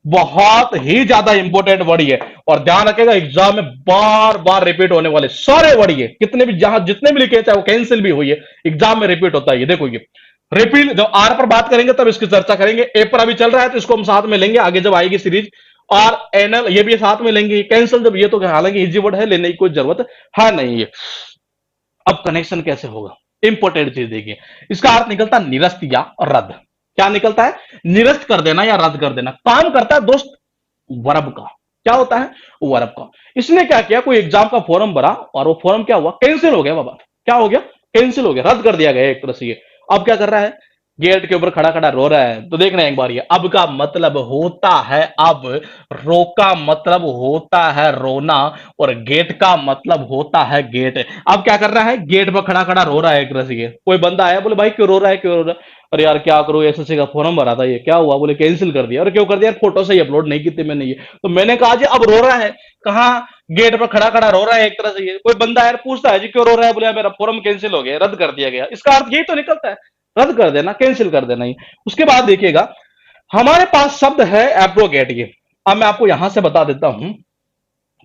बहुत ही ज्यादा इंपॉर्टेंट वर्ड ये। और ध्यान रखेगा एग्जाम में बार बार रिपीट होने वाले सारे वर्ड ये, कितने भी जहां जितने भी लिखे चाहे वो कैंसिल भी हुई है, एग्जाम में रिपीट होता है ये। देखो ये रिपीट, जब आर पर बात करेंगे तब इसकी चर्चा करेंगे, ए पर अभी चल रहा है तो इसको हम साथ में लेंगे आगे जब आएगी सीरीज। और एनएल ये भी साथ में लेंगे, कैंसिल जब, ये तो हालांकि इजी वर्ड है, लेने की कोई जरूरत है नहीं है। अब कनेक्शन कैसे होगा, इंपॉर्टेंट चीज देखिए, इसका अर्थ निकलता है निरस्त या रद्द। क्या निकलता है? निरस्त कर देना या रद्द कर देना। काम करता है दोस्त वर्ब का। क्या होता है? वर्ब का। इसने क्या किया, कोई एग्जाम का फॉर्म भरा और वो फॉर्म क्या हुआ, कैंसिल हो गया बाबा। क्या हो गया? कैंसिल हो गया, रद्द कर दिया गया एक तरह से ये। अब क्या कर रहा है, गेट के ऊपर खड़ा खड़ा रो रहा है। तो देखना एक बार, ये अब का मतलब होता है अब, रो का मतलब होता है रोना, और गेट का मतलब होता है गेट। अब क्या कर रहा है, गेट पर खड़ा खड़ा रो रहा है एक तरह से ये। कोई बंदा आया, बोले भाई क्यों रो रहा है, क्यों रो रहा है? अरे यार क्या करूं, एसएससी का फॉर्म भरा था, ये क्या हुआ, बोले कैंसिल कर दिया। और क्यों कर दिया? फोटो से ही अपलोड नहीं की थी मैंने ये। तो मैंने कहा जी अब रो रहा है कहाँ, गेट पर खड़ा खड़ा रो रहा है एक तरह से ये। कोई बंदा यार पूछता है जी क्यों रो रहा है, बोले मेरा फॉर्म कैंसिल हो गया, रद्द कर दिया गया। इसका अर्थ यही तो निकलता है, रद्द कर देना, कैंसिल कर देना ही। उसके बाद देखिएगा हमारे पास शब्द है एब्रोगेट। ये अब मैं आपको यहां से बता देता हूं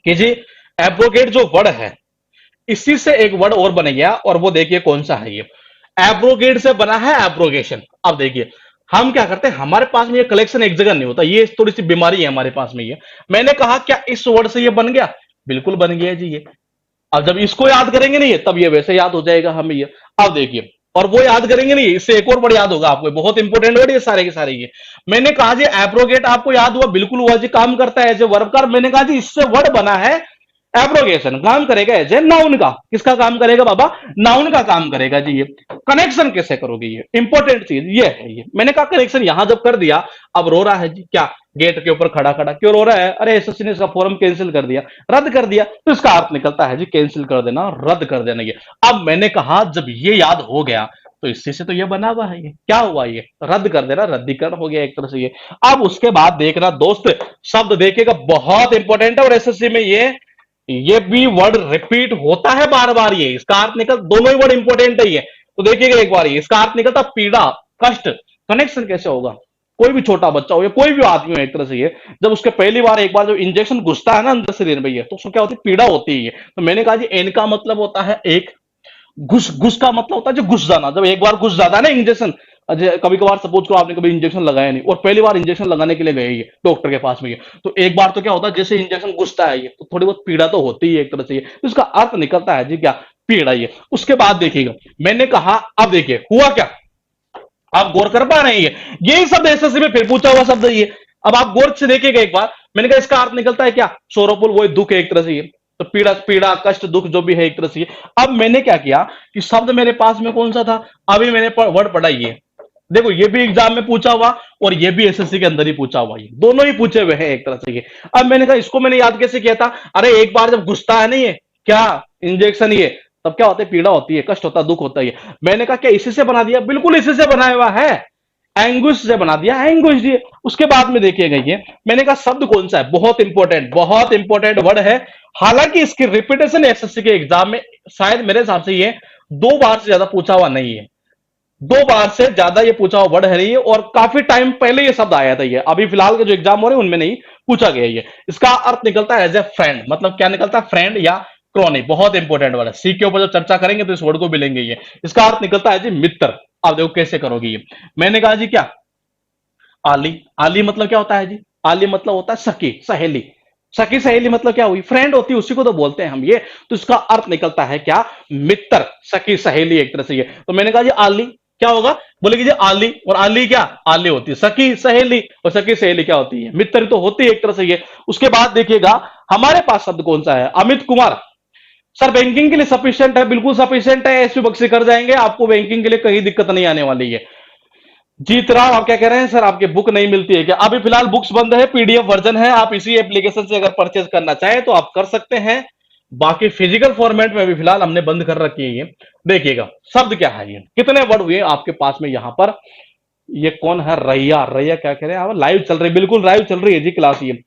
कि जी एब्रोगेट जो वर्ड है, इसी से एक वर्ड और बन गया, और वो देखिए कौन सा है ये। एब्रोगेट से बना है एब्रोगेशन। अब देखिए हम क्या करते हैं, हमारे पास में ये कलेक्शन एक जगह नहीं होता, ये थोड़ी सी बीमारी है हमारे पास में ये। मैंने कहा क्या इस वर्ड से ये बन गया, बिल्कुल बन गया जी ये। अब जब इसको याद करेंगे नहीं तब ये वैसे याद हो जाएगा हमें ये। अब देखिए, और वो याद करेंगे नहीं, इससे एक और वर्ड याद होगा आपको, बहुत इंपॉर्टेंट वर्ड ये सारे के सारे ये। मैंने कहा जी एब्रोगेट आपको याद हुआ, बिल्कुल हुआ जी, काम करता है एज ए वर्ब का। मैंने कहा जी इससे वर्ड बना है एब्रोगेशन, काम करेगा एज ए नाउन का। किसका काम करेगा बाबा? नाउन का काम करेगा जी ये। कनेक्शन कैसे करोगे, ये इंपॉर्टेंट चीज ये है ये। मैंने कहा कनेक्शन यहां जब कर दिया, अब रो रहा है जी, क्या गेट के ऊपर खड़ा खड़ा क्यों रो रहा है? अरे एसएससी ने इसका फॉर्म कैंसिल कर दिया, रद्द कर दिया। तो इसका अर्थ निकलता है जी कैंसिल कर देना, रद्द कर देना ये। अब मैंने कहा जब ये याद हो गया तो इससे से तो ये बना हुआ है, ये क्या हुआ, ये रद्द कर देना, रद्दीकरण हो गया एक तरह से ये। अब उसके बाद देखना दोस्त, शब्द देखेगा बहुत इंपॉर्टेंट है, और एसएससी में ये भी वर्ड रिपीट होता है बार बार ये। इसका अर्थ निकल, दोनों ही वर्ड इंपॉर्टेंट है ये। तो देखिएगा एक बार, ये इसका अर्थ निकलता पीड़ा, कष्ट। कनेक्शन कैसे होगा, कोई भी छोटा बच्चा हो या कोई भी आदमी हो एक तरह से ये, जब उसके पहली बार एक बार जब इंजेक्शन घुसता है ना अंदर शरीर में ये, तो उसको क्या होती है, पीड़ा होती है ये। तो मैंने कहा जी एन का मतलब होता है एक, घुस घुस का मतलब होता है जो घुस जाना, जब एक बार घुस जाता है ना इंजेक्शन। कभी कभार सपोज करो आपने कभी इंजेक्शन लगाया नहीं और पहली बार इंजेक्शन लगाने के लिए गए ये डॉक्टर के पास में ये, तो एक बार तो क्या होता है जैसे इंजेक्शन घुसता है ये, तो थोड़ी बहुत पीड़ा तो होती है एक तरह से ये। तो इसका अर्थ निकलता है जी क्या, पीड़ा ये। उसके बाद देखिएगा मैंने कहा, अब देखिए हुआ क्या, आप गौर कर पा रहे हैं, यही शब्द एसएससी में फिर पूछा हुआ शब्द ये। अब आप गौर से देखिएगा एक बार, मैंने कहा इसका अर्थ निकलता है क्या, सोरोपुल, वही दुख है एक तरह से ये। तो पीड़ा, पीड़ा कष्ट दुख जो भी है एक तरह से ये। अब मैंने क्या किया कि शब्द मेरे पास में कौन सा था, अभी मैंने वर्ड पढ़ा ये, देखो ये भी एग्जाम में पूछा हुआ और ये भी एसएससी के अंदर ही पूछा हुआ, ये दोनों ही पूछे हुए हैं एक तरह से ये। अब मैंने कहा इसको मैंने याद कैसे किया था, अरे एक बार जब घुसता है नहीं ये क्या इंजेक्शन ये, तब क्या होता है, पीड़ा होती है, कष्ट होता है, दुख होता है। मैंने कहा क्या इसी से बना दिया, बिल्कुल इसी से बनाया हुआ है, एंग्विश से बना दिया, एंग्विश जी। उसके बाद में देखिएगा ये, मैंने कहा शब्द कौन सा है, बहुत इंपॉर्टेंट वर्ड है। हालांकि इसकी रिपीटेशन एसएससी के एग्जाम में शायद मेरे हिसाब से ये 2 बार से ज्यादा पूछा हुआ नहीं है, 2 बार से ज्यादा ये पूछा हुआ वर्ड है नहीं है, और काफी टाइम पहले ये शब्द आया था ये, अभी फिलहाल के जो एग्जाम हो रहे हैं उनमें नहीं पूछा गया ये। इसका अर्थ निकलता है एज ए फ्रेंड, मतलब क्या निकलता है, फ्रेंड या क्रॉनी। बहुत इंपॉर्टेंट वर्ड है, सी के ऊपर जब चर्चा करेंगे तो इस वर्ड को भी लेंगे ये। इसका अर्थ निकलता है जी मित्र। अब देखो कैसे करोगे ये, मैंने कहा जी क्या, आली, आली मतलब क्या होता है जी, आली मतलब होता है सखी सहेली। सखी सहेली मतलब क्या हुई, फ्रेंड होती है, उसी को तो बोलते हैं हम ये। तो इसका अर्थ निकलता है क्या, मित्र, सखी सहेली एक तरह से ये। तो मैंने कहा जी आली क्या होगा, बोलेगी जी आली, और आली क्या, आली होती है सखी सहेली, और सखी सहेली क्या होती है, मित्र तो होती है एक तरह से ये। उसके बाद देखिएगा हमारे पास शब्द कौन सा है, अमित कुमार। सर बैंकिंग के लिए सफिशिएंट है, बिल्कुल सफिशिएंट है, एसपी बख्शी कर जाएंगे आपको, बैंकिंग के लिए कहीं दिक्कत नहीं आने वाली है। जीतराम आप क्या कह रहे हैं सर, आपकी बुक नहीं मिलती है क्या? अभी फिलहाल बुक्स बंद है, पीडीएफ वर्जन है, आप इसी एप्लीकेशन से अगर परचेज करना चाहें तो आप कर सकते हैं। बाकी फिजिकल फॉर्मेट में अभी फिलहाल हमने बंद कर रखी है ये। देखिएगा शब्द क्या है, ये कितने वर्ड हुए आपके पास में यहां पर। ये कौन है, रैया, रैया क्या कह रहे हैं आप? लाइव चल रही, बिल्कुल लाइव चल रही है जी क्लास ये।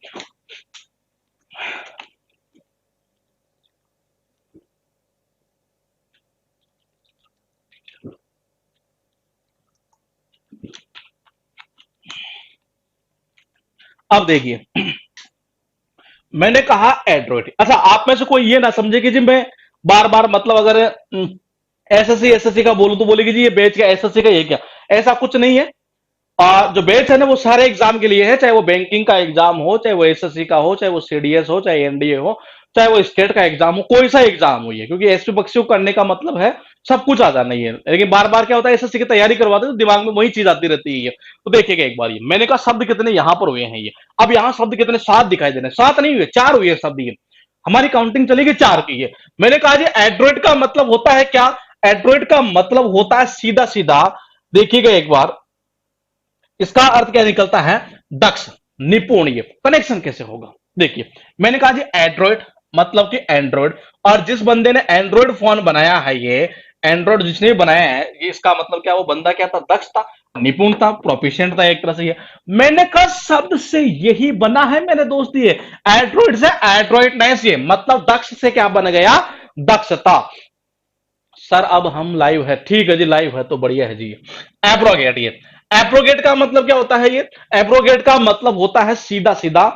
अब देखिए, मैंने कहा एंड्रॉइड। अच्छा, आप में से कोई ये ना समझे कि जी मैं बार बार मतलब अगर एसएससी एसएससी का बोलूं तो बोलेगी जी ये बेच क्या, एसएससी का ये क्या। ऐसा कुछ नहीं है। जो बेच है ना वो सारे एग्जाम के लिए है, चाहे वो बैंकिंग का एग्जाम हो, चाहे वो एसएससी का हो, चाहे वो सीडीएस हो, चाहे एनडीए हो, चाहे वो स्टेट का एग्जाम हो, कोई सा एग्जाम हो ये, क्योंकि एसपी बक्सी करने का मतलब है सब कुछ आ जाना ही है। लेकिन बार बार क्या होता है, एसएससी की तैयारी करवाते हैं तो दिमाग में वही चीज आती रहती है ये। तो देखिएगा एक बार, ये मैंने कहा शब्द कितने यहां पर हुए हैं ये। अब यहाँ शब्द कितने, 7 दिखाई दे रहे हैं। 7 नहीं हुए, 4 हुए शब्द ये। हमारी काउंटिंग चलेगी 4 की ये। मैंने कहा जी एड्रॉइड का मतलब होता है क्या? एड्रॉइड का मतलब होता है सीधा सीधा, देखिएगा एक बार, इसका अर्थ क्या निकलता है, दक्ष, निपुण। ये कनेक्शन कैसे होगा, देखिए मैंने कहा जी एंड्रॉइड मतलब कि एंड्रॉइड, और जिस बंदे ने एंड्रॉइड फोन बनाया है, ये एंड्रॉइड जिसने भी बनाया है, ये इसका मतलब क्या, वो बंदा क्या था, दक्ष था, निपुण था, प्रोफिशिएंट था एक तरह से ये। मैंने कहा शब्द से यही बना है मेरे दोस्त ये, एंड्रॉइड से एंड्रॉइडनेस, ये मतलब दक्ष से क्या बन गया, दक्षता। सर अब हम लाइव है, ठीक है जी, लाइव है तो बढ़िया है जी। एब्रोगेट, ये एब्रोगेट का मतलब क्या होता है, ये एब्रोगेट का मतलब होता है सीधा सीधा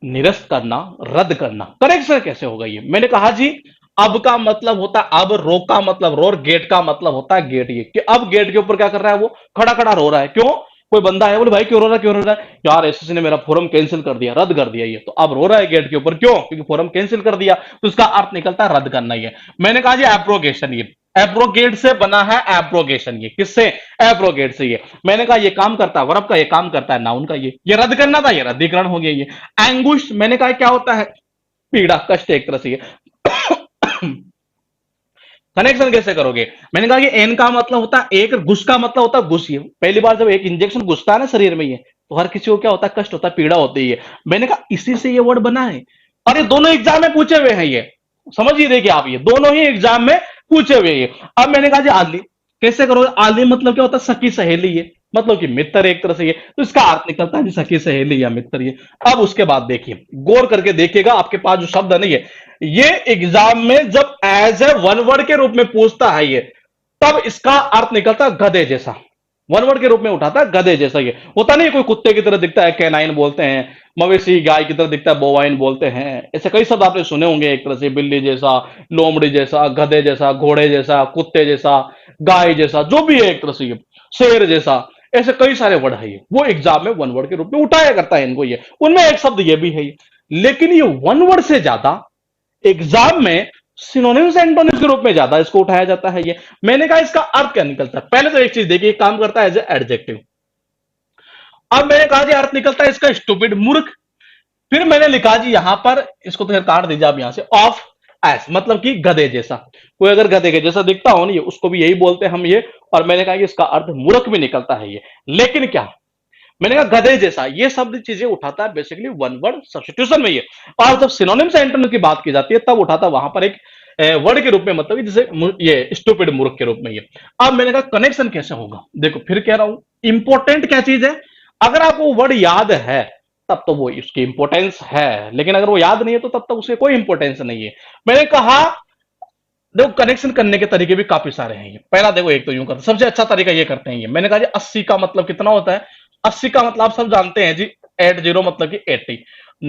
निरस्त करना, रद्द करना। करेक्शन कैसे होगा ये, मैंने कहा जी अब का मतलब होता है अब, रो का मतलब रो, और गेट का मतलब होता है गेट। ये कि अब गेट के ऊपर क्या कर रहा है, वो खड़ा खड़ा रो रहा है। क्यों, कोई बंदा है, बोले भाई क्यों रो रहा है, क्यों रो रहा है, यार एसएससी ने मेरा फॉर्म कैंसिल कर दिया, रद्द कर दिया ये, तो अब रो रहा है गेट के ऊपर। क्यों, क्योंकि फॉर्म कैंसिल कर दिया, तो इसका अर्थ निकलता है रद्द करना। ये मैंने कहा जी एप्रोगेशन, ये एप्रोगेट से बना है एप्रोगेशन। ये किससे, एप्रोगेट से। ये मैंने कहा ये काम करता है वर्ब का, ये काम करता है नाउन का। ये रद्द करना था, ये रद्दीकरण हो गया। ये एंगुश, मैंने कहा क्या होता है, पीड़ा, कष्ट एक तरह से। ये कनेक्शन कैसे करोगे, मैंने कहा कि एन का मतलब होता है एक, घुस का मतलब होता है घुस। ये पहली बार जब एक इंजेक्शन घुसता है ना शरीर में, ये तो हर किसी को क्या होता है, कष्ट होता है, पीड़ा होती है। मैंने कहा इसी से ये वर्ड बना है, और ये दोनों एग्जाम में पूछे हुए हैं ये, समझिए। देखिए आप, ये दोनों ही एग्जाम में पूछे हुए ये। अब मैंने कहा जी आदमी कैसे करोगे, आदमी मतलब क्या होता है, सखी सहेली, ये मतलब कि मित्र एक तरह से। ये तो इसका अर्थ निकलता है जी सखी सहेली या मित्र ये। अब उसके बाद देखिए, गौर करके देखिएगा, आपके पास जो शब्द है ना ये एग्जाम में जब एज ए वन वर्ड के रूप में पूछता है ये, तब इसका अर्थ निकलता है गधे जैसा। वन वर्ड के रूप में उठाता है गधे जैसा। ये होता नहीं, कोई कुत्ते की तरह दिखता है, कैनाइन बोलते हैं, मवेशी गाय की तरह दिखता है, बोवाइन बोलते हैं। ऐसे कई शब्द आपने सुने होंगे एक तरह से, बिल्ली जैसा, लोमड़ी जैसा, गधे जैसा, घोड़े जैसा, कुत्ते जैसा, गाय जैसा, जो भी है एक तरह से, ये शेर जैसा। ऐसे कई सारे वर्ड है ये, वो एग्जाम में वन वर्ड के रूप में उठाया करता है इनको ये। उनमें एक शब्द ये भी है ये। लेकिन ये वन वर्ड से ज्यादा एग्जाम में सिनोनिम्स एंटोनिम्स के रूप में ज्यादा इसको उठाया जाता है ये। मैंने कहा इसका अर्थ क्या निकलता है, पहले तो एक चीज देखिए, काम करता है एज ए एडजेक्टिव। अब मैंने कहा जी अर्थ निकलता है इसका स्टूपिड, मूर्ख। फिर मैंने लिखा जी यहां पर, इसको तो खैर काट दीजिए आप यहां से, ऑफ एस मतलब कि गधे जैसा। कोई अगर गधे के जैसा दिखता हो ना ये, उसको भी यही बोलते हैं हम ये। और मैंने कहा कि इसका अर्थ मूर्ख भी निकलता है ये। लेकिन क्या, मैंने कहा गधे जैसा, ये शब्द चीजें उठाता है बेसिकली वन वर्ड सब्स्टिट्यूशन में ये। और जब सिनोनिम्स एंटोनिम की बात की जाती है तब उठाता है वहां पर एक वर्ड के रूप में, मतलब जैसे ये स्टूपिड, मूर्ख के रूप में ये। अब मैंने कहा कनेक्शन कैसे होगा, देखो फिर कह रहा हूं, इंपॉर्टेंट क्या चीज है, अगर आपको वर्ड याद है तब तो वो उसकी इंपॉर्टेंस है, लेकिन अगर वो याद नहीं है तो तब तक उसकी कोई इंपॉर्टेंस नहीं है। मैंने कहा देखो कनेक्शन करने के तरीके भी काफी सारे हैं ये। पहला देखो, एक तो यूं करते, सबसे अच्छा तरीका ये करते हैं ये। मैंने कहा जी 80 का मतलब कितना होता है, 80 का मतलब आप सब जानते हैं जी, 80 मतलब कि 80।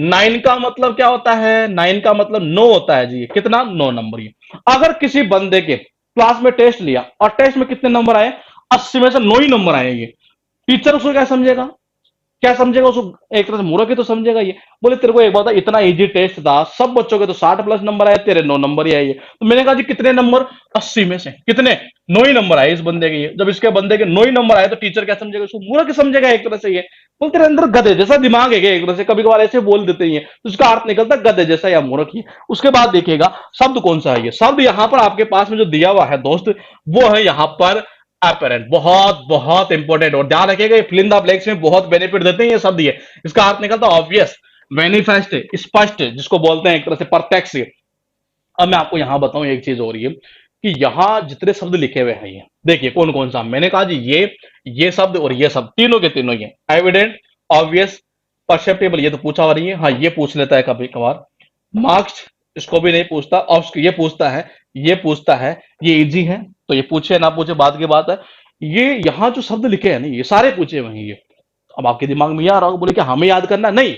9 का मतलब क्या होता है, 9 का मतलब 9 होता है जी, कितना, 9 नंबर। ये अगर किसी बंदे के क्लास में टेस्ट लिया और टेस्ट में कितने नंबर आए, 80 में से 9 ही नंबर आए, ये टीचर उसको क्या समझेगा, क्या समझेगा उसको, एक तरह से मूर्ख ही तो समझेगा ये। बोले तेरे को एक बात है, इतना इजी टेस्ट था, सब बच्चों के तो 60 प्लस नंबर आए, तेरे 9 नंबर ही आए ये। तो मैंने कहा जी कितने नंबर, 80 में से कितने, 9 ही नंबर आए इस बंदे के ये। जब इसके बंदे के 9 ही नंबर आए तो टीचर क्या समझेगा, उसको मूर्ख समझेगा एक तरह से ये। बोल तेरे अंदर गधे जैसा दिमाग है एक तरह से, कभी कभार ऐसे बोल देते हैं तो उसका अर्थ निकलता है गधे जैसा या मूर्ख ही। उसके बाद देखिएगा शब्द कौन सा है ये, शब्द यहां पर आपके पास में जो दिया हुआ है दोस्त, वो है यहां पर अपेरेंट, बहुत बहुत इंपॉर्टेंट। और ध्यान रखिएगा ये फिल इन द ब्लैंक्स में बहुत बेनिफिट देते हैं ये शब्द। ये इसका अर्थ निकलता है ऑब्वियस, मैनिफेस्ट, स्पष्ट, जिसको बोलते हैं एक तरह से प्रत्यक्ष। अब मैं आपको यहां बताऊं एक चीज हो रही है कि यहां जितने शब्द लिखे हुए हैं ये देखिए कौन कौन सा। मैंने कहा जी ये शब्द और ये शब्द तीनों के तीनों ये एविडेंट, ऑब्वियस, परसेप्टेबल, ये तो पूछा हो रही है। हाँ, ये पूछ लेता है कभी कभार। मार्क्स, इसको भी नहीं पूछता। और ये पूछता है, ये पूछता है, ये इजी है तो ये पूछे ना पूछे बात की बात है। ये यहां जो शब्द लिखे हैं ना ये सारे पूछे हुए हैं ये। अब आपके दिमाग में ये आ रहा होगा, बोले कि हमें याद करना नहीं।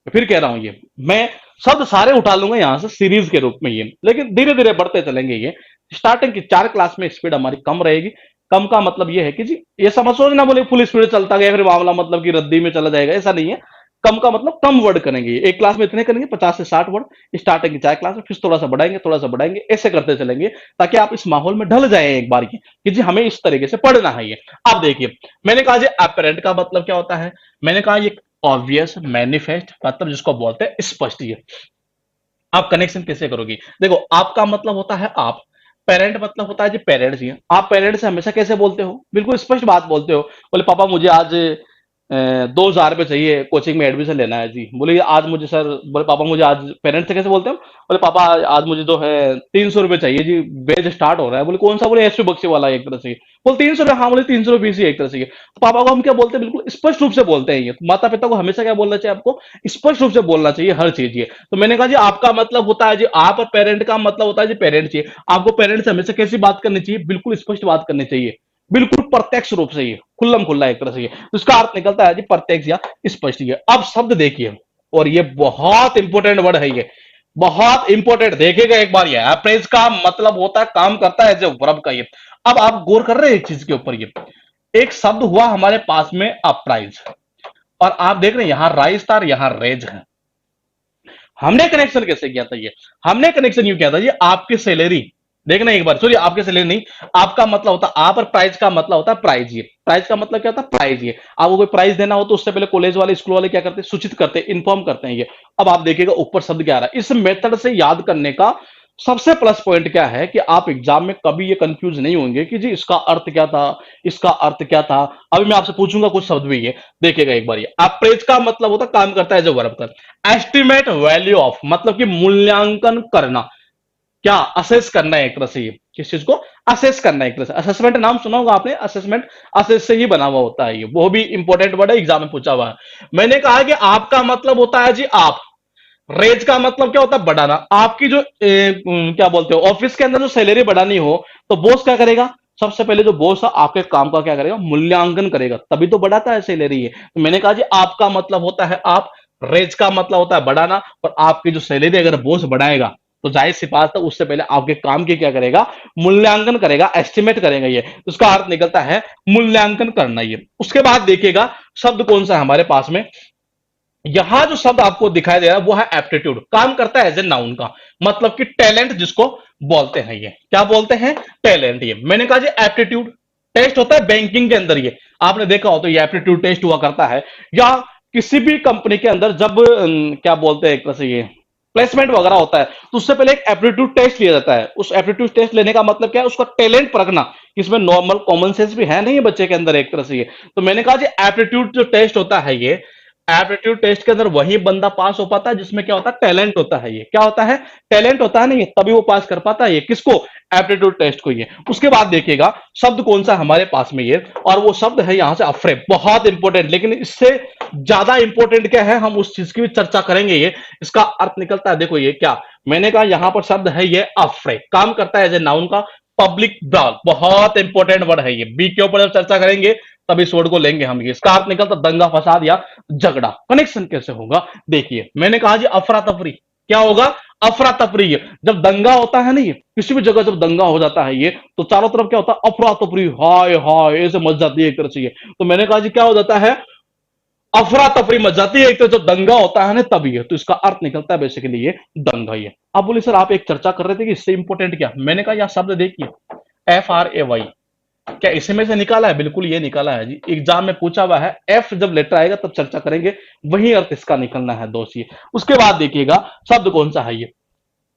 फिर कह रहा हूं ये मैं शब्द सारे उठा लूंगा यहां से सीरीज के रूप में ये, लेकिन धीरे धीरे बढ़ते चलेंगे ये। स्टार्टिंग की 4 क्लास में स्पीड हमारी कम रहेगी। कम का मतलब ये है कि जी ये समझ सोच ना बोले फुल स्पीड चलता गया फिर मामला मतलब कि रद्दी में चला जाएगा, ऐसा नहीं है। कम का मतलब कम वर्ड करेंगे, एक क्लास में इतने करेंगे 50 से 60 वर्ड स्टार्टिंग की 4 क्लास में, फिर थोड़ा सा बढ़ाएंगे, ऐसे करते चलेंगे ताकि आप इस माहौल में ढल जाए एक बार कि जी हमें इस तरीके से पढ़ना है ये। आप देखिए मैंने कहा जी अपेरेंट का मतलब क्या होता है। मैंने कहा ये ऑब्वियस, मैनिफेस्ट, मतलब जिसको बोलते हैं स्पष्ट। ये आप कनेक्शन कैसे करोगे, देखो आपका मतलब होता है आप, पेरेंट मतलब होता है जी पेरेंट्स। ही आप पेरेंट्स से हमेशा कैसे बोलते हो, बिल्कुल स्पष्ट बात बोलते हो। बोले पापा मुझे आज 2,000 रुपये चाहिए, कोचिंग में एडमिशन लेना है जी। बोले आज मुझे सर, बोले पापा मुझे आज, पेरेंट्स से कैसे बोलते हो, बोले पापा आज मुझे जो है 300 रुपये चाहिए जी, बैच स्टार्ट हो रहा है। बोले कौन सा, बोले एसपी बक्सी वाला एक तरह से। बोले 300 रुपये, हाँ बोले 300 रुपये फीस ही एक तरह से। तो पापा को हम क्या बोलते हैं, बिल्कुल स्पष्ट रूप से बोलते हैं ये। तो माता पिता को हमेशा क्या बोलना चाहिए, आपको स्पष्ट रूप से बोलना चाहिए हर चीज ये। तो मैंने कहा जी आपका मतलब होता है जी आप, और पेरेंट का मतलब होता है जी पेरेंट चाहिए। आपको पेरेंट्स से हमेशा कैसी बात करनी चाहिए, बिल्कुल स्पष्ट बात करनी चाहिए, बिल्कुल प्रत्यक्ष रूप से, ये खुल्लम खुल्ला एक तरह से। ये तो इसका अर्थ निकलता है जी प्रत्यक्ष या स्पष्ट। ये अब शब्द देखिए, और ये बहुत इंपॉर्टेंट वर्ड है ये, बहुत इंपॉर्टेंट। देखिएगा एक बार, ये अप्रेज का मतलब होता है काम करता है जो वर्ब का ये। अब आप गौर कर रहे हैं एक चीज के ऊपर, ये एक शब्द हुआ हमारे पास में अप्राइज, और आप देख रहे हैं यहां राइज था, यहां रेज है। हमने कनेक्शन कैसे किया था ये, हमने कनेक्शन यूं किया था ये आपकी सैलरी, देखना एक बार, सॉरी आपके सैलरी नहीं, आपका मतलब होता है आप, और प्राइज का मतलब होता है प्राइज। ये प्राइज का मतलब क्या होता है, प्राइज। ये आपको कोई प्राइज देना हो तो उससे पहले कॉलेज वाले स्कूल वाले क्या करते हैं, सूचित करते हैं, इन्फॉर्म करते हैं ये। अब आप देखिएगा ऊपर शब्द क्या आ रहा है। इस मेथड से याद करने का सबसे प्लस पॉइंट क्या है कि आप एग्जाम में कभी ये कंफ्यूज नहीं होंगे कि जी इसका अर्थ क्या था, इसका अर्थ क्या था। अभी मैं आपसे पूछूंगा कुछ शब्द भी, ये देखिएगा एक बार। ये अप्रेज का मतलब होता है काम करता है जो वर्ब का। एस्टिमेट वैल्यू ऑफ मतलब कि मूल्यांकन करना, क्या असेस करना है एक तरह से। ये किस चीज को असेस करना है एक तरह से। असेसमेंट नाम सुना होगा आपने, असेसमेंट असेस से ही बना हुआ होता है ये, वो भी इंपॉर्टेंट वर्ड है, एग्जाम में पूछा हुआ है। मैंने कहा कि आपका मतलब होता है जी आप, रेज का मतलब क्या होता है बढ़ाना। आपकी जो क्या बोलते हो ऑफिस के अंदर जो सैलरी बढ़ानी हो तो बॉस क्या करेगा, सबसे पहले जो बॉस है आपके काम का क्या करेगा, मूल्यांकन करेगा, तभी तो बढ़ाता है सैलरी। है तो मैंने कहा जी आपका मतलब होता है आप, रेज का मतलब होता है बढ़ाना, और आपकी जो सैलरी अगर बॉस बढ़ाएगा तो जाहिर सी बात है उससे पहले आपके काम की क्या करेगा, मूल्यांकन करेगा, एस्टिमेट करेगा। ये तो उसका अर्थ निकलता है मूल्यांकन करना। ये उसके बाद देखिएगा शब्द कौन सा है हमारे पास में। यहां जो शब्द आपको दिखाई दे रहा है वो है एप्टीट्यूड, काम करता है एज ए नाउन का, मतलब कि टैलेंट जिसको बोलते हैं। ये क्या बोलते हैं, टैलेंट। ये मैंने कहा जी एप्टीट्यूड टेस्ट होता है बैंकिंग के अंदर, ये आपने देखा हो तो ये एप्टीट्यूड टेस्ट हुआ करता है। या किसी भी कंपनी के अंदर जब क्या बोलते हैं एक तरह से ये प्लेसमेंट वगैरह होता है तो उससे पहले एक एप्टीट्यूड टेस्ट लिया जाता है। उस एप्टीट्यूड टेस्ट लेने का मतलब क्या है, उसका टैलेंट परखना, इसमें नॉर्मल कॉमन सेंस भी है नहीं बच्चे के अंदर एक तरह से। ये तो मैंने कहा जी एप्टीट्यूड जो टेस्ट होता है ये, एप्टीट्यूड टेस्ट के अंदर वही बंदा पास हो पाता है जिसमें क्या होता है, टैलेंट होता है। ये क्या होता है, टैलेंट होता है ना, ये तभी वो पास कर पाता है ये किसको, एप्टीट्यूड टेस्ट को। ये उसके बाद देखिएगा शब्द कौन सा हमारे पास में ये, और वो शब्द है यहां से अफ्रेब, बहुत इंपॉर्टेंट। लेकिन इससे ज्यादा इंपॉर्टेंट क्या है, हम उस चीज की भी चर्चा करेंगे। ये इसका अर्थ निकलता है, देखो ये क्या मैंने कहा, यहां पर शब्द है ये अफ्रेब, काम करता है एज ए नाउन का, पब्लिक ब्राउल, बहुत इंपॉर्टेंट वर्ड है ये। बी के ऊपर जब चर्चा करेंगे तब इस वर्ड को लेंगे हम। ये इसका अर्थ निकलता दंगा फसाद या झगड़ा। कनेक्शन कैसे होगा, देखिए मैंने कहा जी अफरा तफरी, क्या होगा, अफरा तफरी। जब दंगा होता है ना, ये किसी भी जगह जब दंगा हो जाता है ये, तो चारों तरफ क्या होता है, अफरा तफरी, हाय हाय ऐसे मच जाती है एक तरह से ये। तो मैंने कहा जी क्या हो जाता है, अफरा तफरी मच जाती है एक तरह, जब दंगा होता है ना तभी है। तो इसका अर्थ निकलता है बेसिकली ये दंगा। ये अब बोले सर आप एक चर्चा कर रहे थे कि इससे इंपॉर्टेंट क्या, मैंने कहा यह शब्द देखिए FRAY, क्या इसी में से निकाला है, बिल्कुल ये निकाला है जी, एग्जाम में पूछा हुआ है। एफ जब लेटर आएगा तब चर्चा करेंगे, वही अर्थ इसका निकलना है दोस्त। ये उसके बाद देखिएगा शब्द कौन सा है ये,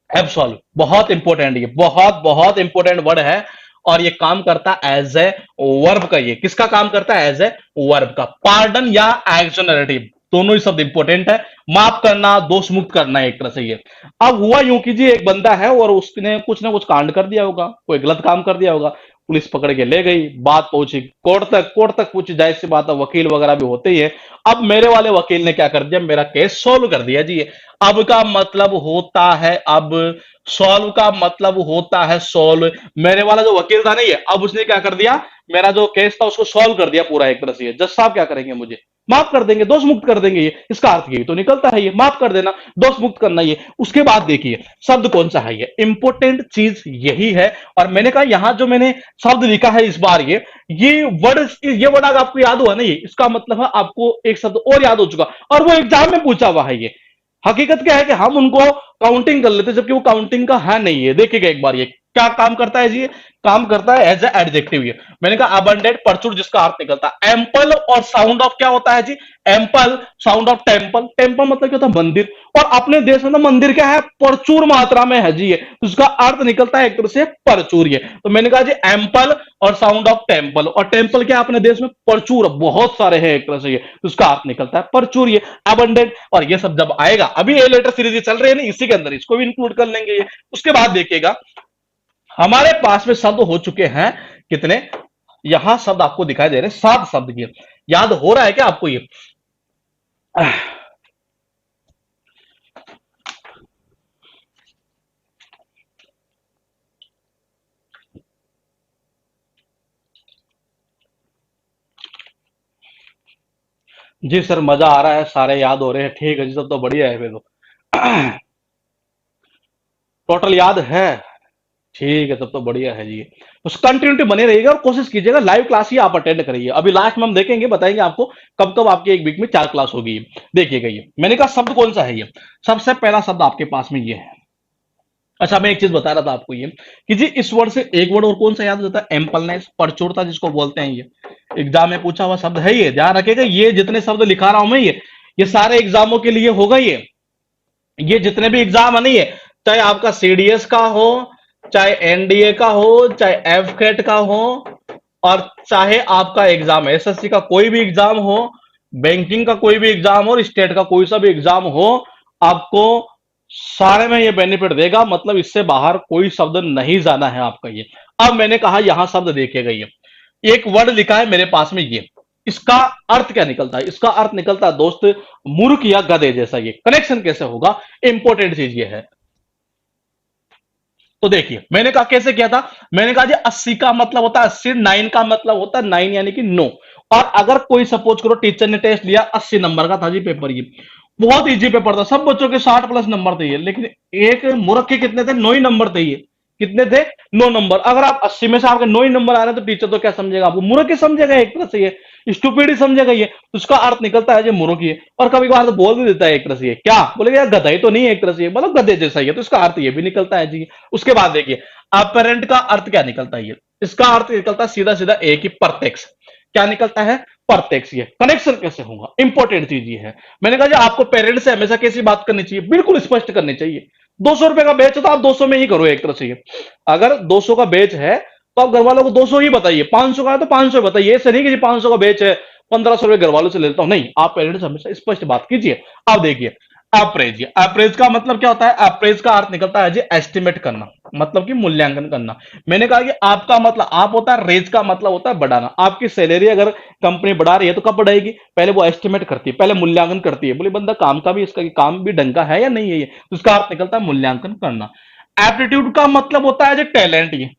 एब्सोल्यूट, बहुत इंपॉर्टेंट, ये बहुत बहुत इंपॉर्टेंट वर्ड है। और ये काम करता है एज ए वर्ब का। ये किसका काम करता है? एज ए वर्ब का। पार्डन या एक्शनरेटिव दोनों ही शब्द इंपॉर्टेंट है। माफ करना, दोष मुक्त करना, एक तरह से ये। अब हुआ यूं कि जी एक बंदा है और उसने कुछ ना कुछ कांड कर दिया होगा, कोई गलत काम कर दिया होगा, पुलिस पकड़ के ले गई, बात पहुंची कोर्ट तक, कोर्ट तक पहुंची, जाहिर सी बात है वकील वगैरह भी होते ही है। अब मेरे वाले वकील ने क्या कर दिया? मेरा केस सॉल्व कर दिया जी। अब का मतलब होता है, अब सॉल्व का मतलब होता है सॉल्व। मेरे वाला जो वकील था नहीं है, अब उसने क्या कर दिया? मेरा जो केस था उसको सॉल्व कर दिया पूरा एक तरह से। जज साहब क्या करेंगे? मुझे माफ कर देंगे, दोष मुक्त कर देंगे। ये इसका अर्थ यही तो निकलता है, ये माफ कर देना, दोष मुक्त करना। ये उसके बाद देखिए शब्द कौन सा है, ये इंपोर्टेंट चीज यही है। और मैंने कहा यहां जो मैंने शब्द लिखा है इस बार, ये वर्ड अगर आपको याद हुआ नहीं, इसका मतलब है आपको एक शब्द और याद हो चुका और वो एग्जाम में पूछा हुआ है। ये हकीकत क्या है कि हम उनको काउंटिंग कर लेते जबकि वो काउंटिंग का है नहीं है। देखिएगा एक बार, ये क्या काम करता है जी? काम करता है एज ए एडजेक्टिव। ये मैंने कहा अबंडेंट, प्रचुर, जिसका अर्थ निकलता है एम्पल। और साउंड ऑफ क्या होता है जी? Ample. Sound of temple. Temple मतलब क्या होता है? मंदिर। और अपने देश में तो मंदिर क्या है? प्रचुर मात्रा में है जी। ये तो उसका अर्थ निकलता है एक तरह से प्रचुर। ये तो मैंने कहा जी एम्पल और साउंड ऑफ टेम्पल। और टेम्पल क्या अपने देश में? प्रचुर, बहुत सारे हैं एक तरह से। ये तो उसका अर्थ निकलता है प्रचुर, ये अबंडेंट। और ये सब जब आएगा, अभी ए लेटर सीरीज चल रही है ना, इसी के अंदर इसको भी इंक्लूड कर लेंगे ये। उसके बाद देखिएगा हमारे पास में शब्द हो चुके हैं कितने? यहां शब्द आपको दिखाई दे रहे हैं 7 शब्द की। याद हो रहा है क्या आपको ये? जी सर, मजा आ रहा है, सारे याद हो रहे हैं। ठीक है जी, सब तो बढ़िया है फिर तो। टोटल याद है? ठीक है, तब तो बढ़िया है जी। उस कंटिन्यूटी बने रहिएगा और कोशिश कीजिएगा लाइव क्लास ही आप अटेंड करिए। अभी लास्ट में हम देखेंगे, बताएंगे आपको कब कब आपकी एक वीक में 4 क्लास होगी। देखिएगा ये मैंने कहा शब्द कौन सा है ये? सबसे पहला शब्द आपके पास में ये है। अच्छा, मैं एक चीज बता रहा था आपको ये कि जी इस वर्ड से एक वर्ड और कौन सा याद हो जाता है? एम्पलनेस, प्रचुरता जिसको बोलते हैं। ये एग्जाम में पूछा हुआ शब्द है, ये ध्यान रखिएगा। ये जितने शब्द लिखा रहा हूं मैं, ये सारे एग्जामों के लिए होगा। ये जितने भी एग्जाम है नहीं है, चाहे आपका सीडीएस का हो, चाहे एनडीए का हो, चाहे एफकेट का हो, और चाहे आपका एग्जाम एसएससी का कोई भी एग्जाम हो, बैंकिंग का कोई भी एग्जाम हो, स्टेट का कोई सा भी एग्जाम हो, आपको सारे में ये बेनिफिट देगा। मतलब इससे बाहर कोई शब्द नहीं जाना है आपका ये। अब मैंने कहा यहां शब्द देखिएगा, ये एक वर्ड लिखा है मेरे पास में, ये इसका अर्थ क्या निकलता है? इसका अर्थ निकलता है दोस्त मूर्ख या गधे जैसा। ये कनेक्शन कैसे होगा? इंपॉर्टेंट चीज ये है। तो देखिए मैंने कहा कैसे किया था। मैंने कहा जी 80 का मतलब होता है 80, 9 का मतलब होता है 9 यानी कि नो। और अगर कोई सपोज करो टीचर ने टेस्ट लिया, 80 नंबर का था जी पेपर, ये बहुत इजी पेपर था, सब बच्चों के 60 प्लस नंबर थे ये, लेकिन एक मूर्ख के कितने थे? 9 ही नंबर थे ये। कितने थे? 9 नंबर। अगर आप 80 में से आपके 9 ही नंबर आ रहे हैं तो टीचर तो क्या समझेगा? आपको मूर्ख ही समझेगा एक तरह से, ये स्टूपिड ही समझेगा ये। तो उसका अर्थ निकलता है जो मूर्ख ही है। और कभी कभार तो बोल भी देता है एक तरह से, ये क्या बोलेगा? यार गधा ही तो नहीं है एक तरह से, मतलब गधे जैसा ही है। तो इसका अर्थ ये भी निकलता है जी। उसके बाद देखिए अपेरेंट का अर्थ क्या निकलता है? ये इसका अर्थ निकलता है सीधा सीधा एक ही, प्रत्यक्ष। क्या निकलता है? प्रत्यक्ष। ये कनेक्शन कैसे होगा? इंपॉर्टेंट चीज ये है। मैंने कहा जी आपको पेरेंट्स से हमेशा कैसी बात करनी चाहिए? बिल्कुल स्पष्ट करनी चाहिए। 200 रुपए का बेच है तो आप 200 में ही करो एक तरह से ये। अगर 200 का बेच है तो आप घर वालों को 200 ही बताइए। 500 का है तो 500 बताइए। ऐसे नहीं कि जी 500 का बेच है 1500 रुपए घर वालों से ले लेता हूं, नहीं। आप पेरेंट्स हमेशा स्पष्ट बात कीजिए। अब देखिए अप्रेज। अप्रेज का मतलब क्या होता है? अप्रेज का अर्थ निकलता है जी एस्टिमेट करना, मतलब कि मूल्यांकन करना। मैंने कहा कि आपका मतलब आप होता है, रेज का मतलब होता है बढ़ाना। आपकी सैलरी अगर कंपनी बढ़ा रही है तो कब बढ़ाएगी? पहले वो एस्टिमेट करती है, पहले मूल्यांकन करती है। बोले बंदा काम का भी, इसका काम भी ढंग का है या नहीं है, ये तो उसका अर्थ निकलता है मूल्यांकन करना। एप्टीट्यूड का मतलब होता है जी टैलेंट। ये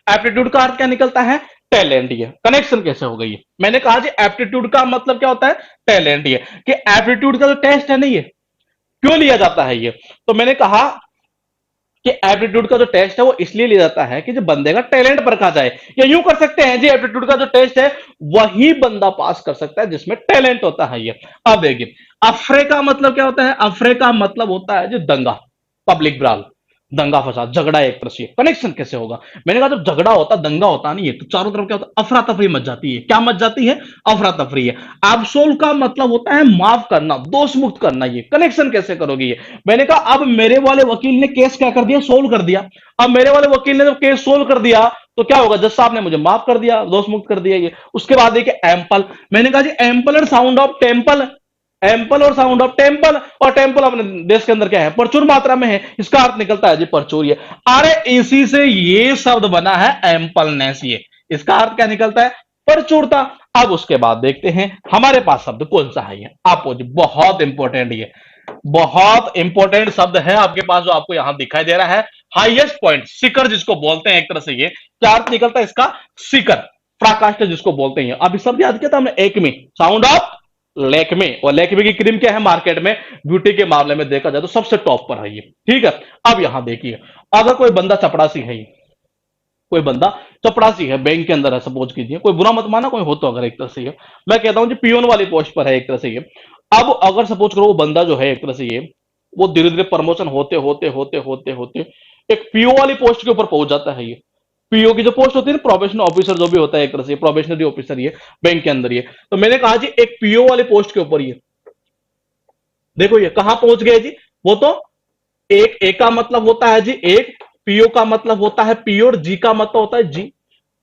एप्टीट्यूड का अर्थ क्या निकलता है? टैलेंट। ये कनेक्शन कैसे हो गई है? मैंने कहा जी एप्टीट्यूड का मतलब क्या होता है? टैलेंट। ये कि एप्टीट्यूड का जो टेस्ट है नहीं, ये क्यों लिया जाता है ये? तो मैंने कहा कि एप्टीट्यूड का जो टेस्ट है वो इसलिए लिया जाता है कि जो बंदे का टैलेंट परखा जाए। या यूं कर सकते हैं जी एप्टीट्यूड का जो टेस्ट है वही बंदा पास कर सकता है जिसमें टैलेंट होता है ये। अब देखिए अफरे का मतलब क्या होता है? अफरे का मतलब होता है जो दंगा, पब्लिक ब्राल, दंगा फसाद, झगड़ा एक तरह से। कनेक्शन कैसे होगा? मैंने कहा जब झगड़ा होता, दंगा होता नहीं है तो चारों तरफ क्या होता है? अफरा तफरी मच जाती है। क्या मच जाती है? अफरा तफरी है। एब्सोल का मतलब होता है माफ करना, दोष मुक्त करना। ये कनेक्शन कैसे करोगे? ये मैंने कहा अब मेरे वाले वकील ने केस क्या कर दिया? सोल्व कर दिया। अब मेरे वाले वकील ने जब केस सोल्व कर दिया तो क्या होगा, जज साहब ने मुझे माफ कर दिया, दोष मुक्त कर दिया ये। उसके बाद देखिए एम्पल, मैंने कहा जी एम्पल और साउंड ऑफ टेम्पल, एम्पल और साउंड ऑफ टेम्पल, और टेम्पल अपने देश के अंदर क्या है, प्रचुर मात्रा में है, इसका अर्थ निकलता है जी प्रचुर। ये अरे इसी से ये शब्द बना है एम्पलनेस, ये इसका अर्थ क्या निकलता है, प्रचुरता। अब उसके बाद देखते हैं हमारे पास शब्द कौन सा है, ये अपोजिट, बहुत इंपॉर्टेंट, ये बहुत इंपॉर्टेंट शब्द है आपके पास जो आपको यहां दिखाई दे रहा है, हाईएस्ट पॉइंट, शिखर जिसको बोलते हैं एक तरह से, ये क्या अर्थ निकलता है इसका, शिखर, पराकाष्ठा जिसको बोलते हैं। अब शब्द याद किया था हमने, एकमी, साउंड ऑफ लेकमे, और लेकमे की क्रीम क्या है मार्केट में, ब्यूटी के मामले में देखा जाए तो सबसे टॉप पर है ये, ठीक है। अब यहां देखिए, अगर कोई बंदा चपड़ासी है, कोई बंदा चपड़ासी है, बैंक के अंदर है, सपोज कीजिए, कोई बुरा मत माना, कोई हो तो अगर एक तरह से ये, मैं कहता हूं जी पियोन वाली पोस्ट पर है एक तरह से ये। अब अगर सपोज करो वो बंदा जो है एक तरह से ये, वो धीरे धीरे प्रमोशन होते होते होते होते होते एक पीओ वाली पोस्ट के ऊपर पहुंच जाता है ये। पीओ की जो पोस्ट होती है ना, प्रोबेशनल ऑफिसर जो भी होता है एक तरह से, प्रोबेशनरी ऑफिसर ये बैंक के अंदर ये। तो मैंने कहा जी एक पीओ वाली पोस्ट के ऊपर ये, देखो ये कहां पहुंच गए जी, वो तो एक का मतलब होता है जी एक, पीओ का मतलब होता है पी, और जी का मतलब होता है जी।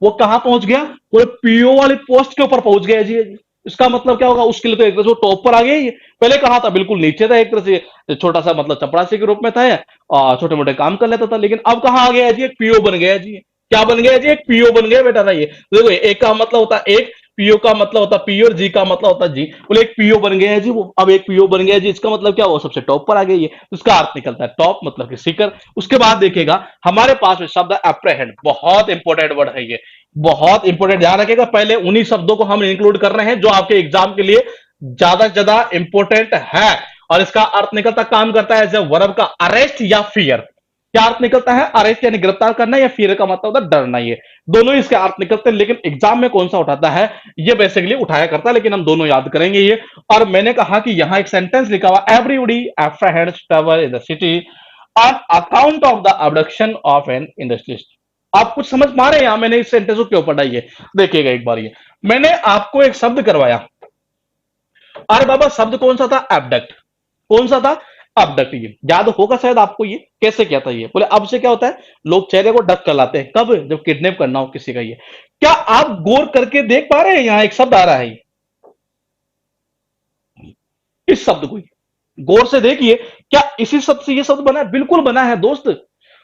वो कहां पहुंच गया, वो पीओ वाली पोस्ट के ऊपर पहुंच गया जी। इसका मतलब क्या होगा, उसके लिए तो एक तरह से टॉप पर आ गया ये। पहले कहा था बिल्कुल नीचे था एक तरह से, छोटा सा मतलब चपरासी के रूप में था, और छोटे मोटे काम कर लेता था, लेकिन अब कहां आ गया जी, एक पीओ बन गया जी। क्या बन गया जी, एक पीओ बन गया बेटा ना ये। देखो एक का मतलब होता है एक, पीओ का मतलब होता है पी, और जी का मतलब होता है जी। बोले एक पीओ बन गया है जी वो, अब एक पीओ बन गया जी, इसका मतलब क्या हुआ, सबसे टॉप पर आ गई है, उसका अर्थ निकलता है टॉप, मतलब कि सीकर। उसके बाद देखिएगा हमारे पास में शब्द अप्रहेंड, बहुत इंपॉर्टेंट वर्ड है ये, बहुत इंपॉर्टेंट, ध्यान रखिएगा। पहले उन्हीं शब्दों को हम इंक्लूड कर रहे हैं जो आपके एग्जाम के लिए ज्यादा से ज्यादा इंपॉर्टेंट है, और इसका अर्थ निकलता, काम करता है एज ए वर्ब का अरेस्ट या फियर। क्या अर्थ निकलता है, अरेस्ट यानी गिरफ्तार करना, या फिर का मतलब होता है डरना, ये दोनों इसके अर्थ निकलते हैं। लेकिन एग्जाम में कौन सा उठाता है, ये बेसिकली उठाया करता है, लेकिन हम दोनों याद करेंगे ये। और मैंने कहा कि यहां एक सेंटेंस लिखा हुआ, everybody apprehends trouble in the city on account of the abduction of an industrialist. आप कुछ समझ पा रहे हैं, मैंने इस सेंटेंस को क्यों पढ़ा, ये देखिएगा एक बार। ये मैंने आपको एक शब्द करवाया, अरे बाबा शब्द कौन सा था, एबडक्ट, कौन सा था, अबडक्ट। ये याद होगा शायद आपको, ये कैसे क्या था, ये बोले अब से क्या होता है, लोग चेहरे को डक कर लाते हैं, कब, जब किडनैप करना हो किसी का। ये क्या आप गौर करके देख पा रहे हैं, यहां एक शब्द आ रहा है, इस शब्द को गौर से देखिए, क्या इसी शब्द से ये शब्द बना है, बिल्कुल बना है दोस्त।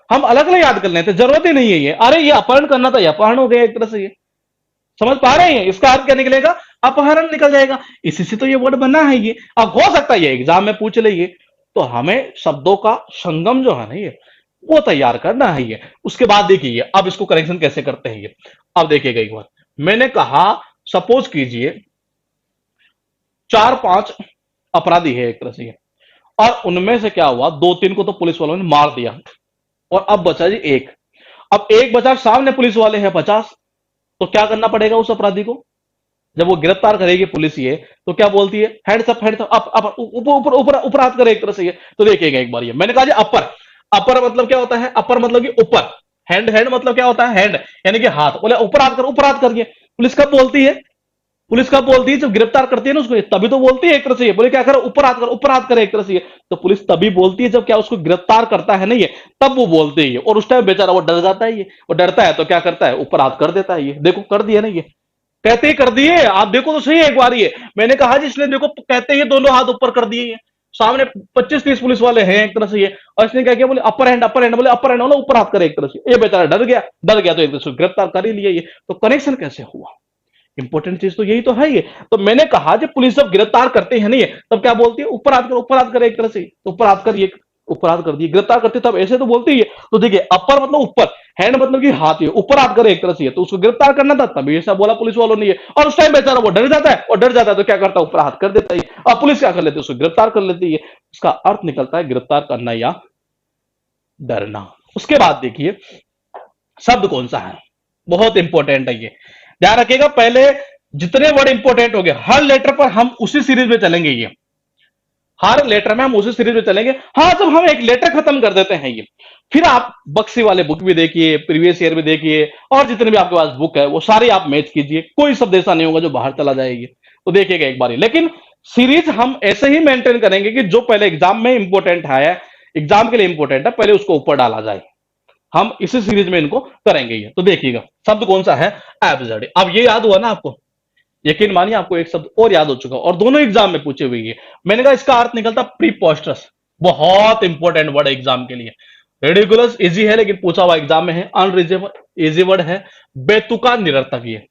हम अलग अलग याद कर लेते हैं, जरूरत ही नहीं है ये, अरे ये अपहरण करना था, ये अपहरण हो गया एक तरह से, ये समझ पा रहे हैं, इसका अर्थ क्या निकलेगा, अपहरण निकल जाएगा, इसी से तो ये वर्ड बना है ये। अब हो सकता है ये एग्जाम में पूछ ले, तो हमें शब्दों का संगम जो है ना ये, वो तैयार करना है ये। उसके बाद देखिए अब इसको करेक्शन कैसे करते हैं ये, अब देखिएगा एक बार। मैंने कहा सपोज कीजिए 4-5 अपराधी है एक तरह से ये, और उनमें से क्या हुआ, 2-3 को तो पुलिस वालों ने मार दिया, और अब बचा जी एक। अब एक बचा, सामने पुलिस वाले हैं 50, तो क्या करना पड़ेगा उस अपराधी को, जब वो गिरफ्तार करेगी पुलिस ये, तो क्या बोलती है, hands up, hands up, up, ऊपर ऊपर ऊपर ऊपर हाथ करे एक तरह से ये। तो देखिएगा एक बार, ये मैंने कहा जी अपर, अपर मतलब क्या होता है, अपर मतलब कि ऊपर, हैंड, हैंड मतलब क्या होता है, हैंड यानी कि हाथ, बोले ऊपर हाथ कर, ऊपर हाथ करिए। पुलिस कब बोलती है, पुलिस कब बोलती है, जब गिरफ्तार करती है ना उसको, तभी तो बोलती है एक तरह से ये। बोले क्या करे, ऊपर हाथ कर, ऊपर हाथ करे एक तरह से ये। तो पुलिस तभी बोलती है जब क्या उसको गिरफ्तार करता है ना ये, तब वो बोलते हैं। और उस टाइम बेचारा वो डर जाता है ये, वो डरता है तो क्या करता है, ऊपर हाथ कर देता है ये, देखो कर दिया ना ये, कहते ही कर दिए, आप देखो तो सही एक बार ये। मैंने कहा जी इसलिए देखो, कहते ही दोनों हाथ ऊपर कर दिए, सामने 25-30 पुलिस वाले हैं एक तरह से ये, और इसने क्या किया, बोले अपर हैंड, अपर हैंड, बोले अपर हैंड वाला ऊपर हाथ करे एक तरह से। ये बेचारा डर गया, डर गया तो एक तरह से गिरफ्तार कर ही लिया ये। तो कनेक्शन कैसे हुआ, इंपॉर्टेंट चीज तो यही तो है ये। तो मैंने कहा जब पुलिस जब गिरफ्तार करते हैं नहीं है, तब क्या बोलती है, ऊपर हाथ कर, ऊपर हाथ करे एक तरह से, तो ऊपर हाथ करिए, ऊपर हाथ कर दिए, गिरफ्तार करते तब ऐसे तो बोलती है। तो देखिए अपर मतलब ऊपर, हैंड मतलब कि हाथ, है ऊपर हाथ करे एक तरह से, तो उसको गिरफ्तार करना था तभी ऐसा बोला पुलिस वालों ने ये। और उस टाइम बेचारा वो डर जाता है, और डर जाता है तो क्या करता है, ऊपर हाथ कर देता है, और पुलिस क्या कर लेती है, उसको गिरफ्तार कर लेती है। इसका अर्थ निकलता है गिरफ्तार करना या डरना। उसके बाद देखिए शब्द कौन सा है, बहुत इंपॉर्टेंट है ये, ध्यान रखिएगा। पहले जितने वर्ड इंपॉर्टेंट हो गए, हर लेटर पर हम उसी सीरीज में चलेंगे, ये हर लेटर में हम उसी सीरीज में चलेंगे। हाँ जब हम एक लेटर खत्म कर देते हैं ये, फिर आप बक्सी वाले बुक भी देखिए, प्रीवियस ईयर भी देखिए, और जितने भी आपके पास बुक है वो सारी आप मैच कीजिए, कोई शब्द ऐसा नहीं होगा जो बाहर चला जाएगी। तो देखिएगा एक बार, लेकिन सीरीज हम ऐसे ही मेंटेन करेंगे कि जो पहले एग्जाम में इंपॉर्टेंट है, एग्जाम के लिए इंपॉर्टेंट है, पहले उसको ऊपर डाला जाए। हम इसी सीरीज में इनको करेंगे। ये तो देखिएगा शब्द कौन सा है, एब्सर्ड। अब ये याद हुआ ना आपको, यकीन मानिए आपको एक शब्द और याद हो चुका और दोनों एग्जाम में पूछे हुए। मैंने कहा इसका अर्थ निकलता प्रीपोस्टरस, बहुत इंपॉर्टेंट वर्ड है एग्जाम के लिए। रेडिकुलस इजी है लेकिन पूछा हुआ एग्जाम में है। अनरीजनेबल इजी वर्ड है। बेतुका निरर्थक ये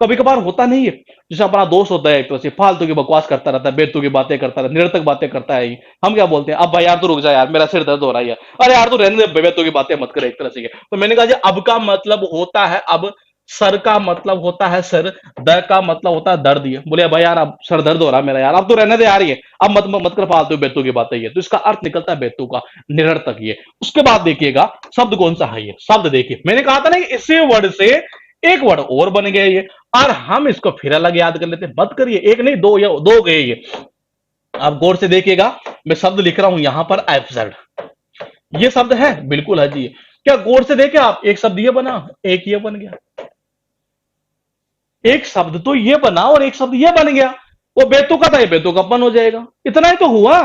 कभी कभार होता नहीं है, जैसे अपना दोस्त होता है एक तरह से फालतू की बकवास करता रहता है, बेतु की बातें करता रहता है, निरर्थक बातें करता है ये। हम क्या बोलते हैं, अब भाई यार तू रुक जा यार, मेरा सिर दर्द हो रहा है यार, अरे यार तू रहने दे, बेतु की बातें मत कर, एक तरह से ये। तो मैंने कहा जी अब का मतलब होता है अब, सर का मतलब होता है सर, द का मतलब होता है दर्द। ये बोले भाई यार अब सर दर्द हो रहा है मेरा यार, अब तो रहने दे यार ये, अब मत मत कर फालतू बेतु की बातें। ये तो इसका अर्थ निकलता है बेतु का, निरर्थक ये। उसके बाद देखिएगा शब्द कौन सा है, ये शब्द देखिए मैंने कहा था ना कि इसी वर्ड से एक वर्ड और बन गया ये, और हम इसको फिर अलग याद कर लेते हैं। मत करिए, एक नहीं दो या दो गए ये। आप गौर से देखिएगा, मैं शब्द लिख रहा हूं यहां पर एब्सर्ड, ये शब्द है बिल्कुल है जी। क्या गौर से देखे आप, एक शब्द ये बना, एक ये बन गया, एक शब्द तो ये बना और एक शब्द ये बन गया। वो बेतुका था, ये बेतुकापन हो जाएगा। इतना ही तो हुआ,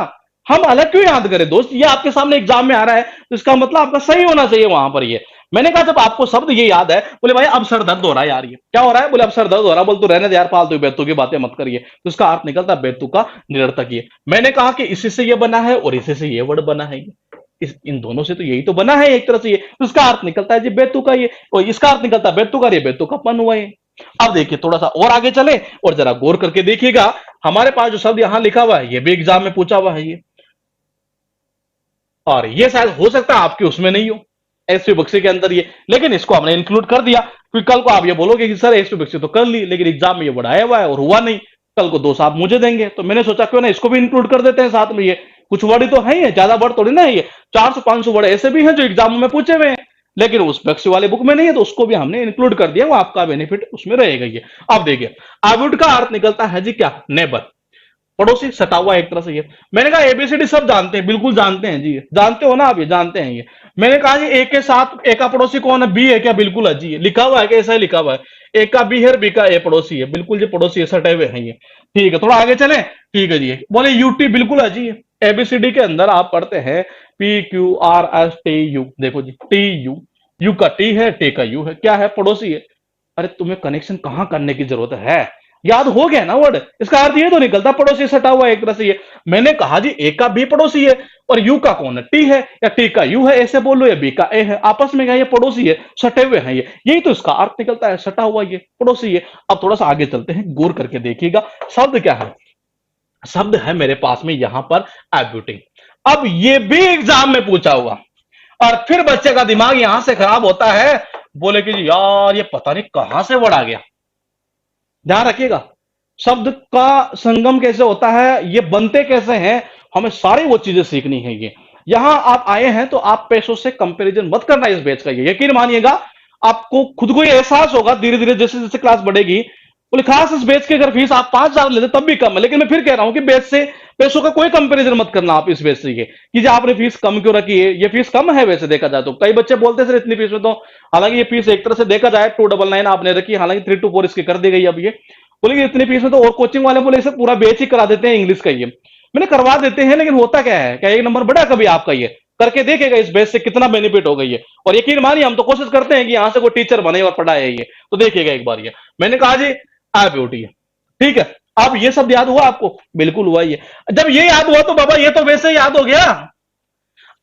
हम अलग क्यों याद करें दोस्त, ये आपके सामने एग्जाम में आ रहा है तो इसका मतलब आपका सही होना चाहिए वहां पर। ये मैंने कहा जब आपको शब्द ये याद है, बोले भाई अब सर दर्द हो रहा है यार, ये क्या हो रहा है, बोले अब सर दर्द हो रहा है, बोल तू रहने दे यार फालतू बेतु की बातें मत करिए। तो इसका अर्थ निकलता बेतुका निरर्थक ये। मैंने कहा कि इसी से ये बना है और इसी से ये वर्ड बना है, इन दोनों से तो यही तो बना है एक तरह से ये। तो इसका अर्थ निकलता है जी बेतुका ये, और इसका अर्थ निकलता है बेतुका, ये बेतुकापन हुआ ये। अब देखिए थोड़ा सा और आगे चले और जरा गौर करके देखिएगा, हमारे पास जो शब्द यहां लिखा हुआ है ये भी एग्जाम में पूछा हुआ है ये, और ये शायद हो सकता है आपके उसमें नहीं हो, एसपी बक्से के अंदर ये, लेकिन इसको हमने इंक्लूड कर दिया क्योंकि कल को आप ये बोलोगे कि सर एसपी बक्से तो कर ली लेकिन एग्जाम में ये बढ़ाया हुआ है और हुआ नहीं, कल को दोस्त आप मुझे देंगे। तो मैंने सोचा क्यों ना इसको भी इंक्लूड कर देते हैं साथ में। ये कुछ वर्ड तो है ही है, ज्यादा वर्ड थोड़ी ना है ये, 400-500 वर्ड ऐसे भी हैं जो एग्जाम में पूछे हुए हैं लेकिन उस बक्से वाले बुक में नहीं है, तो उसको भी हमने इंक्लूड कर दिया, वो आपका बेनिफिट उसमें रहेगा ये। अब देखिए अवॉइड का अर्थ निकलता है जी क्या, नेबर, पड़ोसी, सटा हुआ एक तरह से ये। मैंने कहा एबीसीडी सब जानते हैं, बिल्कुल जानते हैं जी, जानते हो ना आप, ये जानते हैं ये। मैंने कहा जी ए के साथ ए का पड़ोसी कौन है, बी है क्या, बिल्कुल है जी, लिखा हुआ है कि ऐसा ही लिखा हुआ है, ए का बी है, बी का ए पड़ोसी है, बिल्कुल जी पड़ोसी है, सटे हुए हैं ये। ठीक है थोड़ा आगे चले, ठीक है जी, बोले यूटी, बिल्कुल है जी, एबीसीडी के अंदर आप पढ़ते हैं PQRSTU, देखो जी टी यू, यू का टी है, टी का यू है, क्या है, पड़ोसी है। अरे तुम्हें कनेक्शन कहां करने की जरूरत है, याद हो गया ना वर्ड, इसका अर्थ ये तो निकलता पड़ोसी सटा हुआ एक तरह से ये। मैंने कहा जी ए का बी पड़ोसी है और यू का कौन है, टी है, या टी का यू है ऐसे बोलो, या बी का ए है, आपस में क्या ये पड़ोसी है, सटे हुए हैं ये, यही तो इसका अर्थ निकलता है, सटा हुआ ये पड़ोसी है। अब थोड़ा सा आगे चलते हैं, गौर करके देखिएगा शब्द क्या है, शब्द है मेरे पास में यहां पर एब्यूटिंग। अब ये भी एग्जाम में पूछा हुआ, और फिर बच्चे का दिमाग यहां से खराब होता है, बोले कि यार ये पता नहीं कहां से वर्ड आ गया। ध्यान रखिएगा शब्द का संगम कैसे होता है, ये बनते कैसे हैं, हमें सारी वो चीजें सीखनी है ये। यहां आप आए हैं तो आप पैसों से कंपैरिजन मत करना इस बैच का, ये यकीन मानिएगा आपको खुद को ये एहसास होगा धीरे धीरे जैसे जैसे क्लास बढ़ेगी। बोले खास इस बैच की अगर फीस आप 5,000 लेते तब भी कम है, लेकिन मैं फिर कह रहा हूं कि बैच से पैसों का कोई कंपैरिजन मत करना आप इस बैच से, ये कि जो आपने फीस कम क्यों रखी है, ये फीस कम है वैसे देखा जाए तो। कई बच्चे बोलते हैं सर इतनी फीस में तो, हालांकि ये फीस एक तरह से देखा जाए 299 आपने रखी, हालांकि 324 इसकी कर दी गई अब ये। बोले कि इतनी फीस में तो, और कोचिंग वाले बोले इसे पूरा बैच ही करा देते हैं इंग्लिश का ये। मैंने करवा देते हैं लेकिन होता क्या है, क्या एक नंबर बढ़ा कभी आपका, ये करके देखेगा इस बैच से कितना बेनिफिट हो गई है। और यकीन मानिए हम तो कोशिश करते हैं कि यहां से कोई टीचर बने और पढ़ाए ये, तो देखिएगा एक बार ये। मैंने कहा जी आ ब्यूटी है, ठीक है। अब ये सब याद हुआ आपको, बिल्कुल हुआ ये। जब ये याद हुआ तो बाबा ये तो वैसे ही याद हो गया,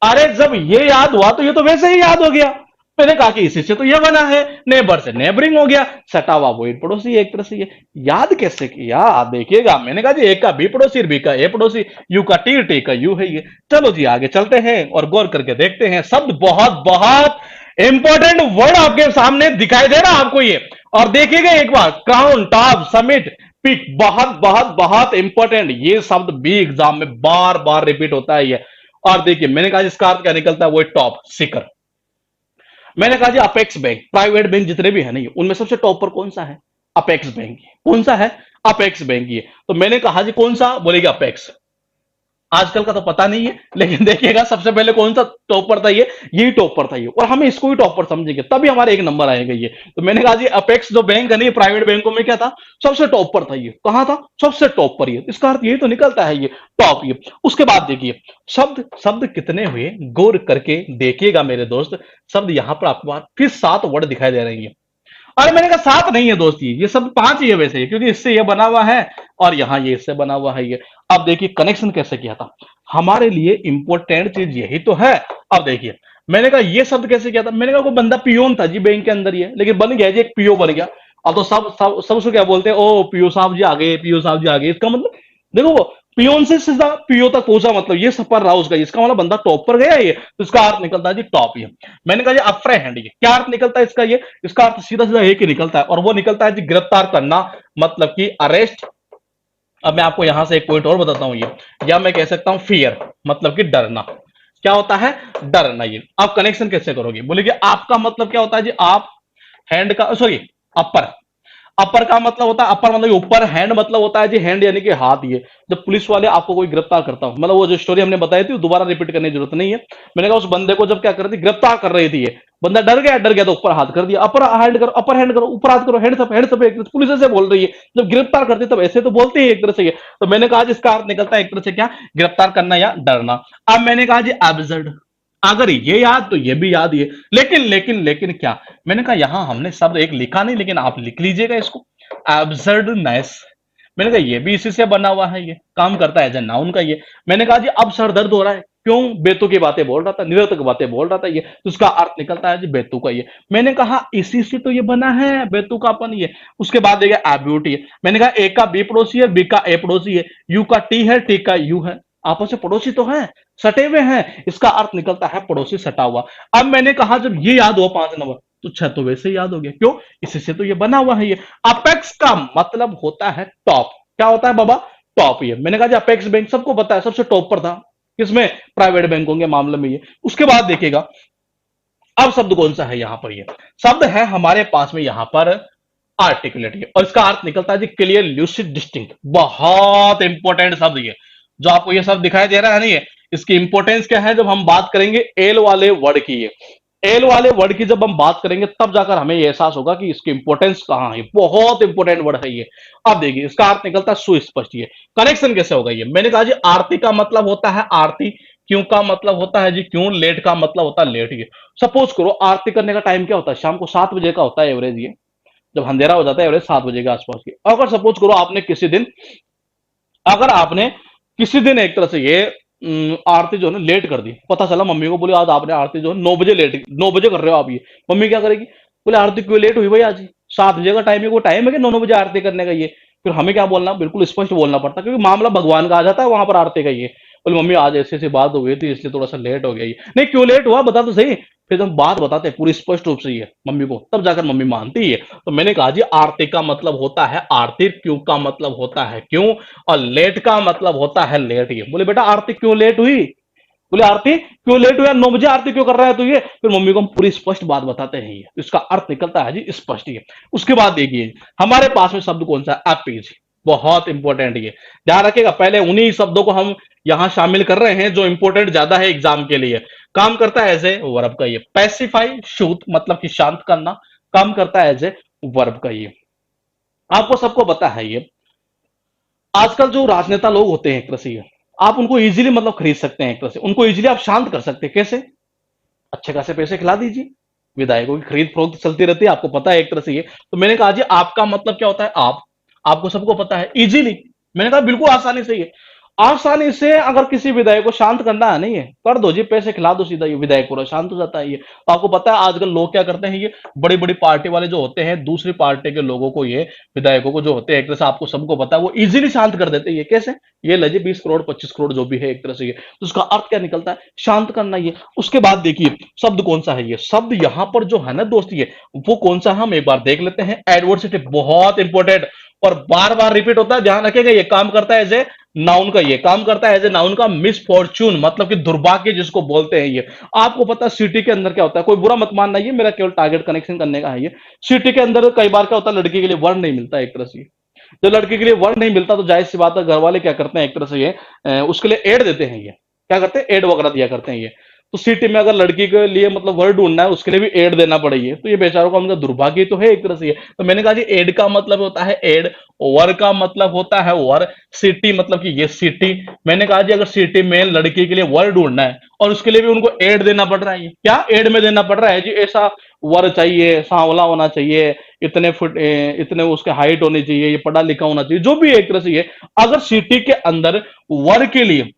अरे जब ये याद हुआ तो ये तो वैसे ही याद हो गया। मैंने कहा कि इसी से तो ये बना है, नेबर से नेबरिंग हो गया, सटा हुआ वो पड़ोसी एक तरह से ये। याद कैसे किया देखिएगा, मैंने कहा जी ए का बी पड़ोसी, बी का ए पड़ोसी, यू का टी, टी का यू है ये। चलो जी आगे चलते हैं और गौर करके देखते हैं, शब्द बहुत बहुत इंपॉर्टेंट वर्ड आपके सामने दिखाई दे रहा है आपको ये। और देखिएगा एक बार, क्राउन, टॉप, समिट, पिक, बहुत बहुत बहुत इंपॉर्टेंट ये शब्द भी एग्जाम में बार बार रिपीट होता है ये। और देखिए मैंने कहा इसका अर्थ क्या निकलता है, वो टॉप, शिखर। मैंने कहा जी अपेक्स बैंक, प्राइवेट बैंक जितने भी है नहीं उनमें सबसे टॉप पर कौन सा है, अपेक्स बैंक। कौन सा है, अपेक्स बैंक ये। तो मैंने कहा जी कौन सा, बोलेगी अपेक्स। आजकल का तो पता नहीं है, लेकिन देखिएगा सबसे पहले कौन सा टॉप पर था, ये यही टॉप पर था ये, और हमें इसको ही टॉप पर समझेंगे तभी हमारे एक नंबर आएगा ये। तो मैंने कहा जी अपेक्स जो बैंक है नहीं, प्राइवेट बैंकों में क्या था, सबसे टॉप पर था ये। कहां था, सबसे टॉप पर ये, इसका अर्थ यही तो निकलता है ये टॉप ये। उसके बाद देखिए शब्द, शब्द कितने हुए गौर करके देखिएगा मेरे दोस्त। शब्द यहां पर आपको फिर 7 वर्ड दिखाई दे रहे हैं। अरे मैंने कहा 7 नहीं है दोस्त, ये सब 5 ही है वैसे, क्योंकि इससे ये बना हुआ है और यहां ये इससे बना हुआ है ये। अब देखिए कनेक्शन कैसे किया था, हमारे लिए इंपॉर्टेंट चीज यही तो है। अब देखिए मैंने कहा ये शब्द कैसे किया था, मैंने कहा कोई बंदा पियोन था जी बैंक के अंदर ये, लेकिन बन गया जी एक पीओ बन गया। अब तो सब उसको क्या बोलते हैं, ओ पीओ साहब जी आ गए, पीओ साहब जी आ गए। इसका मतलब देखो वो पियोन से सीधा पीओ तक पहुंचा, मतलब ये सफर रहा उसका, इसका मतलब बंदा टॉप पर गया ये, तो इसका अर्थ निकलता है जी टॉप ये। मैंने कहा जी अफ्रे हैंड, ये क्या अर्थ निकलता है इसका, ये इसका अर्थ सीधा सीधा एक ही निकलता है, और वो निकलता है जी गिरफ्तार करना, मतलब कि अरेस्ट। अब मैं आपको यहां से एक पॉइंट और बताता हूं ये, या मैं कह सकता हूं फियर, मतलब कि डरना। क्या होता है, डरना। ये आप कनेक्शन कैसे करोगे, बोले कि आपका मतलब क्या होता है जी, आप हैंड का सॉरी अपर, अपर का मतलब होता है, अपर मतलब ऊपर, हैंड मतलब होता है जी हैंड यानी कि हाथ। ये जब पुलिस वाले आपको कोई गिरफ्तार करता हो, मतलब वो जो स्टोरी हमने बताई थी दोबारा रिपीट करने की जरूरत नहीं है। मैंने कहा उस बंदे को जब क्या कर रही थी, गिरफ्तार कर रही थी, ये बंदा डर गया, डर गया तो ऊपर हाथ कर दिया, अपर हैंड करो, अपर हैंड करो, ऊपर हाथ करो, हैंड सब, हैंड सब। पुलिस ऐसे बोल रही है, जब गिरफ्तार करती है तब ऐसे तो बोलते हैं एक तरह से ये। तो मैंने कहा जी इसका अर्थ निकलता है एक तरह से क्या, गिरफ्तार करना या डरना। अब मैंने कहा जी एब्सर्ड, अगर ये याद तो ये भी याद, ये लेकिन लेकिन लेकिन क्या, मैंने कहा यहां हमने शब्द एक लिखा नहीं, लेकिन आप लिख लीजिएगा इसको, एब्सर्डनेस। मैंने कहा ये भी इसी से बना हुआ है, ये काम करता है एज ए नाउन का ये। मैंने कहा जी अब सर दर्द हो रहा है, क्यों, बेतु की बातें बोल रहा था, निरर्थक बातें बोल रहा था ये, तो उसका अर्थ निकलता है जी बेतु का ये। मैंने कहा इसी से तो ये बना है बेतु का अपन ये। उसके बाद देखिए एब्यूटी है, मैंने कहा ए का बी पड़ोसी है, बी का ए पड़ोसी है, यू का टी है, टी का यू है, आपस में पड़ोसी तो है, सटे हुए हैं, इसका अर्थ निकलता है पड़ोसी सटा हुआ। अब मैंने कहा जब ये याद हुआ 5 नंबर, तो 6 तो वैसे ही याद हो गया, क्यों, इसी से तो ये बना हुआ है ये। अपेक्स का मतलब होता है टॉप, क्या होता है बाबा, टॉप। ये मैंने कहा जी अपेक्स बैंक सबको पता है, सबसे टॉप पर था किसमें, प्राइवेट बैंकों के मामले में ये। उसके बाद देखिएगा अब शब्द कौन सा है यहां पर, ये शब्द है हमारे पास में यहां पर आर्टिकुलेट, और इसका अर्थ निकलता है जी क्लियर ल्यूसिड डिस्टिंक्ट। बहुत इंपॉर्टेंट शब्द ये, जो आपको ये शब्द दिखाई दे रहा है ना, ये इसकी इंपॉर्टेंस क्या है, जब हम बात करेंगे एल वाले वर्ड की, ये एल वाले वर्ड की जब हम बात करेंगे तब जाकर हमें यह एहसास होगा कि इसकी इंपॉर्टेंस कहां है, बहुत इंपॉर्टेंट वर्ड है ये। अब देखिए इसका अर्थ निकलता है सुस्पष्ट। ये कनेक्शन कैसे होगा, ये मैंने कहा जी आरती का मतलब होता है आरती, क्यों का मतलब होता है जी क्यों, लेट का मतलब होता है लेट। ये सपोज करो आरती करने का टाइम क्या होता है, शाम को 7 बजे का होता है एवरेज, ये जब अंधेरा हो जाता है एवरेज 7 बजे के आसपास की। अगर सपोज करो आपने किसी दिन, अगर आपने किसी दिन एक तरह से ये आरती जो है ना लेट कर दी, पता चला मम्मी को, बोले आज आपने आरती जो है 9 बजे लेट, 9 बजे कर रहे हो आप ये, मम्मी क्या करेगी, बोले आरती क्यों लेट हुई भाई आज, 7 बजे का टाइम है, वो टाइम है कि 9 बजे आरती करने का ये। फिर हमें क्या बोलना, बिल्कुल स्पष्ट बोलना पड़ता, क्योंकि मामला भगवान का आ जाता है वहां पर आरती का ये। बोले मम्मी आज ऐसी ऐसी बात हो गई थी इसलिए थोड़ा सा लेट हो गया ये, नहीं क्यों लेट हुआ बता तो सही। फिर हम बात बताते हैं पूरी स्पष्ट रूप से ये मम्मी को, तब जाकर मम्मी मानती है। तो मैंने कहा जी आरती का मतलब होता है आरती, क्यों का मतलब होता है क्यों, और लेट का मतलब होता है लेट। ये बोले बेटा आरती क्यों लेट हुई, बोले आरती क्यों लेट हुआ, 9 बजे आरती क्यों कर रहा है तू ये, फिर मम्मी को हम पूरी स्पष्ट बात बताते हैं ये, तो इसका अर्थ निकलता है जी स्पष्ट। ये उसके बाद देखिए हमारे पास में शब्द कौन सा है, एपीज, बहुत इंपॉर्टेंट ये, ध्यान रखिएगा। पहले उन्हीं शब्दों को हम यहां शामिल कर रहे हैं जो इंपॉर्टेंट ज्यादा है एग्जाम के लिए। काम करता है एज ए वर्ब का ये, पैसिफाई शूट मतलब कि शांत करना, काम करता है एज ए वर्ब का ये। आपको सबको पता है ये, आजकल जो राजनेता लोग होते हैं एक तरह से ये, आप उनको इजीली मतलब खरीद सकते हैं एक तरह से, उनको इजीली आप शांत कर सकते हैं, कैसे, अच्छे खासे पैसे खिला दीजिए, विधायकों की खरीद फरोख्त चलती रहती है, आपको पता है एक तरह से ये। तो मैंने कहा जी आपका मतलब क्या होता है आप, आपको सबको पता है इजीली, मैंने कहा बिल्कुल आसानी से ये, आसानी से अगर किसी विधायक को शांत करना है नहीं है, कर दो जी, पैसे खिला दो सीधा, ये विधायक पूरा शांत हो जाता है ये। तो आपको पता है आजकल लोग क्या करते हैं, ये बड़ी बड़ी पार्टी वाले जो होते हैं दूसरी पार्टी के लोगों को, ये विधायकों को जो होते हैं एक तरह से, आपको सबको पता है वो इजीली शांत कर देते हैं ये, कैसे, ये लजे 20 करोड़ 25 करोड़ जो भी है एक तरह से ये, तो उसका अर्थ क्या निकलता है, शांत करना ये। उसके बाद देखिए शब्द कौन सा है, ये शब्द यहां पर जो है ना दोस्त, ये वो कौन सा है हम एक बार देख लेते हैं, एडवर्सिटी, बहुत इंपॉर्टेंट और बार बार रिपीट होता है, ध्यान रखिएगा। ये काम करता है एज ए नाउन का, ये काम करता है एज ए नाउन का, मिसफॉर्चून मतलब कि दुर्भाग्य जिसको बोलते हैं ये। आपको पता है सिटी के अंदर क्या होता है, कोई बुरा मत मानना, ये मेरा केवल टारगेट कनेक्शन करने का है ये। सिटी के अंदर कई बार क्या होता है, लड़की के लिए वर्ण नहीं मिलता एक तरह से, जब लड़के के लिए वर्ड नहीं मिलता तो जाहिर सी बात है घर वाले क्या करते हैं, एक तरह से ये उसके लिए एड देते हैं, ये क्या करते हैं, एड वगैरह दिया करते हैं ये। तो सिटी में अगर लड़की के लिए मतलब वर्ड ढूंढना है उसके लिए भी एड देना पड़ेगी, तो ये बेचारों का उनका दुर्भाग्य तो है एक तरह से ये। तो मैंने कहा जी एड का मतलब होता है एड, वर का मतलब होता है वर, सिटी मतलब कि ये सिटी। मैंने कहा जी अगर सिटी में लड़की के लिए वर्ड ढूंढना है और उसके लिए भी उनको एड देना पड़ रहा है, क्या एड में देना पड़ रहा है जी, ऐसा वर चाहिए, सांवला होना चाहिए, इतने फुट इतने उसके हाइट होनी चाहिए, ये पढ़ा लिखा होना चाहिए, जो भी एक तरह से ये। अगर सिटी के अंदर वर के लिए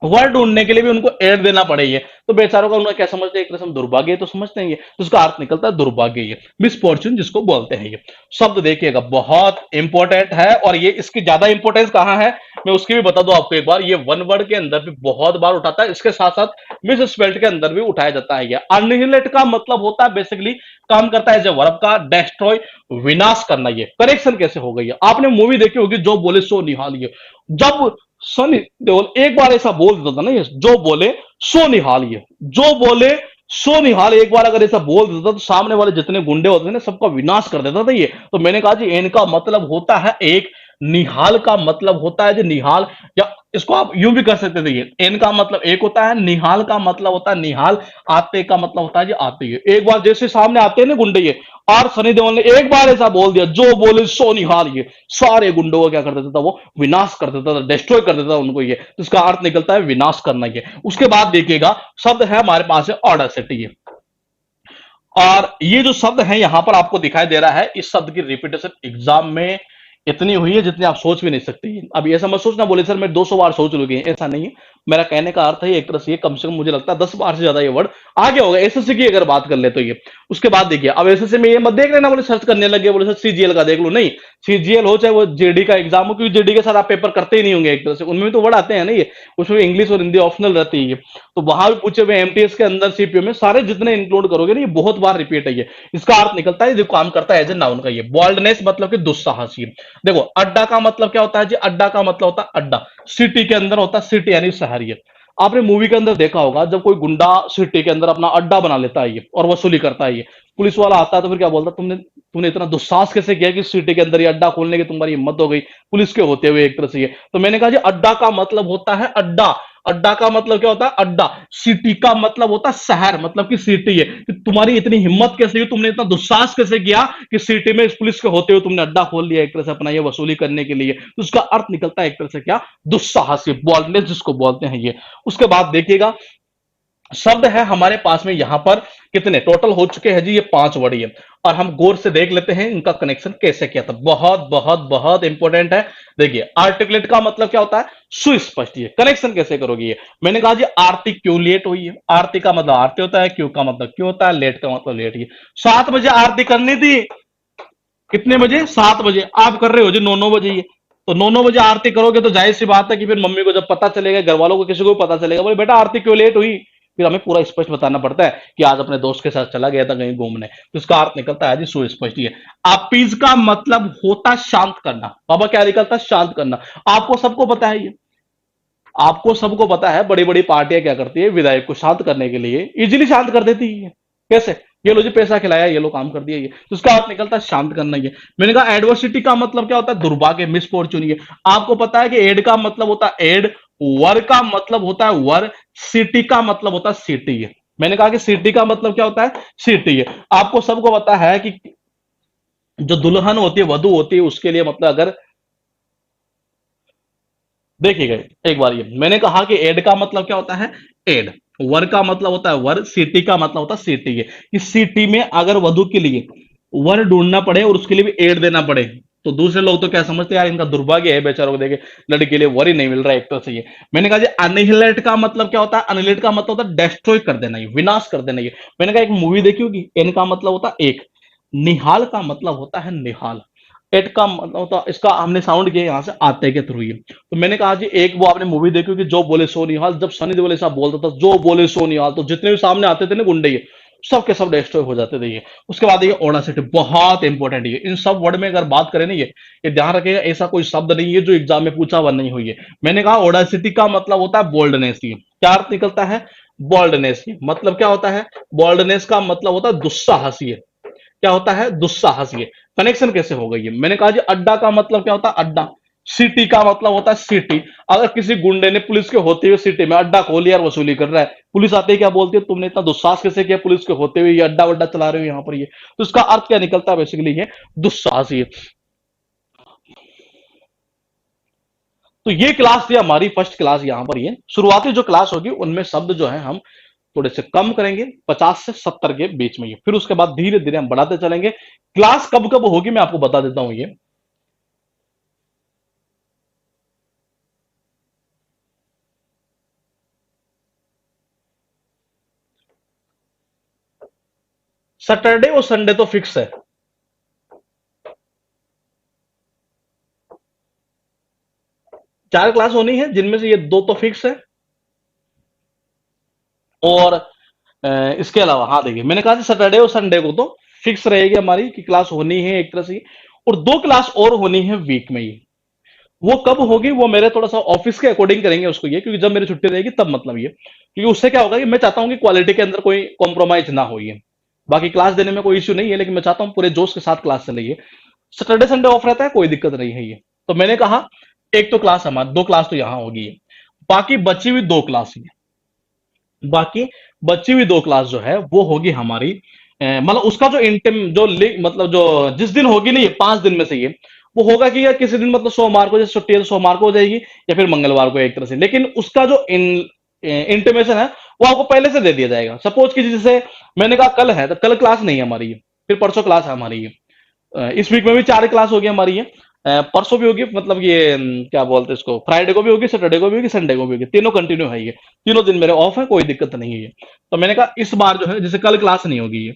वर्ड ढूंढने के लिए भी उनको एड देना पड़ेगी, तो बेचारों का उन्हें क्या समझते हैं, एक तरह से हम दुर्भाग्य तो समझते हैं ये, तो उसका अर्थ निकलता है दुर्भाग्य, ये मिसफॉर्चून जिसको बोलते हैं ये शब्द। देखिएगा बहुत इंपॉर्टेंट है, और ये इसकी ज्यादा इंपॉर्टेंस कहां है मैं उसकी भी बता दूं आपको एक बार। ये वन वर्ड के अंदर भी बहुत बार उठाता है, इसके साथ साथ मिस स्पेल्ड के अंदर भी उठाया जाता है। ये अनहिलेट का मतलब होता है बेसिकली काम करता है एज ए वर्ब का, डेस्ट्रॉय विनाश करना। ये करेक्शन कैसे हो गई है, आपने मूवी देखी होगी जो बोले सो निहाल, ये जब सनी देओल एक बार ऐसा बोल देता था ना, ये जो बोले सो निहाल, ये जो बोले सो निहाल एक बार अगर ऐसा बोल देता था तो सामने वाले जितने गुंडे होते थे ना सबका विनाश कर देता था ये। तो मैंने कहा जी इनका मतलब होता है एक, निहाल का मतलब होता है जी निहाल, या इसको आप यूं भी कर सकते थे, ये एन का मतलब एक होता है, निहाल का मतलब होता है निहाल, आते का मतलब होता है जी आते। ये एक बार जैसे सामने आते हैं ना गुंडे ये, और सनी देओल ने एक बार ऐसा बोल दिया जो बोले सो निहाल, ये सारे गुंडों को क्या कर देता था, वो विनाश कर देता था, डिस्ट्रॉय कर देता था उनको ये। तो इसका अर्थ निकलता है विनाश करना ये। उसके बाद देखिएगा शब्द है हमारे पास है ऑडासिटी, ये और ये जो शब्द है यहां पर आपको दिखाई दे रहा है, इस शब्द की रिपीटेशन एग्जाम में इतनी हुई है जितनी आप सोच भी नहीं सकते। अब ऐसा मत सोचना बोले सर मैं 200 बार सोच लूंगी, ऐसा नहीं है। मेरा कहने का अर्थ है एक तरह से ये कम से कम मुझे लगता है 10 बार से ज्यादा ये वर्ड आगे होगा एसएससी की अगर बात कर ले तो ये। उसके बाद देखिए अब एसएससी में ये मत देख लेना बोले सर्च करने लगे बोले सर सीजीएल का देख लो, नहीं सीजीएल हो चाहे वो जेडी का एग्जाम हो, क्योंकि जेडी के साथ आप पेपर करते ही नहीं होंगे एक तरह से, उनमें भी तो वर्ड आते हैं ना ये, उसमें इंग्लिश और हिंदी ऑप्शनल रहती है। तो वहां भी पूछे हुए एमटीएस के अंदर सीपीयू में सारे जितने इंक्लूड करोगे ना ये बहुत बार रिपीट है ये। इसका अर्थ निकलता है जो काम करता है एज ए नाउन का ये, बॉल्डनेस मतलब कि दुस्साहसी। देखो अड्डा का मतलब क्या होता है जी, अड्डा का मतलब होता है अड्डा, सिटी के अंदर होता है सिटी यानी शहर। ये आपने मूवी के अंदर देखा होगा जब कोई गुंडा सिटी के अंदर अपना अड्डा बना लेता है ये और वसूली करता है ये, पुलिस वाला आता है तो फिर क्या बोलता है, तुमने तूने इतना दुस्साहस कैसे किया कि सिटी के अंदर ये अड्डा खोलने की तुम्हारी हिम्मत हो गई पुलिस के होते हुए एक तरह से ये। तो मैंने कहा जी अड्डा का मतलब होता है अड्डा, अड्डा का मतलब क्या होता है अड्डा, सिटी का मतलब होता है शहर मतलब कि सिटी है, कि तुम्हारी इतनी हिम्मत कैसे हुई, तुमने इतना दुस्साहस कैसे किया कि सिटी में इस पुलिस के होते हुए तुमने अड्डा खोल लिया एक तरह से अपना ये वसूली करने के लिए। तो उसका अर्थ निकलता है एक तरह से क्या, दुस्साहसी, बॉल्डनेस जिसको बोलते हैं ये। उसके बाद देखिएगा शब्द है हमारे पास में यहां पर कितने टोटल हो चुके हैं जी, ये 5 वर्ड ये, और हम गौर से देख लेते हैं इनका कनेक्शन कैसे किया था, बहुत बहुत बहुत इंपॉर्टेंट है। देखिए आर्टिकुलेट का मतलब क्या होता है, सुस्पष्ट, ये कनेक्शन कैसे करोगे ये। मैंने कहा जी आरती क्यों लेट हुई है, आरती का मतलब आरती होता है, क्यों का मतलब क्यों होता है, लेट का मतलब लेट। ये 7 बजे आरती करनी थी, कितने बजे, 7 बजे, आप कर रहे हो जी 9-9 बजे ये। तो 9-9 बजे आरती करोगे तो जाहिर सी बात है कि फिर मम्मी को जब पता चलेगा, घर वालों को किसी को भी पता चलेगा, बोले बेटा आरती क्यों लेट हुई, फिर हमें पूरा स्पष्ट बताना पड़ता है कि आज अपने दोस्त के साथ चला गया था कहीं घूमने। तो इसका अर्थ निकलता है जी सुस्पष्ट। ये अपीज का मतलब होता शांत करना, बाबा क्या निकलता है, शांत करना। आपको सबको पता है ये, आपको सबको पता है बड़ी बड़ी पार्टियां क्या करती है, विधायक को शांत करने के लिए इजीली शांत कर देती है। कैसे, ये लो जी पैसा खिलाया, ये लो काम कर दिया ये। तो उसका अर्थ निकलता है शांत करना। ये मैंने कहा एडवर्सिटी का मतलब क्या होता है, दुर्भाग्य, मिसफॉर्चून। ये आपको पता है कि एड का मतलब होता है एड, वर का मतलब होता है वर, सिटी का मतलब होता है सिटी है। मैंने कहा कि सिटी का मतलब क्या होता है, सिटी है। आपको सबको पता है कि जो दुल्हन होती है, वधु होती है, उसके लिए मतलब अगर देखिएगा एक बार ये मैंने कहा कि एड का मतलब क्या होता है, एड, वर का मतलब होता है वर, सिटी का मतलब होता है सिटी है। इस सिटी में अगर वधु के लिए वर ढूंढना पड़े और उसके लिए भी एड देना पड़े तो दूसरे लोग तो क्या समझते हैं यार इनका दुर्भाग्य है बेचारों को, देखे लड़के के लिए वर ही नहीं मिल रहा है एक तरह से ये। मैंने कहा जी अनिहिलेट का मतलब क्या होता है, अनिहिलेट का मतलब होता है डेस्ट्रॉय कर देना, ये विनाश कर देना। ये मैंने कहा एक मूवी देखी होगी, एन का मतलब होता है एक, निहाल का मतलब होता है निहाल, एट का मतलब होता, इसका हमने साउंड किया यहां से आते के थ्रू। ये तो मैंने कहा जी एक वो आपने मूवी देखी होगी जो बोले सो निहाल, जब सनी देओल ऐसा बोलता था जो बोले सो निहाल तो जितने भी सामने आते थे ना गुंडे ये सब के सब डिस्ट्रॉय हो जाते थे ये। उसके बाद ये ओडासिटी बहुत इंपॉर्टेंट है, इन सब वर्ड में अगर बात करें ना ये ध्यान रखिएगा ऐसा कोई शब्द नहीं है जो एग्जाम में पूछा हुआ नहीं हुई है। मैंने कहा ओडासिटी का मतलब होता है बोल्डनेस। ये क्या अर्थ निकलता है, बोल्डनेस। मतलब क्या होता है, बोल्डनेस का मतलब होता है दुस्साहसी है। क्या होता है, दुस्साहस। ये कनेक्शन कैसे हो गई है, मैंने कहा जी अड्डा का मतलब क्या होता है, अड्डा। सिटी का मतलब होता है सिटी। अगर किसी गुंडे ने पुलिस के होते हुए सिटी में अड्डा खोल लिया और वसूली कर रहा है, पुलिस आते ही क्या बोलती है, तुमने इतना दुस्साहस कैसे किया पुलिस के होते हुए, ये अड्डा वड्डा चला रहे हो यहाँ पर, ये तो इसका अर्थ क्या निकलता है बेसिकली, ये दुस्साहस। ये तो ये क्लास थी हमारी फर्स्ट क्लास। यहां पर ये शुरुआती जो क्लास होगी उनमें शब्द जो है हम थोड़े से कम करेंगे, 50 से 70 के बीच में। ये फिर उसके बाद धीरे धीरे हम बढ़ाते चलेंगे। क्लास कब कब होगी मैं आपको बता देता हूं। ये सैटरडे और संडे तो फिक्स है। चार क्लास होनी है जिनमें से ये दो तो फिक्स है। और इसके अलावा हाँ देखिए, मैंने कहा था सैटरडे और संडे को तो फिक्स रहेगी हमारी कि क्लास होनी है एक तरह से। और दो क्लास और होनी है वीक में। ये वो कब होगी वो मेरे थोड़ा सा ऑफिस के अकॉर्डिंग करेंगे उसको, ये क्योंकि जब मेरी छुट्टी रहेगी तब, मतलब ये क्योंकि उससे क्या होगा कि मैं चाहता हूं कि क्वालिटी के अंदर कोई कॉम्प्रोमाइज ना हो। ये बाकी क्लास देने में कोई इश्यू नहीं है, लेकिन मैं चाहता हूं पूरे जोश के साथ क्लास चले। ये सैटरडे संडे ऑफ रहता है, कोई दिक्कत नहीं है। ये तो मैंने कहा एक तो क्लास हमारी, दो क्लास तो यहां होगी। ये बाकी बची हुई दो क्लास, बाकी बची हुई दो क्लास जो है वो होगी हमारी मतलब उसका जो इंटेम जो मतलब जो जिस दिन होगी ना, ये 5 दिन में से ये वो होगा कि यार किसी दिन मतलब सोमवार को जैसे छुट्टी है तो सोमवार को हो जाएगी, या फिर मंगलवार को एक तरह से। लेकिन उसका जो इंटीमेशन है वो आपको पहले से दे दिया जाएगा। सपोज कि जैसे मैंने कहा कल है, तो कल क्लास नहीं है हमारी ये, फिर परसों क्लास है हमारी ये। इस वीक में भी 4 क्लास होगी हमारी ये। परसों भी होगी, मतलब ये क्या बोलते हैं इसको, फ्राइडे को भी होगी, सैटरडे को भी होगी, संडे को भी होगी, तीनों कंटिन्यू है ये। तीनों दिन मेरे ऑफ है, कोई दिक्कत नहीं है ये। तो मैंने कहा इस बार जो है जैसे कल क्लास नहीं होगी ये,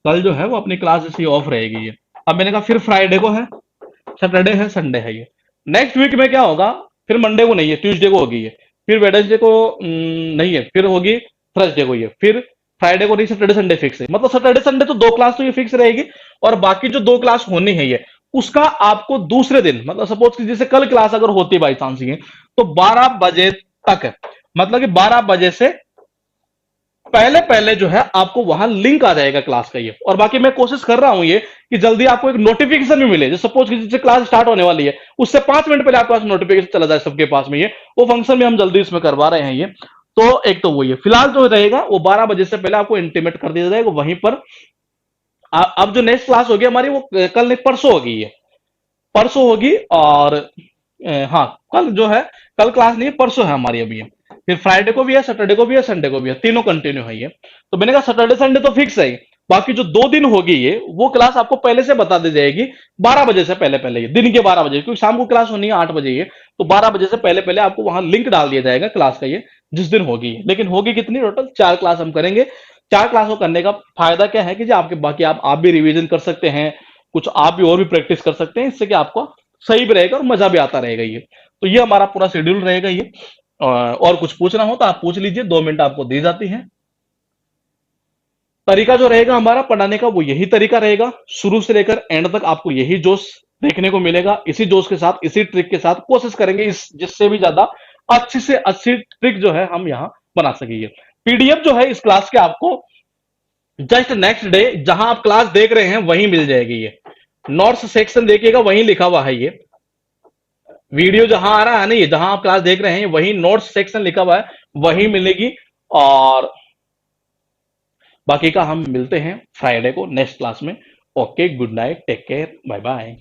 कल जो है वो अपनी क्लास जैसे ऑफ रहेगी ये। अब मैंने कहा फिर फ्राइडे को है, सैटरडे है, संडे है ये। नेक्स्ट वीक में क्या होगा, फिर मंडे को नहीं है, ट्यूसडे को होगी ये। फिर वेडनेसडे को नहीं है, फिर होगी थर्सडे को ये। फिर फ्राइडे को नहीं, सैटरडे संडे फिक्स है। मतलब सैटरडे संडे तो दो क्लास तो ये फिक्स रहेगी। और बाकी जो दो क्लास होनी है ये, उसका आपको दूसरे दिन, मतलब सपोज कि जैसे कल क्लास अगर होती बाई चांस ये, तो 12 बजे तक, मतलब कि 12 बजे से पहले पहले जो है आपको वहां लिंक आ जाएगा क्लास का ये। और बाकी मैं कोशिश कर रहा हूं ये कि जल्दी आपको एक नोटिफिकेशन भी मिले। जैसे सपोज कि जिससे क्लास स्टार्ट होने वाली है उससे 5 मिनट पहले आपके पास नोटिफिकेशन चला जाए सबके पास में, ये वो फंक्शन भी हम जल्दी इसमें करवा रहे हैं ये। तो एक तो वो ये फिलहाल जो रहेगा वो 12 बजे से पहले आपको इंटीमेट कर दिया जाएगा वहीं पर। अब जो नेक्स्ट क्लास होगी हमारी वो कल नहीं परसों होगी ये, परसों होगी। और हाँ कल जो है, कल क्लास नहीं है, परसों है हमारी अभी ये। फिर फ्राइडे को भी है, सैटरडे को भी है, संडे को भी है, तीनों कंटिन्यू है ये। तो मैंने कहा सैटरडे संडे तो फिक्स है। बाकी जो 2 दिन होगी ये, वो क्लास आपको पहले से बता दी जाएगी 12 बजे से पहले पहले, ये दिन के 12 बजे, क्योंकि शाम को क्लास होनी है 8 बजे ये। तो 12 बजे से पहले पहले आपको वहां लिंक डाल दिया जाएगा क्लास का ये, जिस दिन होगी। लेकिन होगी कितनी, टोटल 4 क्लास हम करेंगे। 4 क्लासों करने का फायदा क्या है कि जो आपके बाकी आप भी रिवीजन कर सकते हैं, कुछ आप भी और भी प्रैक्टिस कर सकते हैं, इससे कि आपको सही भी रहेगा और मजा भी आता रहेगा ये। तो ये हमारा पूरा शेड्यूल रहेगा ये। और कुछ पूछना हो तो आप पूछ लीजिए, 2 मिनट आपको दी जाती है। तरीका जो रहेगा हमारा पढ़ाने का वो यही तरीका रहेगा, शुरू से लेकर एंड तक आपको यही जोश देखने को मिलेगा। इसी जोश के साथ, इसी ट्रिक के साथ कोशिश करेंगे इस जिससे भी ज्यादा अच्छी से अच्छी ट्रिक जो है हम यहाँ बना सकेंगे। पीडीएफ जो है इस क्लास के आपको जस्ट नेक्स्ट डे जहां आप क्लास देख रहे हैं वहीं मिल जाएगी ये। नोट्स सेक्शन देखिएगा, वहीं लिखा हुआ है ये। वीडियो जहां आ रहा है ना, ये जहां आप क्लास देख रहे हैं वहीं नोट्स सेक्शन लिखा हुआ है, वहीं मिलेगी। और बाकी का हम मिलते हैं फ्राइडे को नेक्स्ट क्लास में। Okay, good night, take care, bye bye.